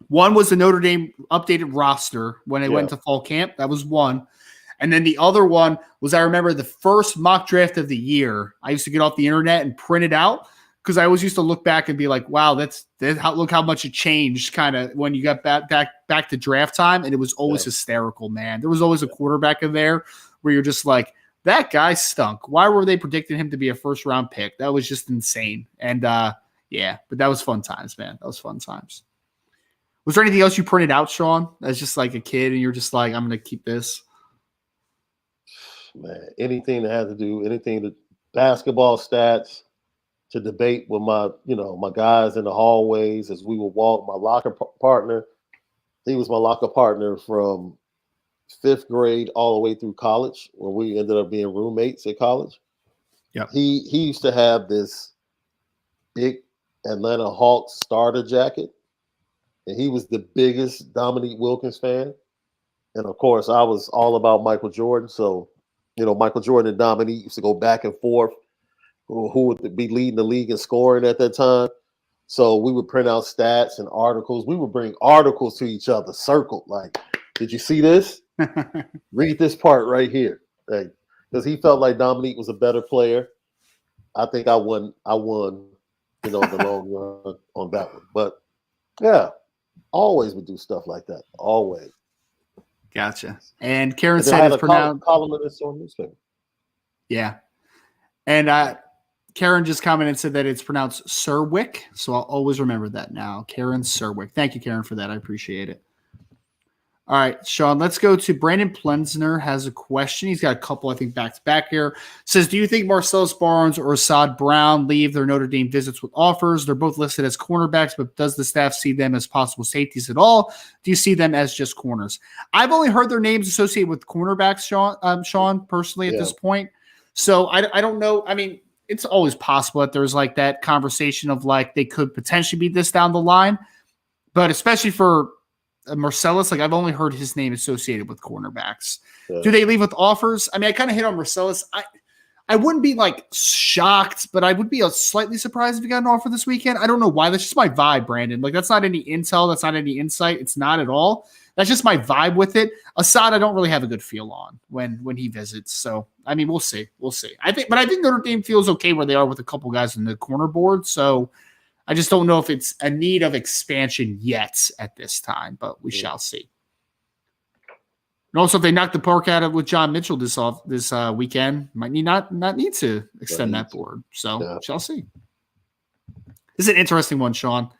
Speaker 1: One was the Notre Dame updated roster when they went to fall camp. That was one. And then the other one was, I remember the first mock draft of the year. I used to get off the internet and print it out because I always used to look back and be like, wow, look how much it changed kind of when you got back to draft time. And it was always hysterical, man. There was always a quarterback in there where you're just like, that guy stunk. Why were they predicting him to be a first-round pick? That was just insane. And, but that was fun times, man. That was fun times. Was there anything else you printed out, Sean, as just like a kid and you're just like, I'm going to keep this?
Speaker 2: Man, anything that has to do, anything to basketball stats, to debate with my guys in the hallways as we would walk. My locker partner, he was my locker partner from 5th grade all the way through college, when we ended up being roommates at college.
Speaker 1: Yeah,
Speaker 2: he used to have this big Atlanta Hawks starter jacket, and he was the biggest Dominique Wilkins fan. And of course, I was all about Michael Jordan. So, Michael Jordan and Dominique used to go back and forth who would be leading the league in scoring at that time. So we would print out stats and articles. We would bring articles to each other, circled. Like, did you see this? Read this part right here. Because he felt like Dominique was a better player. I think I won, the long run on that one. But yeah, always would do stuff like that. Always.
Speaker 1: Gotcha. And Karen said it's pronounced
Speaker 2: columnist on newspaper.
Speaker 1: Yeah. And Karen just commented and said that it's pronounced Serwick. So I'll always remember that now. Karen Serwick. Thank you, Karen, for that. I appreciate it. All right, Sean, let's go to Brandon Plensner has a question. He's got a couple, I think, back-to-back here. Says, do you think Marcellus Barnes or Assad Brown leave their Notre Dame visits with offers? They're both listed as cornerbacks, but does the staff see them as possible safeties at all? Do you see them as just corners? I've only heard their names associated with cornerbacks, Sean, personally at this point. So I don't know. I mean, it's always possible that there's like that conversation of like they could potentially be this down the line, but especially for Marcellus, like I've only heard his name associated with cornerbacks. Yeah. Do they leave with offers? I mean, I kind of hit on Marcellus. I wouldn't be like shocked, but I would be slightly surprised if he got an offer this weekend. I don't know why. That's just my vibe, Brandon. Like that's not any intel. That's not any insight. It's not at all. That's just my vibe with it. Assad, I don't really have a good feel on when he visits. So I mean, we'll see. I think Notre Dame feels okay where they are with a couple guys in the corner board. So I just don't know if it's a need of expansion yet at this time, but we shall see. And also, if they knock the park out of with John Mitchell this weekend, might not need to extend that board. So shall see. This is an interesting one, Sean.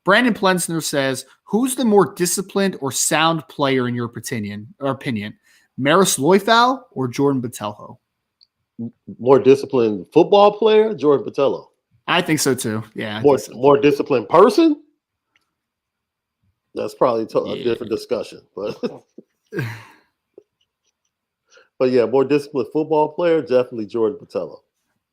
Speaker 1: Brandon Plensner says, who's the more disciplined or sound player in your opinion? Maris Loifau or Jordan Botelho?
Speaker 2: More disciplined football player, Jordan Botelho.
Speaker 1: I think so too. Yeah.
Speaker 2: More disciplined person? That's probably a different discussion. But but yeah, more disciplined football player, definitely Jordan Botelho.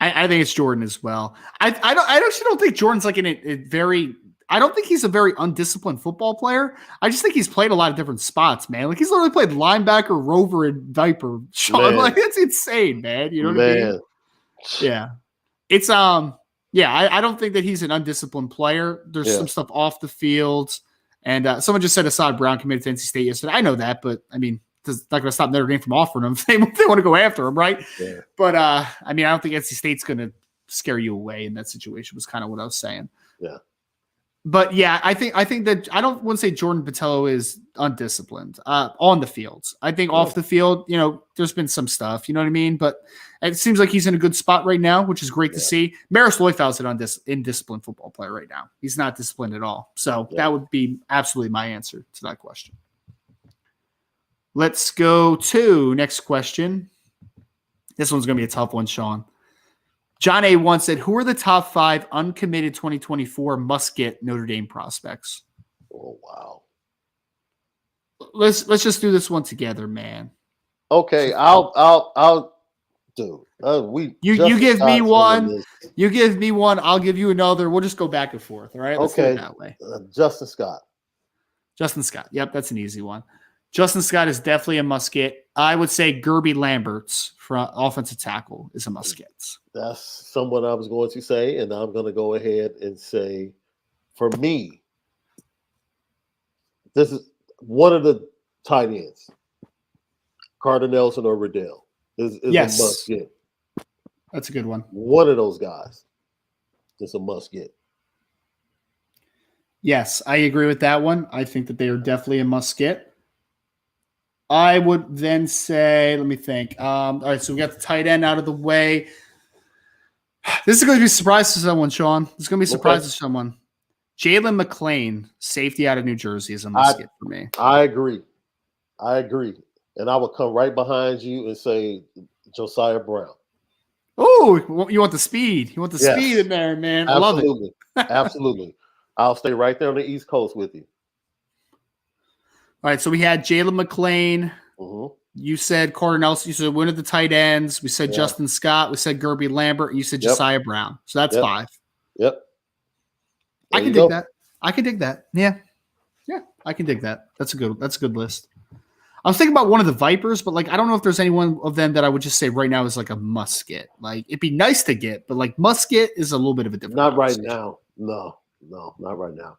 Speaker 1: I think it's Jordan as well. I actually don't think Jordan's like I don't think he's a very undisciplined football player. I just think he's played a lot of different spots, man. Like he's literally played linebacker, rover, and viper. Sean, like that's insane, man. You know what I mean? Yeah. It's I don't think that he's an undisciplined player. There's some stuff off the field. And someone just said Assad Brown committed to NC State yesterday. I know that, but I mean, it's not going to stop Notre Dame from offering him if they want to go after him, right? Yeah. But I mean, I don't think NC State's going to scare you away in that situation. Was kind of what I was saying.
Speaker 2: Yeah.
Speaker 1: But yeah, I think that I don't want to say Jordan Botelho is undisciplined on the field. I think off the field, there's been some stuff, you know what I mean? But it seems like he's in a good spot right now, which is great to see. Maris Loifau is an indisciplined football player right now. He's not disciplined at all. So that would be absolutely my answer to that question. Let's go to next question. This one's going to be a tough one, Sean. John A. once said, who are the top 5 uncommitted 2024 must-get Notre Dame prospects?
Speaker 2: Oh, wow.
Speaker 1: Let's just do this one together, man.
Speaker 2: Okay, I'll do.
Speaker 1: You give me one. You give me one. I'll give you another. We'll just go back and forth. All right. Let's do it that way.
Speaker 2: Justin Scott.
Speaker 1: Justin Scott. Yep, that's an easy one. Justin Scott is definitely a must-get. I would say Gerby Lamberts for offensive tackle is a must-get.
Speaker 2: That's someone I was going to say, and I'm going to go ahead and say, for me, this is one of the tight ends, Carter Nelson or Riddell, is a must-get.
Speaker 1: That's a good one.
Speaker 2: One of those guys is a must-get.
Speaker 1: Yes, I agree with that one. I think that they are definitely a must-get. I would then say, let me think. All right, so we got the tight end out of the way. This is going to be a surprise to someone, Sean. This is going to be a surprise to someone. Jalen McClain, safety out of New Jersey, is a must-get for me.
Speaker 2: I agree. And I would come right behind you and say Josiah Brown.
Speaker 1: Oh, you want the speed. You want the speed in there, man. I love it.
Speaker 2: Absolutely. I'll stay right there on the East Coast with you.
Speaker 1: All right, so we had Jalen McClain.
Speaker 2: Mm-hmm.
Speaker 1: You said Carter Nelson. You said one of the tight ends. We said Justin Scott. We said Gerby Lambert. And you said Josiah Brown. So that's 5.
Speaker 2: Yep.
Speaker 1: I can dig that. I can dig that. Yeah. Yeah, I can dig that. That's a good list. I was thinking about one of the Vipers, but I don't know if there's any one of them that I would just say right now is a must get. It'd be nice to get, but must get is a little bit of a different.
Speaker 2: Not right now. No, not right now.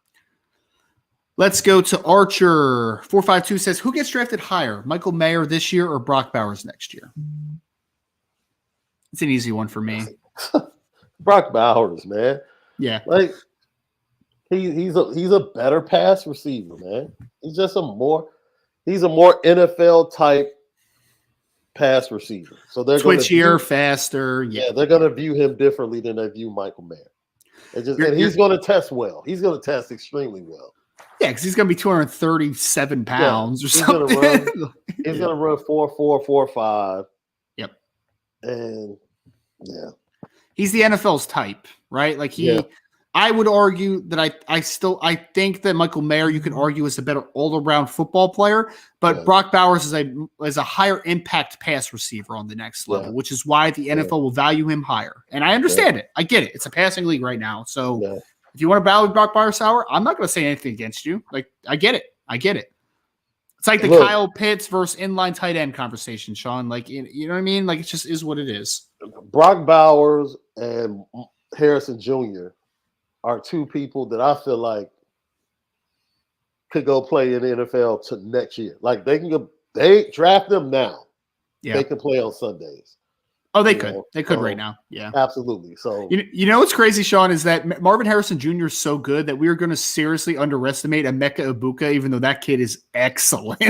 Speaker 1: Let's go to Archer. 452 says, who gets drafted higher, Michael Mayer this year or Brock Bowers next year? It's an easy one for me.
Speaker 2: Brock Bowers, man.
Speaker 1: Yeah.
Speaker 2: He's a better pass receiver, man. He's just a more NFL type pass receiver. So they're
Speaker 1: twitchier, faster.
Speaker 2: Yeah, they're going to view him differently than they view Michael Mayer. And he's going to test well. He's going to test extremely well.
Speaker 1: Yeah, because he's going to be 237 pounds or something.
Speaker 2: He's going to run 4.4, 4.5.
Speaker 1: Yep.
Speaker 2: And
Speaker 1: he's the NFL's type, right? I would argue that I think that Michael Mayer, you could argue, is a better all-around football player, but Brock Bowers is a higher impact pass receiver on the next level, which is why the NFL will value him higher. And I understand it. I get it. It's a passing league right now. So if you want to battle with Brock Bowers, I'm not going to say anything against you. I get it. It's like the Kyle Pitts versus inline tight end conversation, Sean. You know what I mean? It just is what it is.
Speaker 2: Brock Bowers and Harrison Jr. are two people that I feel like could go play in the NFL to next year. They draft them now. Yeah. They can play on Sundays.
Speaker 1: Oh, they could. They could right now. Yeah.
Speaker 2: Absolutely. So
Speaker 1: you know what's crazy, Sean, is that Marvin Harrison Jr. is so good that we are going to seriously underestimate Emeka Egbuka, even though that kid is excellent.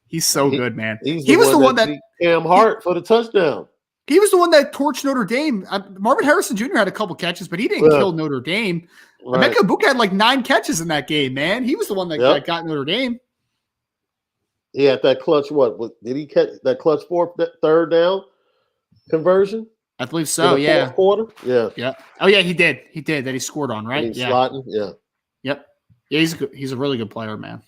Speaker 1: He's so good, man.
Speaker 2: He was the one that Cam Hart for the touchdown.
Speaker 1: He was the one that torched Notre Dame. Marvin Harrison Jr. had a couple catches, but he didn't kill Notre Dame.
Speaker 2: Right.
Speaker 1: Emeka Egbuka had like 9 catches in that game, man. He was the one that got Notre Dame.
Speaker 2: He had that clutch. Did he catch that clutch third down conversion?
Speaker 1: I believe so. Yeah.
Speaker 2: Fourth quarter. Yeah.
Speaker 1: Yeah. Oh yeah, he did. He did that. He scored on, right?
Speaker 2: And slotting. Yeah.
Speaker 1: Yep. Yeah, he's a really good player, man.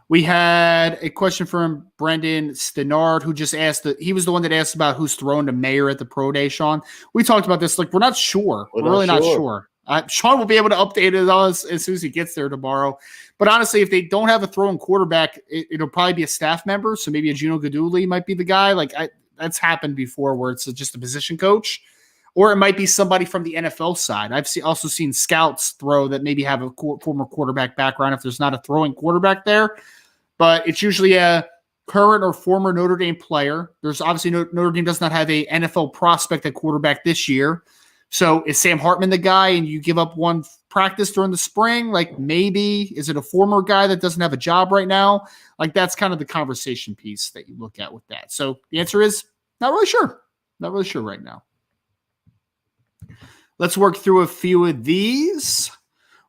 Speaker 1: We had a question from Brendan Stenard, who just asked he was the one that asked about who's throwing to Mayer at the pro day, Sean. We talked about this. Like, we're not sure. We're really not sure. Sean will be able to update it on us as soon as he gets there tomorrow. But honestly, if they don't have a throwing quarterback, it'll probably be a staff member. So maybe a Gino Gaduli might be the guy. Like, that's happened before where it's just a position coach. Or it might be somebody from the NFL side. I've also seen scouts throw that maybe have a former quarterback background if there's not a throwing quarterback there. But it's usually a current or former Notre Dame player. There's obviously Notre Dame does not have a NFL prospect at quarterback this year. So is Sam Hartman the guy and you give up one practice during the spring? Like, maybe. Is it a former guy that doesn't have a job right now? Like, that's kind of the conversation piece that you look at with that. So the answer is not really sure. Not really sure right now. Let's work through a few of these.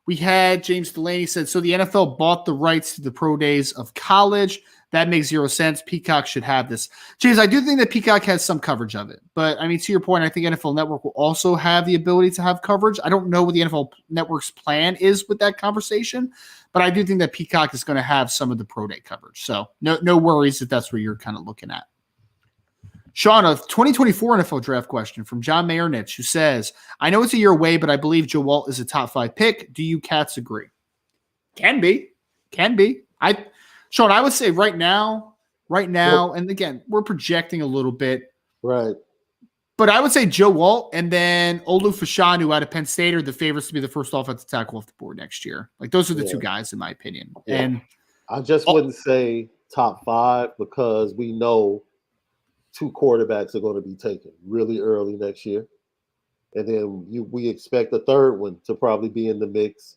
Speaker 1: We had James Delaney said, so the NFL bought the rights to the pro days of college. That makes 0 sense. Peacock should have this. James, I do think that Peacock has some coverage of it. But, I mean, to your point, I think NFL Network will also have the ability to have coverage. I don't know what the NFL Network's plan is with that conversation, but I do think that Peacock is going to have some of the pro day coverage. So no worries if that's where you're kind of looking at. Sean, a 2024 NFL draft question from John Mayernich, who says, I know it's a year away, but I believe Joe Walt is a top 5 pick. Do you cats agree? Can be. Sean, I would say right now, and again, we're projecting a little bit.
Speaker 2: Right.
Speaker 1: But I would say Joe Walt and then Olu Fashanu out of Penn State are the favorites to be the first offensive tackle off the board next year. Like, those are the two guys, in my opinion. Yeah. And
Speaker 2: I just wouldn't say top 5 because we know 2 quarterbacks are going to be taken really early next year. And then we expect a third one to probably be in the mix.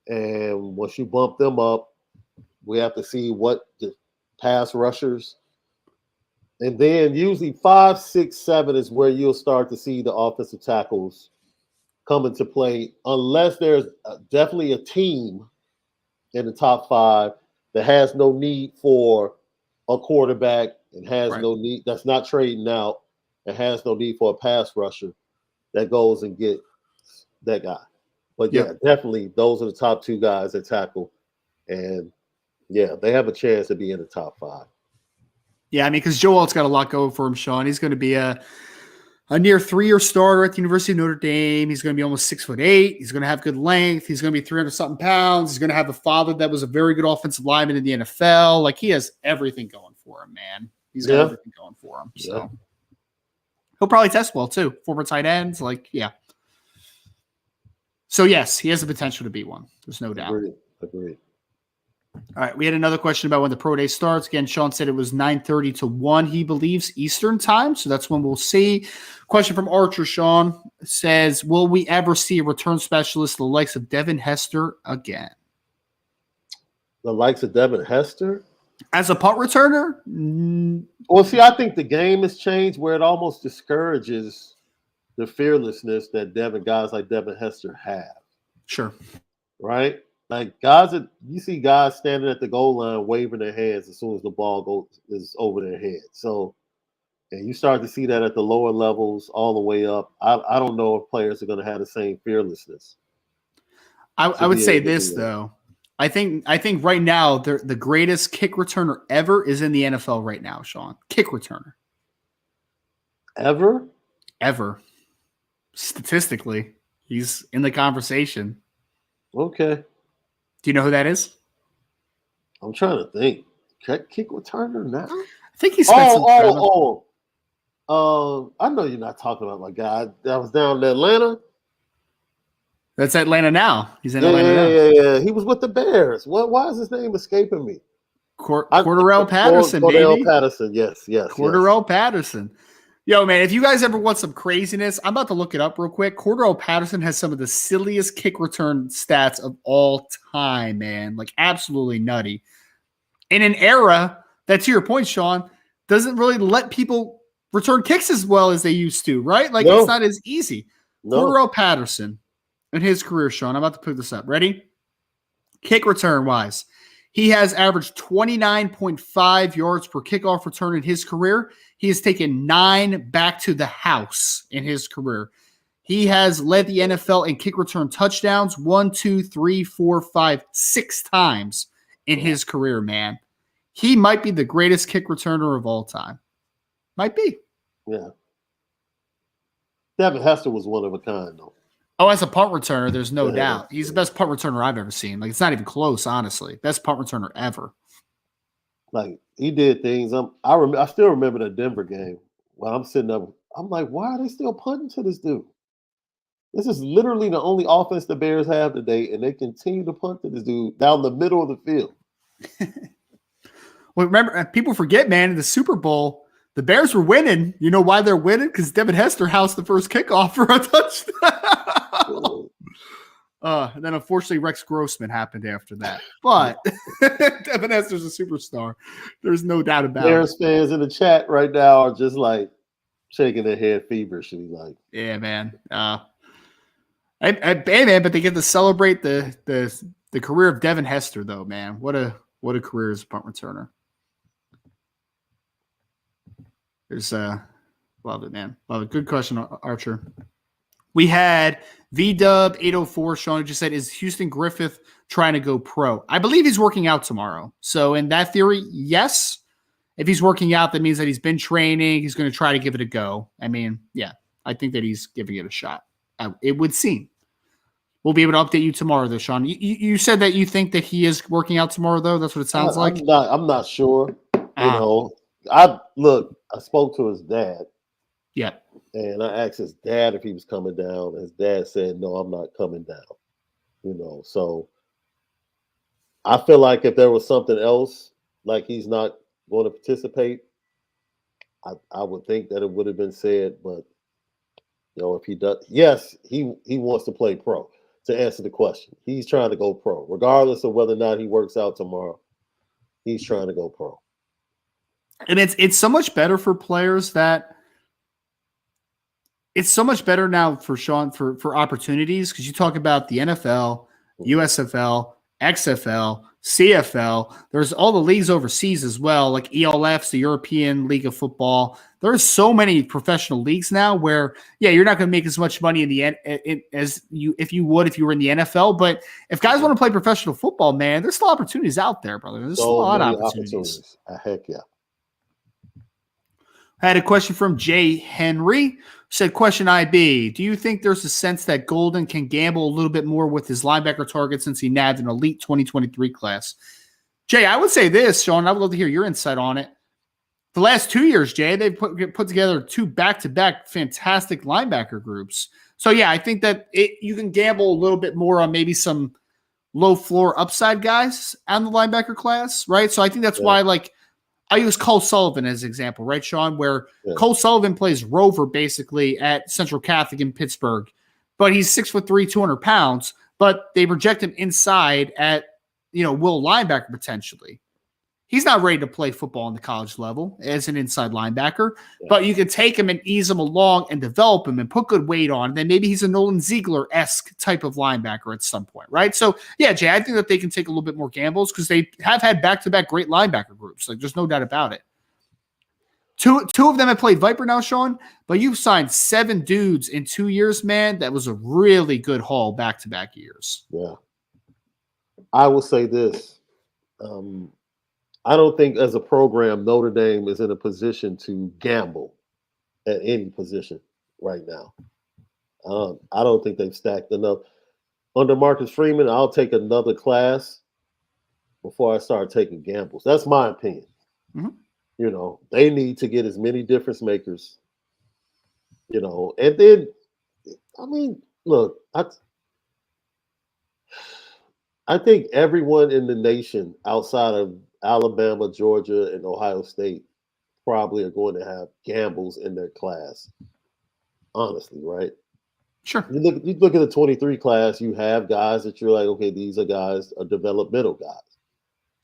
Speaker 2: And once you bump them up, we have to see what the pass rushers. And then usually 5, 6, 7 is where you'll start to see the offensive tackles come into play, unless there's definitely a team in the top 5 that has no need for a quarterback and has no need, that's not trading out, and has no need for a pass rusher that goes and get that guy. But definitely those are the top 2 guys at tackle. And they have a chance to be in the top 5.
Speaker 1: Yeah, I mean, because Joe Walt's got a lot going for him, Sean. He's going to be a near 3-year starter at the University of Notre Dame. He's going to be almost 6'8". He's going to have good length. He's going to be 300-something pounds. He's going to have a father that was a very good offensive lineman in the NFL. Like, he has everything going for him, man. He's got everything going for him. So he'll probably test well too. Former tight ends, So yes, he has the potential to be one. There's no doubt.
Speaker 2: Agreed.
Speaker 1: All right, we had another question about when the pro day starts. Again, Sean said it was 9:30 to 1, he believes, Eastern time. So that's when we'll see. Question from Archer, Sean, says, will we ever see a return specialist the likes of Devin Hester again?
Speaker 2: The likes of Devin Hester?
Speaker 1: As a punt returner?
Speaker 2: Well, see, I think the game has changed where it almost discourages the fearlessness that guys like Devin Hester have.
Speaker 1: Sure.
Speaker 2: Right? Like you see guys standing at the goal line waving their hands as soon as the ball is over their head. So, and you start to see that at the lower levels all the way up. I don't know if players are going to have the same fearlessness.
Speaker 1: I would say this though. I think right now the greatest kick returner ever is in the NFL right now, Sean. Kick returner. Ever. Statistically, he's in the conversation.
Speaker 2: Okay.
Speaker 1: Do you know who that is?
Speaker 2: I'm trying to think. Kick returner now?
Speaker 1: I think he's spent some time.
Speaker 2: I know you're not talking about my guy that was down in Atlanta.
Speaker 1: That's Atlanta now. He's in Atlanta now.
Speaker 2: Yeah. He was with the Bears. Why is his name escaping me?
Speaker 1: Cordarrelle Patterson, baby.
Speaker 2: Cordarrelle Patterson, yes.
Speaker 1: Cordarrelle Patterson. Yo, man, if you guys ever want some craziness, I'm about to look it up real quick. Cordarrelle Patterson has some of the silliest kick return stats of all time, man. Like, absolutely nutty. In an era that, to your point, Sean, doesn't really let people return kicks as well as they used to, right? Like
Speaker 2: No.
Speaker 1: it's not as easy.
Speaker 2: No.
Speaker 1: Cordarrelle Patterson in his career, Sean, I'm about to put this up. Ready? Kick return wise, he has averaged 29.5 yards per kickoff return in his career. He has taken 9 back to the house in his career. He has led the NFL in kick return touchdowns 1, 2, 3, 4, 5, 6 times in his career, man. He might be the greatest kick returner of all time. Might be.
Speaker 2: Yeah. Devin Hester was one of a kind, though.
Speaker 1: Oh, as a punt returner, there's no doubt. He's the best punt returner I've ever seen. Like, it's not even close, honestly. Best punt returner ever.
Speaker 2: Like, he did things. I still remember the Denver game. While I'm sitting up, I'm like, why are they still punting to this dude? This is literally the only offense the Bears have today, and they continue to punt to this dude down the middle of the field.
Speaker 1: Well, remember, people forget, man, in the Super Bowl, the Bears were winning. You know why they're winning? Because Devin Hester housed the first kickoff for a touchdown. And then, unfortunately, Rex Grossman happened after that. But Devin Hester's a superstar. There's no doubt about it.
Speaker 2: Bears fans in the chat right now are just like shaking their head feverishly. Like,
Speaker 1: yeah, man. Man, but they get to celebrate the career of Devin Hester, though, man. What a career as a punt returner. There's love it, man. Love it. Good question, Archer. We had VDub 804. Sean just said, "Is Houston Griffith trying to go pro?" I believe he's working out tomorrow. So in that theory, yes. If he's working out, that means that he's been training. He's going to try to give it a go. I mean, yeah, I think that he's giving it a shot. It would seem. We'll be able to update you tomorrow, though, Sean. You said that you think that he is working out tomorrow, though. That's what it sounds like.
Speaker 2: I'm not sure. You know, I spoke to his dad.
Speaker 1: Yeah.
Speaker 2: And I asked his dad if he was coming down. His dad said, "No, I'm not coming down." You know, so I feel like if there was something else, like he's not going to participate, I would think that it would have been said. But you know, if he does, yes, he wants to play pro. To answer the question, he's trying to go pro, regardless of whether or not he works out tomorrow. He's trying to go pro,
Speaker 1: and it's so much better for players that. It's so much better now for Sean for opportunities because you talk about the NFL, USFL, XFL, CFL. There's all the leagues overseas as well, like ELF's, the European League of Football. There's so many professional leagues now where, yeah, you're not going to make as much money if you were in the NFL. But if guys want to play professional football, man, there's still opportunities out there, brother. There's still a lot of opportunities.
Speaker 2: Heck yeah.
Speaker 1: I had a question from Jay Henry. Said, question IB, do you think there's a sense that Golden can gamble a little bit more with his linebacker target since he nabbed an elite 2023 class? Jay, I would say this, Sean. I would love to hear your insight on it. The last 2 years, Jay, they've put together 2 back-to-back fantastic linebacker groups. So, yeah, I think that you can gamble a little bit more on maybe some low-floor upside guys on the linebacker class, right? So I think that's why, like, I use Cole Sullivan as an example, right, Sean, where Cole Sullivan plays rover basically at Central Catholic in Pittsburgh, but he's 6'3", 200 pounds, but they project him inside at, will linebacker potentially. He's not ready to play football on the college level as an inside linebacker, but you can take him and ease him along and develop him and put good weight on. And then maybe he's a Nolan Ziegler-esque type of linebacker at some point, right? So, yeah, Jay, I think that they can take a little bit more gambles because they have had back-to-back great linebacker groups. Like, there's no doubt about it. Two of them have played Viper now, Sean, but you've signed 7 dudes in 2 years, man. That was a really good haul back-to-back years.
Speaker 2: Yeah. I will say this. I don't think as a program, Notre Dame is in a position to gamble at any position right now. I don't think they've stacked enough. Under Marcus Freeman, I'll take another class before I start taking gambles. That's my opinion. Mm-hmm. They need to get as many difference makers, and then, look, I think everyone in the nation outside of Alabama, Georgia, and Ohio State probably are going to have gambles in their class. Honestly, right?
Speaker 1: Sure.
Speaker 2: You look at the 23 class, you have guys that you're like, okay, these are guys, are developmental guys.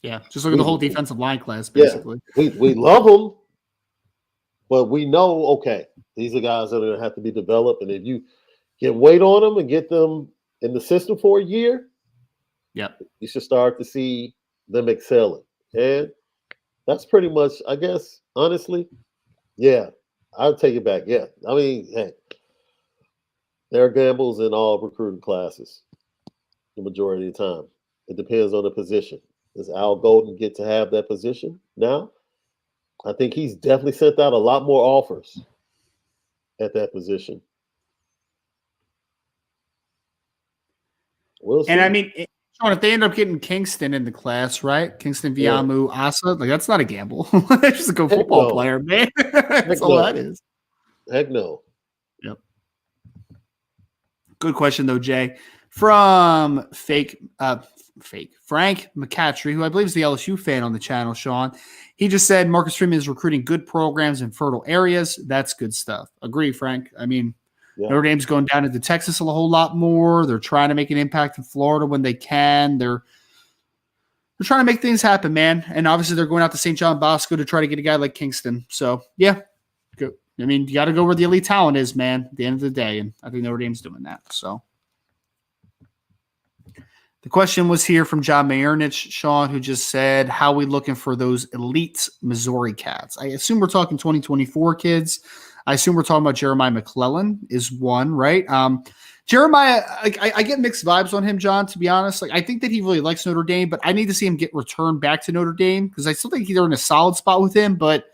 Speaker 1: Yeah, just look at the whole defensive line class, basically.
Speaker 2: Yeah, we love them, But we know, okay, these are guys that are going to have to be developed. And if you get weight on them and get them in the system for a year,
Speaker 1: Yep.
Speaker 2: you should start to see them excelling. And that's pretty much, I guess, honestly, yeah, I'll take it back. Yeah. I mean, hey, there are gambles in all recruiting classes the majority of the time. It depends on the position. Does Al Golden get to have that position now? I think he's definitely sent out a lot more offers at that position. We'll see.
Speaker 1: And I mean, Sean, if they end up getting Kingston in the class, right? Kingston, Viamu, Asa, like that's not a gamble. That's just a good football player, man. That's all that is.
Speaker 2: Heck no.
Speaker 1: Yep. Good question though, Jay. From Frank McCatry, who I believe is the LSU fan on the channel, Sean. He just said Marcus Freeman is recruiting good programs in fertile areas. That's good stuff. Agree, Frank. I mean, Notre Dame's going down into Texas a whole lot more. They're trying to make an impact in Florida when they can. They're trying to make things happen, man. And obviously they're going out to St. John Bosco to try to get a guy like Kingston. So, yeah, good. I mean, you got to go where the elite talent is, man, at the end of the day. And I think Notre Dame's doing that. So, the question was here from John Mayernich, Sean, who just said, how are we looking for those elite Missouri cats? I assume we're talking 2024 kids. I assume we're talking about Jeremiah McClellan is one, right? Jeremiah, like I get mixed vibes on him, John, to be honest. Like I think that he really likes Notre Dame, but I need to see him get returned back to Notre Dame because I still think they're in a solid spot with him, but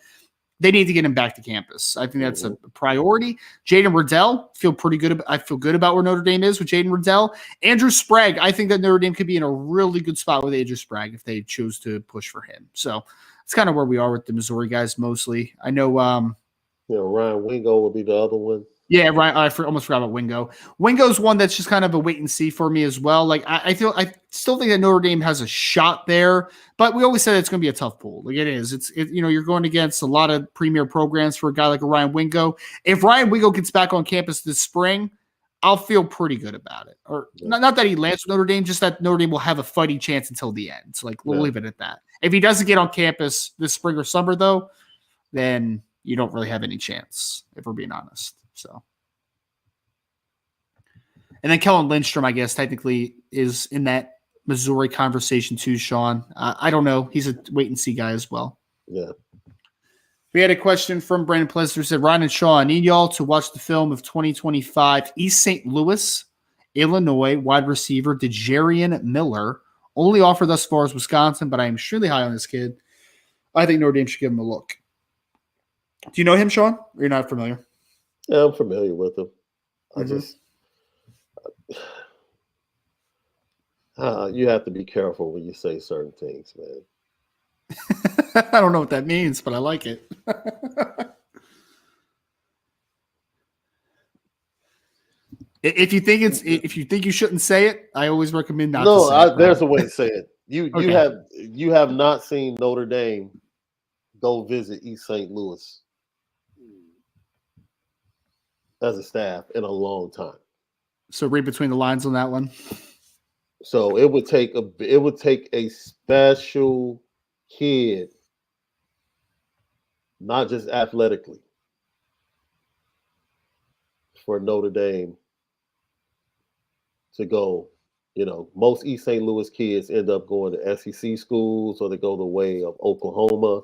Speaker 1: they need to get him back to campus. I think that's a priority. Jaden Riddell, I feel good about where Notre Dame is with Jaden Riddell. Andrew Sprague, I think that Notre Dame could be in a really good spot with Andrew Sprague if they choose to push for him. So it's kind of where we are with the Missouri guys mostly. I know
Speaker 2: Ryan Wingo will be the other one.
Speaker 1: Yeah, right. I almost forgot about Wingo. Wingo's one that's just kind of a wait and see for me as well. Like I still think that Notre Dame has a shot there, but we always said it's going to be a tough pool. Like it is. You're going against a lot of premier programs for a guy like a Ryan Wingo. If Ryan Wingo gets back on campus this spring, I'll feel pretty good about it. Or not that he lands with Notre Dame, just that Notre Dame will have a fighting chance until the end. So like we'll leave it at that. If he doesn't get on campus this spring or summer though, then you don't really have any chance, if we're being honest. So, and then Kellen Lindstrom, I guess, technically is in that Missouri conversation too, Sean. I don't know. He's a wait and see guy as well.
Speaker 2: Yeah.
Speaker 1: We had a question from Brandon Plesser who said, Ryan and Sean, I need y'all to watch the film of 2025 East St. Louis, Illinois wide receiver DeJarian Miller. Only offer thus far is Wisconsin, but I am extremely high on this kid. I think Notre Dame should give him a look. Do you know him, Sean? Or you're not familiar?
Speaker 2: Yeah, I'm familiar with him. I just you have to be careful when you say certain things, man.
Speaker 1: I don't know what that means, but I like it. If you think you shouldn't say it, I always recommend not to say it.
Speaker 2: There's a way to say it. You have not seen Notre Dame go visit East St. Louis as a staff in a long time.
Speaker 1: So read between the lines on that one.
Speaker 2: So it would take a special kid, not just athletically, for Notre Dame to go. Most East St. Louis kids end up going to SEC schools, or they go the way of Oklahoma,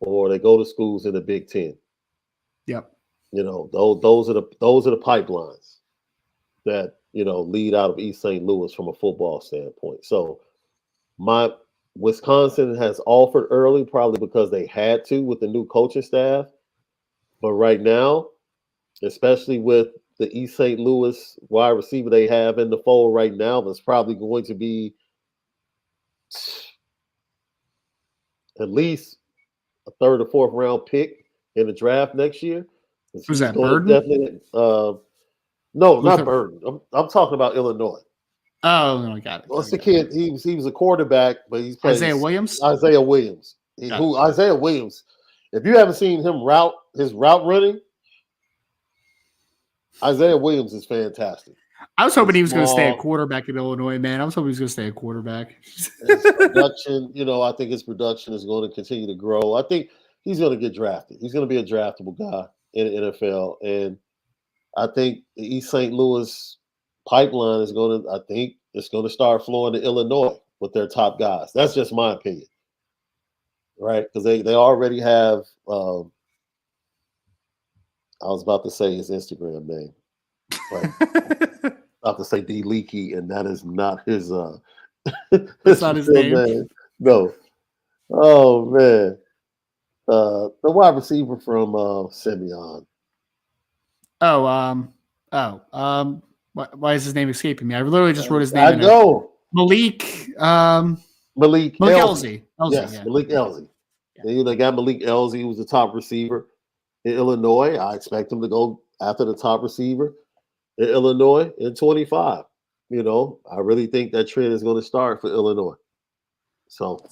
Speaker 2: or they go to schools in the Big Ten.
Speaker 1: Yep.
Speaker 2: Those are the pipelines that lead out of East St. Louis from a football standpoint. So Wisconsin has offered early, probably because they had to with the new coaching staff. But right now, especially with the East St. Louis wide receiver they have in the fold right now, that's probably going to be at least a third or fourth round pick in the draft next year.
Speaker 1: Who's that, Burden?
Speaker 2: Definitely. No, not Burden. I'm talking about Illinois.
Speaker 1: Oh, no, I got it.
Speaker 2: What's the kid? He was a quarterback, but he's playing
Speaker 1: Isaiah Williams.
Speaker 2: Isaiah Williams. Isaiah Williams. If you haven't seen him his route running, Isaiah Williams is fantastic.
Speaker 1: I was hoping he was going to stay a quarterback in Illinois, man. I was hoping he was going to stay a quarterback.
Speaker 2: His production, I think his production is going to continue to grow. I think he's going to get drafted. He's going to be a draftable guy in the NFL. And I think the East St. Louis pipeline is going to, I think it's going to start flowing to Illinois with their top guys. That's just my opinion. Right? Because they already have, I was about to say his Instagram name. Right? About to say D Leaky, and that is not his
Speaker 1: that's not his name.
Speaker 2: No. Oh man. The wide receiver from Simeon.
Speaker 1: Why is his name escaping me? I literally just wrote his name.
Speaker 2: I know.
Speaker 1: Malik
Speaker 2: Elzy. Yes,
Speaker 1: yeah.
Speaker 2: Malik Elzy.
Speaker 1: Yeah.
Speaker 2: They got Malik Elzy, who was the top receiver in Illinois. I expect him to go after the top receiver in Illinois in 25. I really think that trend is going to start for Illinois. So,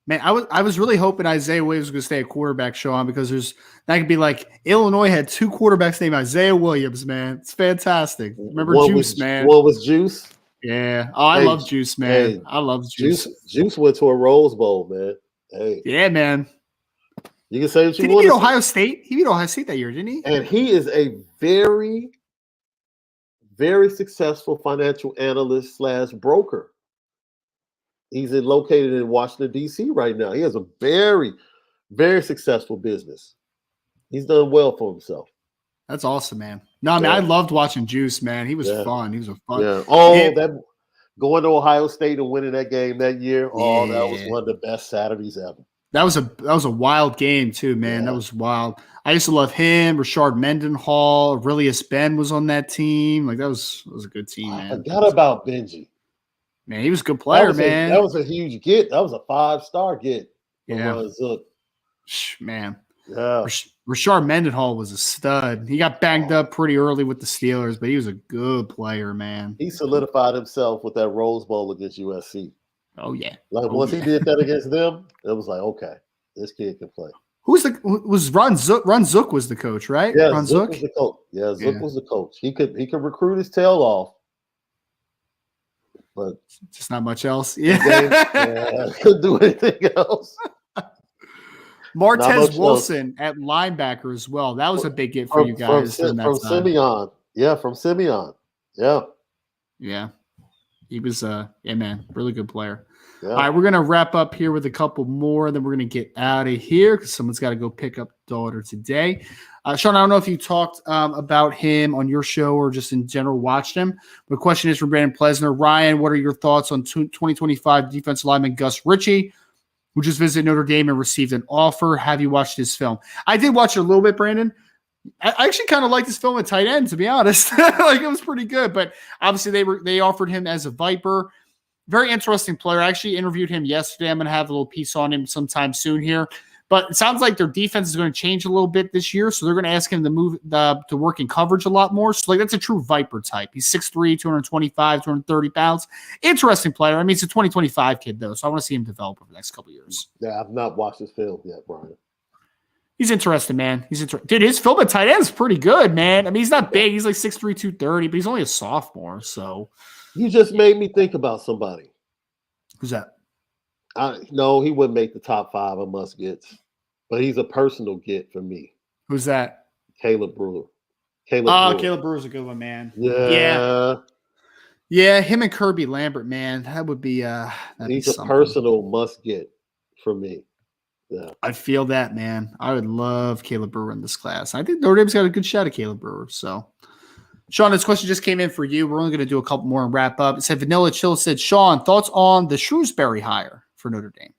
Speaker 1: man, I was really hoping Isaiah Williams was going to stay a quarterback, Sean, because that could be like Illinois had two quarterbacks named Isaiah Williams, man. It's fantastic. Remember Juice, man?
Speaker 2: What was Juice?
Speaker 1: Yeah. Oh, I love Juice, man.
Speaker 2: Hey,
Speaker 1: I love Juice.
Speaker 2: Juice went to a Rose Bowl, man. Hey.
Speaker 1: Yeah, man.
Speaker 2: You can say what you
Speaker 1: want. Did he beat Ohio State? He beat Ohio State that year, didn't he?
Speaker 2: And he is a very, very successful financial analyst / broker. He's located in Washington, D.C. right now. He has a very, very successful business. He's done well for himself.
Speaker 1: That's awesome, man. No, I mean, I loved watching Juice, man. He was fun. He was a fun.
Speaker 2: Yeah. Oh, that going to Ohio State and winning that game that year. Oh, that was one of the best Saturdays ever.
Speaker 1: That was a wild game too, man. That was wild. I used to love him. Rashard Mendenhall, Aurelius Ben was on that team. Like that was a good team, man.
Speaker 2: I forgot about Benji.
Speaker 1: Man, he was a good player, man.
Speaker 2: That was a huge get. That was a 5-star get.
Speaker 1: Zook. Man.
Speaker 2: Yeah.
Speaker 1: Rashard Mendenhall was a stud. He got banged up pretty early with the Steelers, but he was a good player, man.
Speaker 2: He solidified himself with that Rose Bowl against USC.
Speaker 1: Oh yeah.
Speaker 2: Once he did that against them, it was like, okay, this kid can play.
Speaker 1: Was Ron Zook? Ron Zook was the coach, right?
Speaker 2: Yeah,
Speaker 1: Ron
Speaker 2: Zook was the coach. Yeah, Zook was the coach. He could recruit his tail off, but
Speaker 1: just not much else.
Speaker 2: Couldn't do anything else.
Speaker 1: Martez Wilson at linebacker as well. That was a big get for you guys.
Speaker 2: From Simeon. Yeah, from Simeon. Yeah.
Speaker 1: Yeah. He was man, really good player.
Speaker 2: Yeah.
Speaker 1: All right, we're gonna wrap up here with a couple more, then we're gonna get out of here because someone's got to go pick up daughter today. Sean, I don't know if you talked about him on your show or just in general watched him. The question is from Brandon Plesner. Ryan, what are your thoughts on 2025 defensive lineman Gus Ritchie, who just visited Notre Dame and received an offer? Have you watched his film? I did watch it a little bit, Brandon. I actually kind of liked this film at tight end, to be honest. Like it was pretty good, but obviously they offered him as a Viper. Very interesting player. I actually interviewed him yesterday. I'm going to have a little piece on him sometime soon here. But it sounds like their defense is going to change a little bit this year, so they're going to ask him to move to work in coverage a lot more. So like that's a true Viper type. He's 6'3", 225, 230 pounds. Interesting player. I mean, it's a 2025 kid though, so I want to see him develop over the next couple of years.
Speaker 2: Yeah, I've not watched his film yet, Brian.
Speaker 1: He's interesting, man. Dude, his film at tight end is pretty good, man. I mean, he's not big. He's like 6'3", 230, but he's only a sophomore. So
Speaker 2: you just made me think about somebody.
Speaker 1: Who's that?
Speaker 2: No, he wouldn't make the top 5 of must gets, but he's a personal get for me.
Speaker 1: Who's that?
Speaker 2: Caleb Brewer.
Speaker 1: Caleb Brewer's a good one, man. Yeah. Him and Kirby Lambert, man. That would be.
Speaker 2: He's a personal must get for me. Yeah,
Speaker 1: I feel that, man. I would love Caleb Brewer in this class. I think Notre Dame's got a good shot at Caleb Brewer. So, Sean, this question just came in for you. We're only going to do a couple more and wrap up. It said Vanilla Chill said, Sean, thoughts on the Shrewsbury hire for Notre Dame?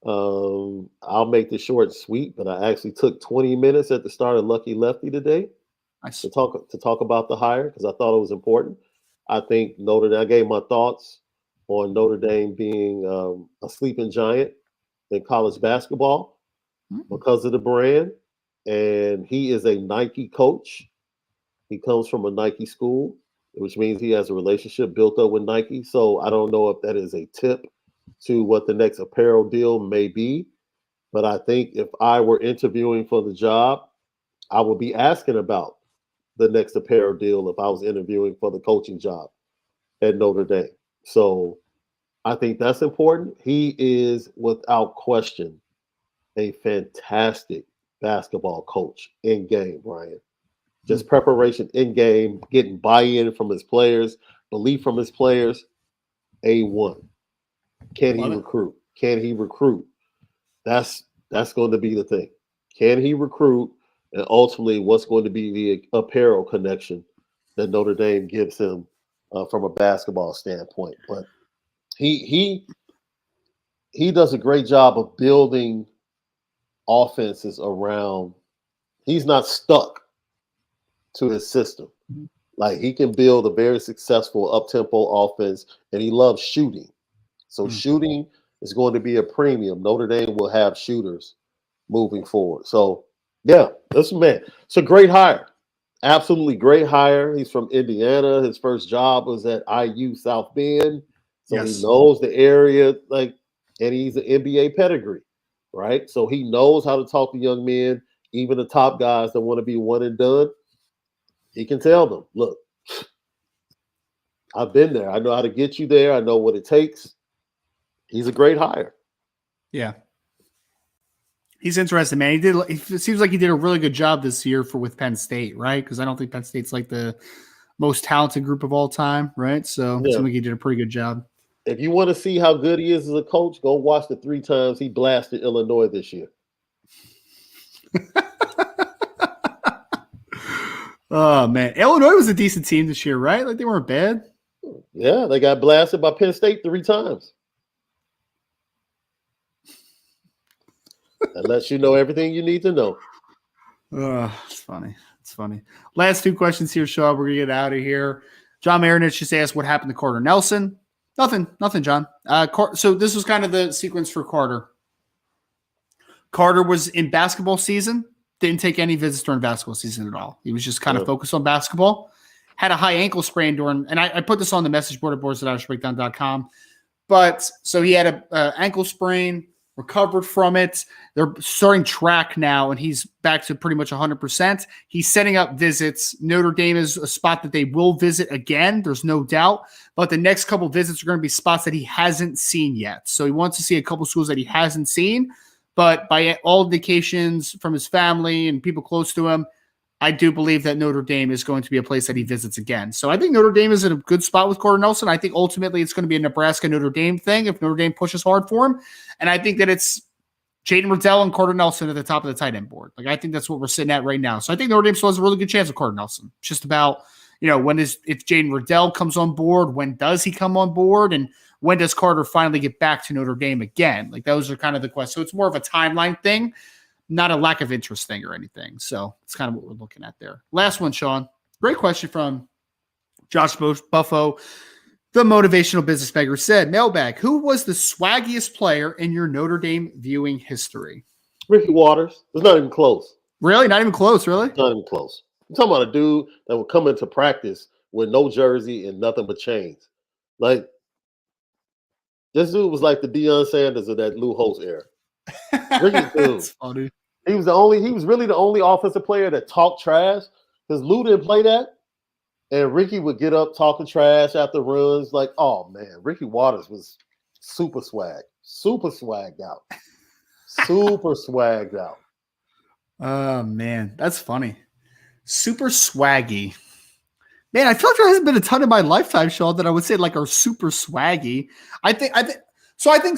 Speaker 2: I'll make this short and sweet, but I actually took 20 minutes at the start of Lucky Lefty today to talk about the hire because I thought it was important. I think I gave my thoughts on Notre Dame being a sleeping giant in college basketball because of the brand. And he is a Nike coach. He comes from a Nike school, which means he has a relationship built up with Nike. So I don't know if that is a tip to what the next apparel deal may be. But I think if I were interviewing for the job, I would be asking about the next apparel deal if I was interviewing for the coaching job at Notre Dame. So I think that's important. He is, without question, a fantastic basketball coach in game, Brian. Just preparation in game, getting buy-in from his players, belief from his players. A1. Can he recruit? Can he recruit? That's going to be the thing. Can he recruit? And ultimately, what's going to be the apparel connection that Notre Dame gives him from a basketball standpoint? But he does a great job of building offenses around. He's not stuck to his system. Like, he can build a very successful up-tempo offense, and he loves shooting. So shooting is going to be a premium. Notre Dame will have shooters moving forward. So, yeah, it's a great hire. Absolutely great hire. He's from Indiana. His first job was at IU South Bend. So he knows the area, and he's an NBA pedigree, right? So he knows how to talk to young men, even the top guys that want to be one and done. He can tell them, look, I've been there. I know how to get you there. I know what it takes. He's a great hire.
Speaker 1: Yeah. He's interesting, man. It seems like he did a really good job this year with Penn State, right? Because I don't think Penn State's like the most talented group of all time, right? So it seems like he did a pretty good job.
Speaker 2: If you want to see how good he is as a coach, go watch the 3 times he blasted Illinois this year.
Speaker 1: Oh, man. Illinois was a decent team this year, right? Like, they weren't bad.
Speaker 2: Yeah, they got blasted by Penn State 3 times. That lets you know everything you need to know.
Speaker 1: It's funny. It's funny. Last 2 questions here, Shaw. We're going to get out of here. John Marinich just asked what happened to Carter Nelson. Nothing, John. So this was kind of the sequence for Carter. Carter was in basketball season. Didn't take any visits during basketball season at all. He was just kind of focused on basketball. Had a high ankle sprain during, and I put this on the message board at boards@irishbreakdown.com. But so he had a ankle sprain, recovered from it. They're starting track now, and he's back to pretty much 100%. He's setting up visits. Notre Dame is a spot that they will visit again. There's no doubt. But the next couple visits are going to be spots that he hasn't seen yet. So he wants to see a couple schools that he hasn't seen. But by all indications from his family and people close to him, I do believe that Notre Dame is going to be a place that he visits again. So I think Notre Dame is in a good spot with Carter Nelson. I think ultimately it's going to be a Nebraska-Notre Dame thing if Notre Dame pushes hard for him. And I think that it's Jaden Riddell and Carter Nelson at the top of the tight end board. Like, I think that's what we're sitting at right now. So I think Notre Dame still has a really good chance of Carter Nelson. It's just about, if Jaden Riddell comes on board, when does he come on board? And when does Carter finally get back to Notre Dame again? Like, those are kind of the questions. So it's more of a timeline thing, not a lack of interest thing or anything. So it's kind of what we're looking at there. Last one, Sean. Great question from Josh Buffo, the motivational business beggar, said, mailbag, who was the swaggiest player in your Notre Dame viewing history?
Speaker 2: Ricky Waters. It's not even close.
Speaker 1: Really? Not even close, really?
Speaker 2: Not even close. I'm talking about a dude that would come into practice with no jersey and nothing but chains. Like, this dude was like the Deion Sanders of that Lou Holtz era. Ricky, dude.
Speaker 1: That's funny.
Speaker 2: He was really the only offensive player that talked trash, because Lou didn't play that. And Ricky would get up talking trash after runs. Like, oh man, Ricky Waters was super swagged out. Super swagged out.
Speaker 1: Oh man, that's funny. Super swaggy. Man, I feel like there hasn't been a ton in my lifetime, Sean, that I would say like are super swaggy. I think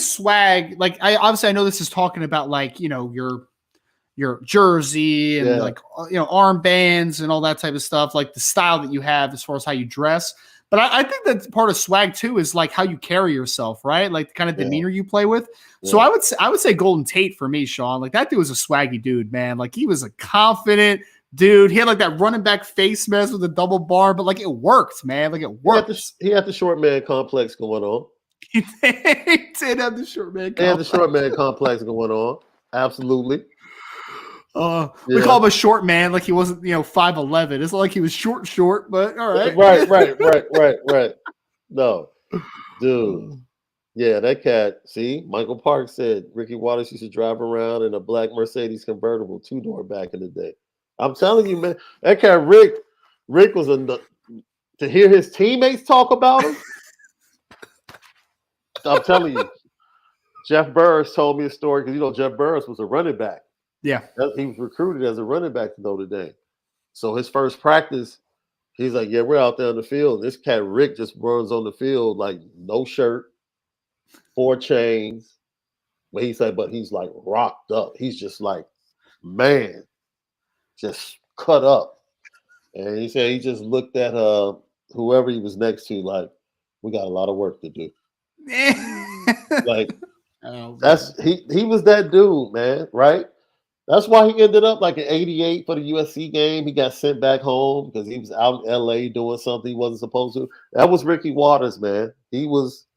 Speaker 1: swag, like, I know this is talking about like, your jersey and like, armbands and all that type of stuff, like the style that you have as far as how you dress. But I think that part of swag too is like how you carry yourself, right? Like the kind of demeanor you play with. Yeah. So I would say Golden Tate for me, Sean. Like, that dude was a swaggy dude, man. Like, he was a confident dude. He had like that running back face mask with a double bar, but like, it worked, man. Like, it worked.
Speaker 2: He had the short man complex going on.
Speaker 1: He did have the short man complex.
Speaker 2: He had the short man complex going on. Absolutely.
Speaker 1: We call him a short man, like he wasn't, 5'11". It's not like he was short, but all right.
Speaker 2: Right. No, dude. Yeah, that cat. See, Michael Parks said Ricky Waters used to drive around in a black Mercedes convertible 2-door back in the day. I'm telling you, man, that cat Rick was to hear his teammates talk about him. I'm telling you, Jeff Burris told me a story because Jeff Burris was a running back.
Speaker 1: Yeah.
Speaker 2: He was recruited as a running back to Notre Dame. So his first practice, he's like, "Yeah, we're out there on the field. This cat Rick just runs on the field like no shirt, 4 chains." But he said, but he's like rocked up. He's just like, man, just cut up. And he said he just looked at whoever he was next to like, we got a lot of work to do. Like, he was that dude, man, right? That's why he ended up like an 88 for the USC game. He got sent back home because he was out in LA doing something he wasn't supposed to. That was Ricky Waters, man. He was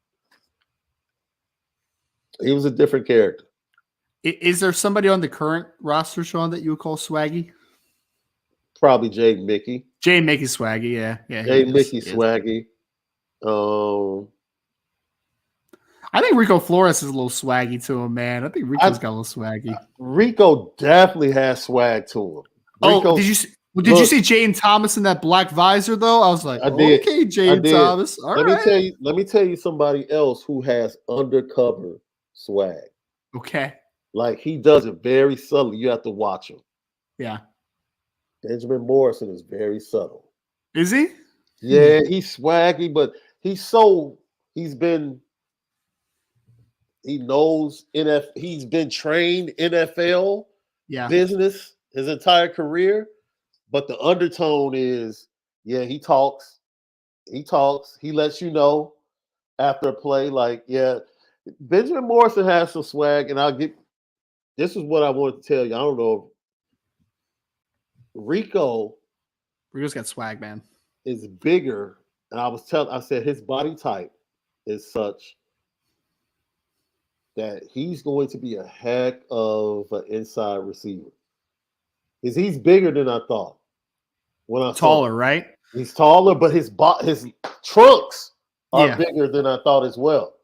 Speaker 2: a different character.
Speaker 1: Is there somebody on the current roster, Sean, that you would call swaggy?
Speaker 2: Probably Jay Mickey.
Speaker 1: Jay Mickey swaggy, yeah.
Speaker 2: Jay Mickey swaggy.
Speaker 1: I think Rico Flores is a little swaggy to him, man. I think Rico's got a little swaggy.
Speaker 2: Rico definitely has swag to him. Rico,
Speaker 1: did you see Jane Thomas in that black visor though? I was like, okay, Jane Thomas. All right.
Speaker 2: Let me tell you somebody else who has undercover swag.
Speaker 1: Okay.
Speaker 2: Like he does it very subtly. You have to watch him.
Speaker 1: Yeah.
Speaker 2: Benjamin Morrison is very subtle.
Speaker 1: Is he?
Speaker 2: Yeah, he's swaggy, but he knows he's been trained NFL business his entire career, but the undertone is, he talks, he lets you know after a play, like, Benjamin Morrison has some swag, and this is what I wanted to tell you. I don't know. Rico's
Speaker 1: got swag, man.
Speaker 2: Is bigger, and I said his body type is such that he's going to be a heck of an inside receiver. He's bigger than I thought.
Speaker 1: Taller, right?
Speaker 2: He's taller, but his trunks are bigger than I thought as well.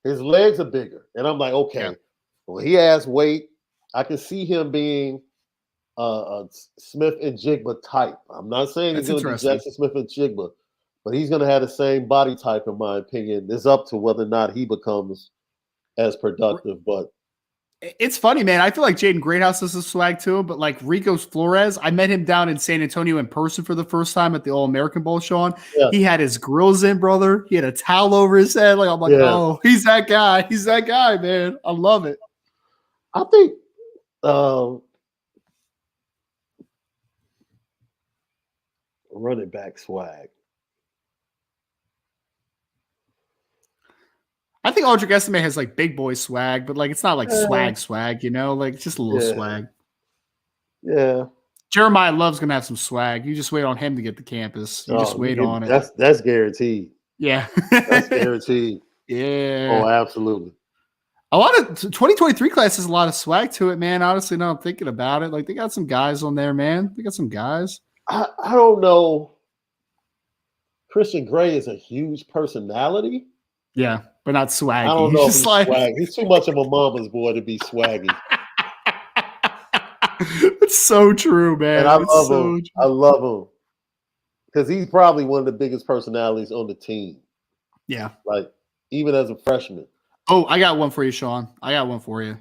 Speaker 2: His legs are bigger, and I'm like, okay, well, he has weight. I can see him being a Smith and Jigba type. I'm not saying he's going to be Jackson Smith and Jigba, but he's going to have the same body type, in my opinion. It's up to whether or not he becomes as productive. But
Speaker 1: it's funny, man. I feel like Jaden Greathouse has a swag to him, but like Rico Flores, I met him down in San Antonio in person for the first time at the All-American Bowl, Sean. Yeah. He had his grills in, brother. He had a towel over his head. Like, I'm like, oh, he's that guy. He's that guy, man. I love it.
Speaker 2: I think running back swag.
Speaker 1: I think Audric Estime has like big boy swag, but like it's not like swag, you know, like it's just a little swag.
Speaker 2: Yeah.
Speaker 1: Jeremiah Love's gonna have some swag. You just wait on him to get to campus. You just wait on it.
Speaker 2: That's guaranteed.
Speaker 1: Yeah.
Speaker 2: That's guaranteed.
Speaker 1: Yeah.
Speaker 2: Oh, absolutely.
Speaker 1: A lot of 2023 class has a lot of swag to it, man. Honestly, now I'm thinking about it. Like they got some guys on there, man. They got some guys.
Speaker 2: I don't know. Christian Gray is a huge personality.
Speaker 1: Yeah, but not swaggy.
Speaker 2: I don't know if he's swaggy. He's too much of a mama's boy to be swaggy.
Speaker 1: It's so true, man.
Speaker 2: And I love him. I love him. Because he's probably one of the biggest personalities on the team.
Speaker 1: Yeah.
Speaker 2: Like, even as a freshman.
Speaker 1: Oh, I got one for you, Sean. I got one for you.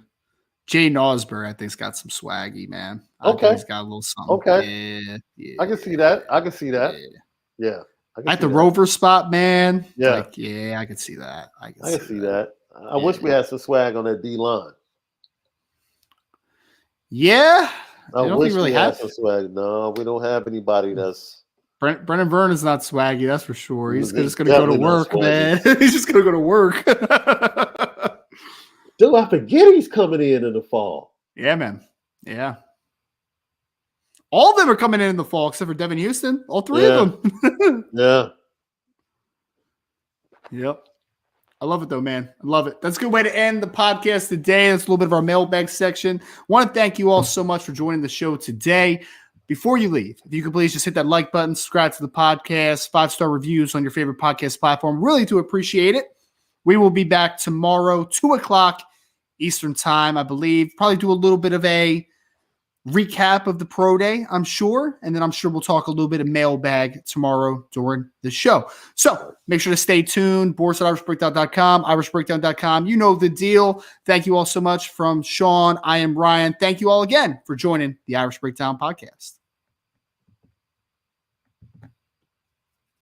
Speaker 1: Jay Nosberg, I think's got some swaggy, man.
Speaker 2: Okay.
Speaker 1: He's got a little something.
Speaker 2: Okay. Yeah. I can see that. Yeah.
Speaker 1: At the Rover spot, man. Yeah. Like, I can see that. I can see that.
Speaker 2: I wish we had some swag on that D line.
Speaker 1: Yeah.
Speaker 2: I wish we had some swag. No, we don't have anybody that's.
Speaker 1: Brennan Vern is not swaggy, that's for sure. He's just going to go to work, man. He's just going to go to work.
Speaker 2: Dude, I forget he's coming in the fall.
Speaker 1: Yeah, man. Yeah. All of them are coming in the fall, except for Devin Houston. All three of them.
Speaker 2: Yeah.
Speaker 1: Yep. I love it, though, man. I love it. That's a good way to end the podcast today. That's a little bit of our mailbag section. Want to thank you all so much for joining the show today. Before you leave, if you could please just hit that like button, subscribe to the podcast, 5-star reviews on your favorite podcast platform. Really do appreciate it. We will be back tomorrow, 2:00 Eastern time, I believe. Probably do a little bit of a recap of the pro day, I'm sure. And then I'm sure we'll talk a little bit of mailbag tomorrow during the show. So make sure to stay tuned. Boards.irishbreakdown.com, irishbreakdown.com. You know the deal. Thank you all so much. From Sean, I am Ryan. Thank you all again for joining the Irish Breakdown podcast.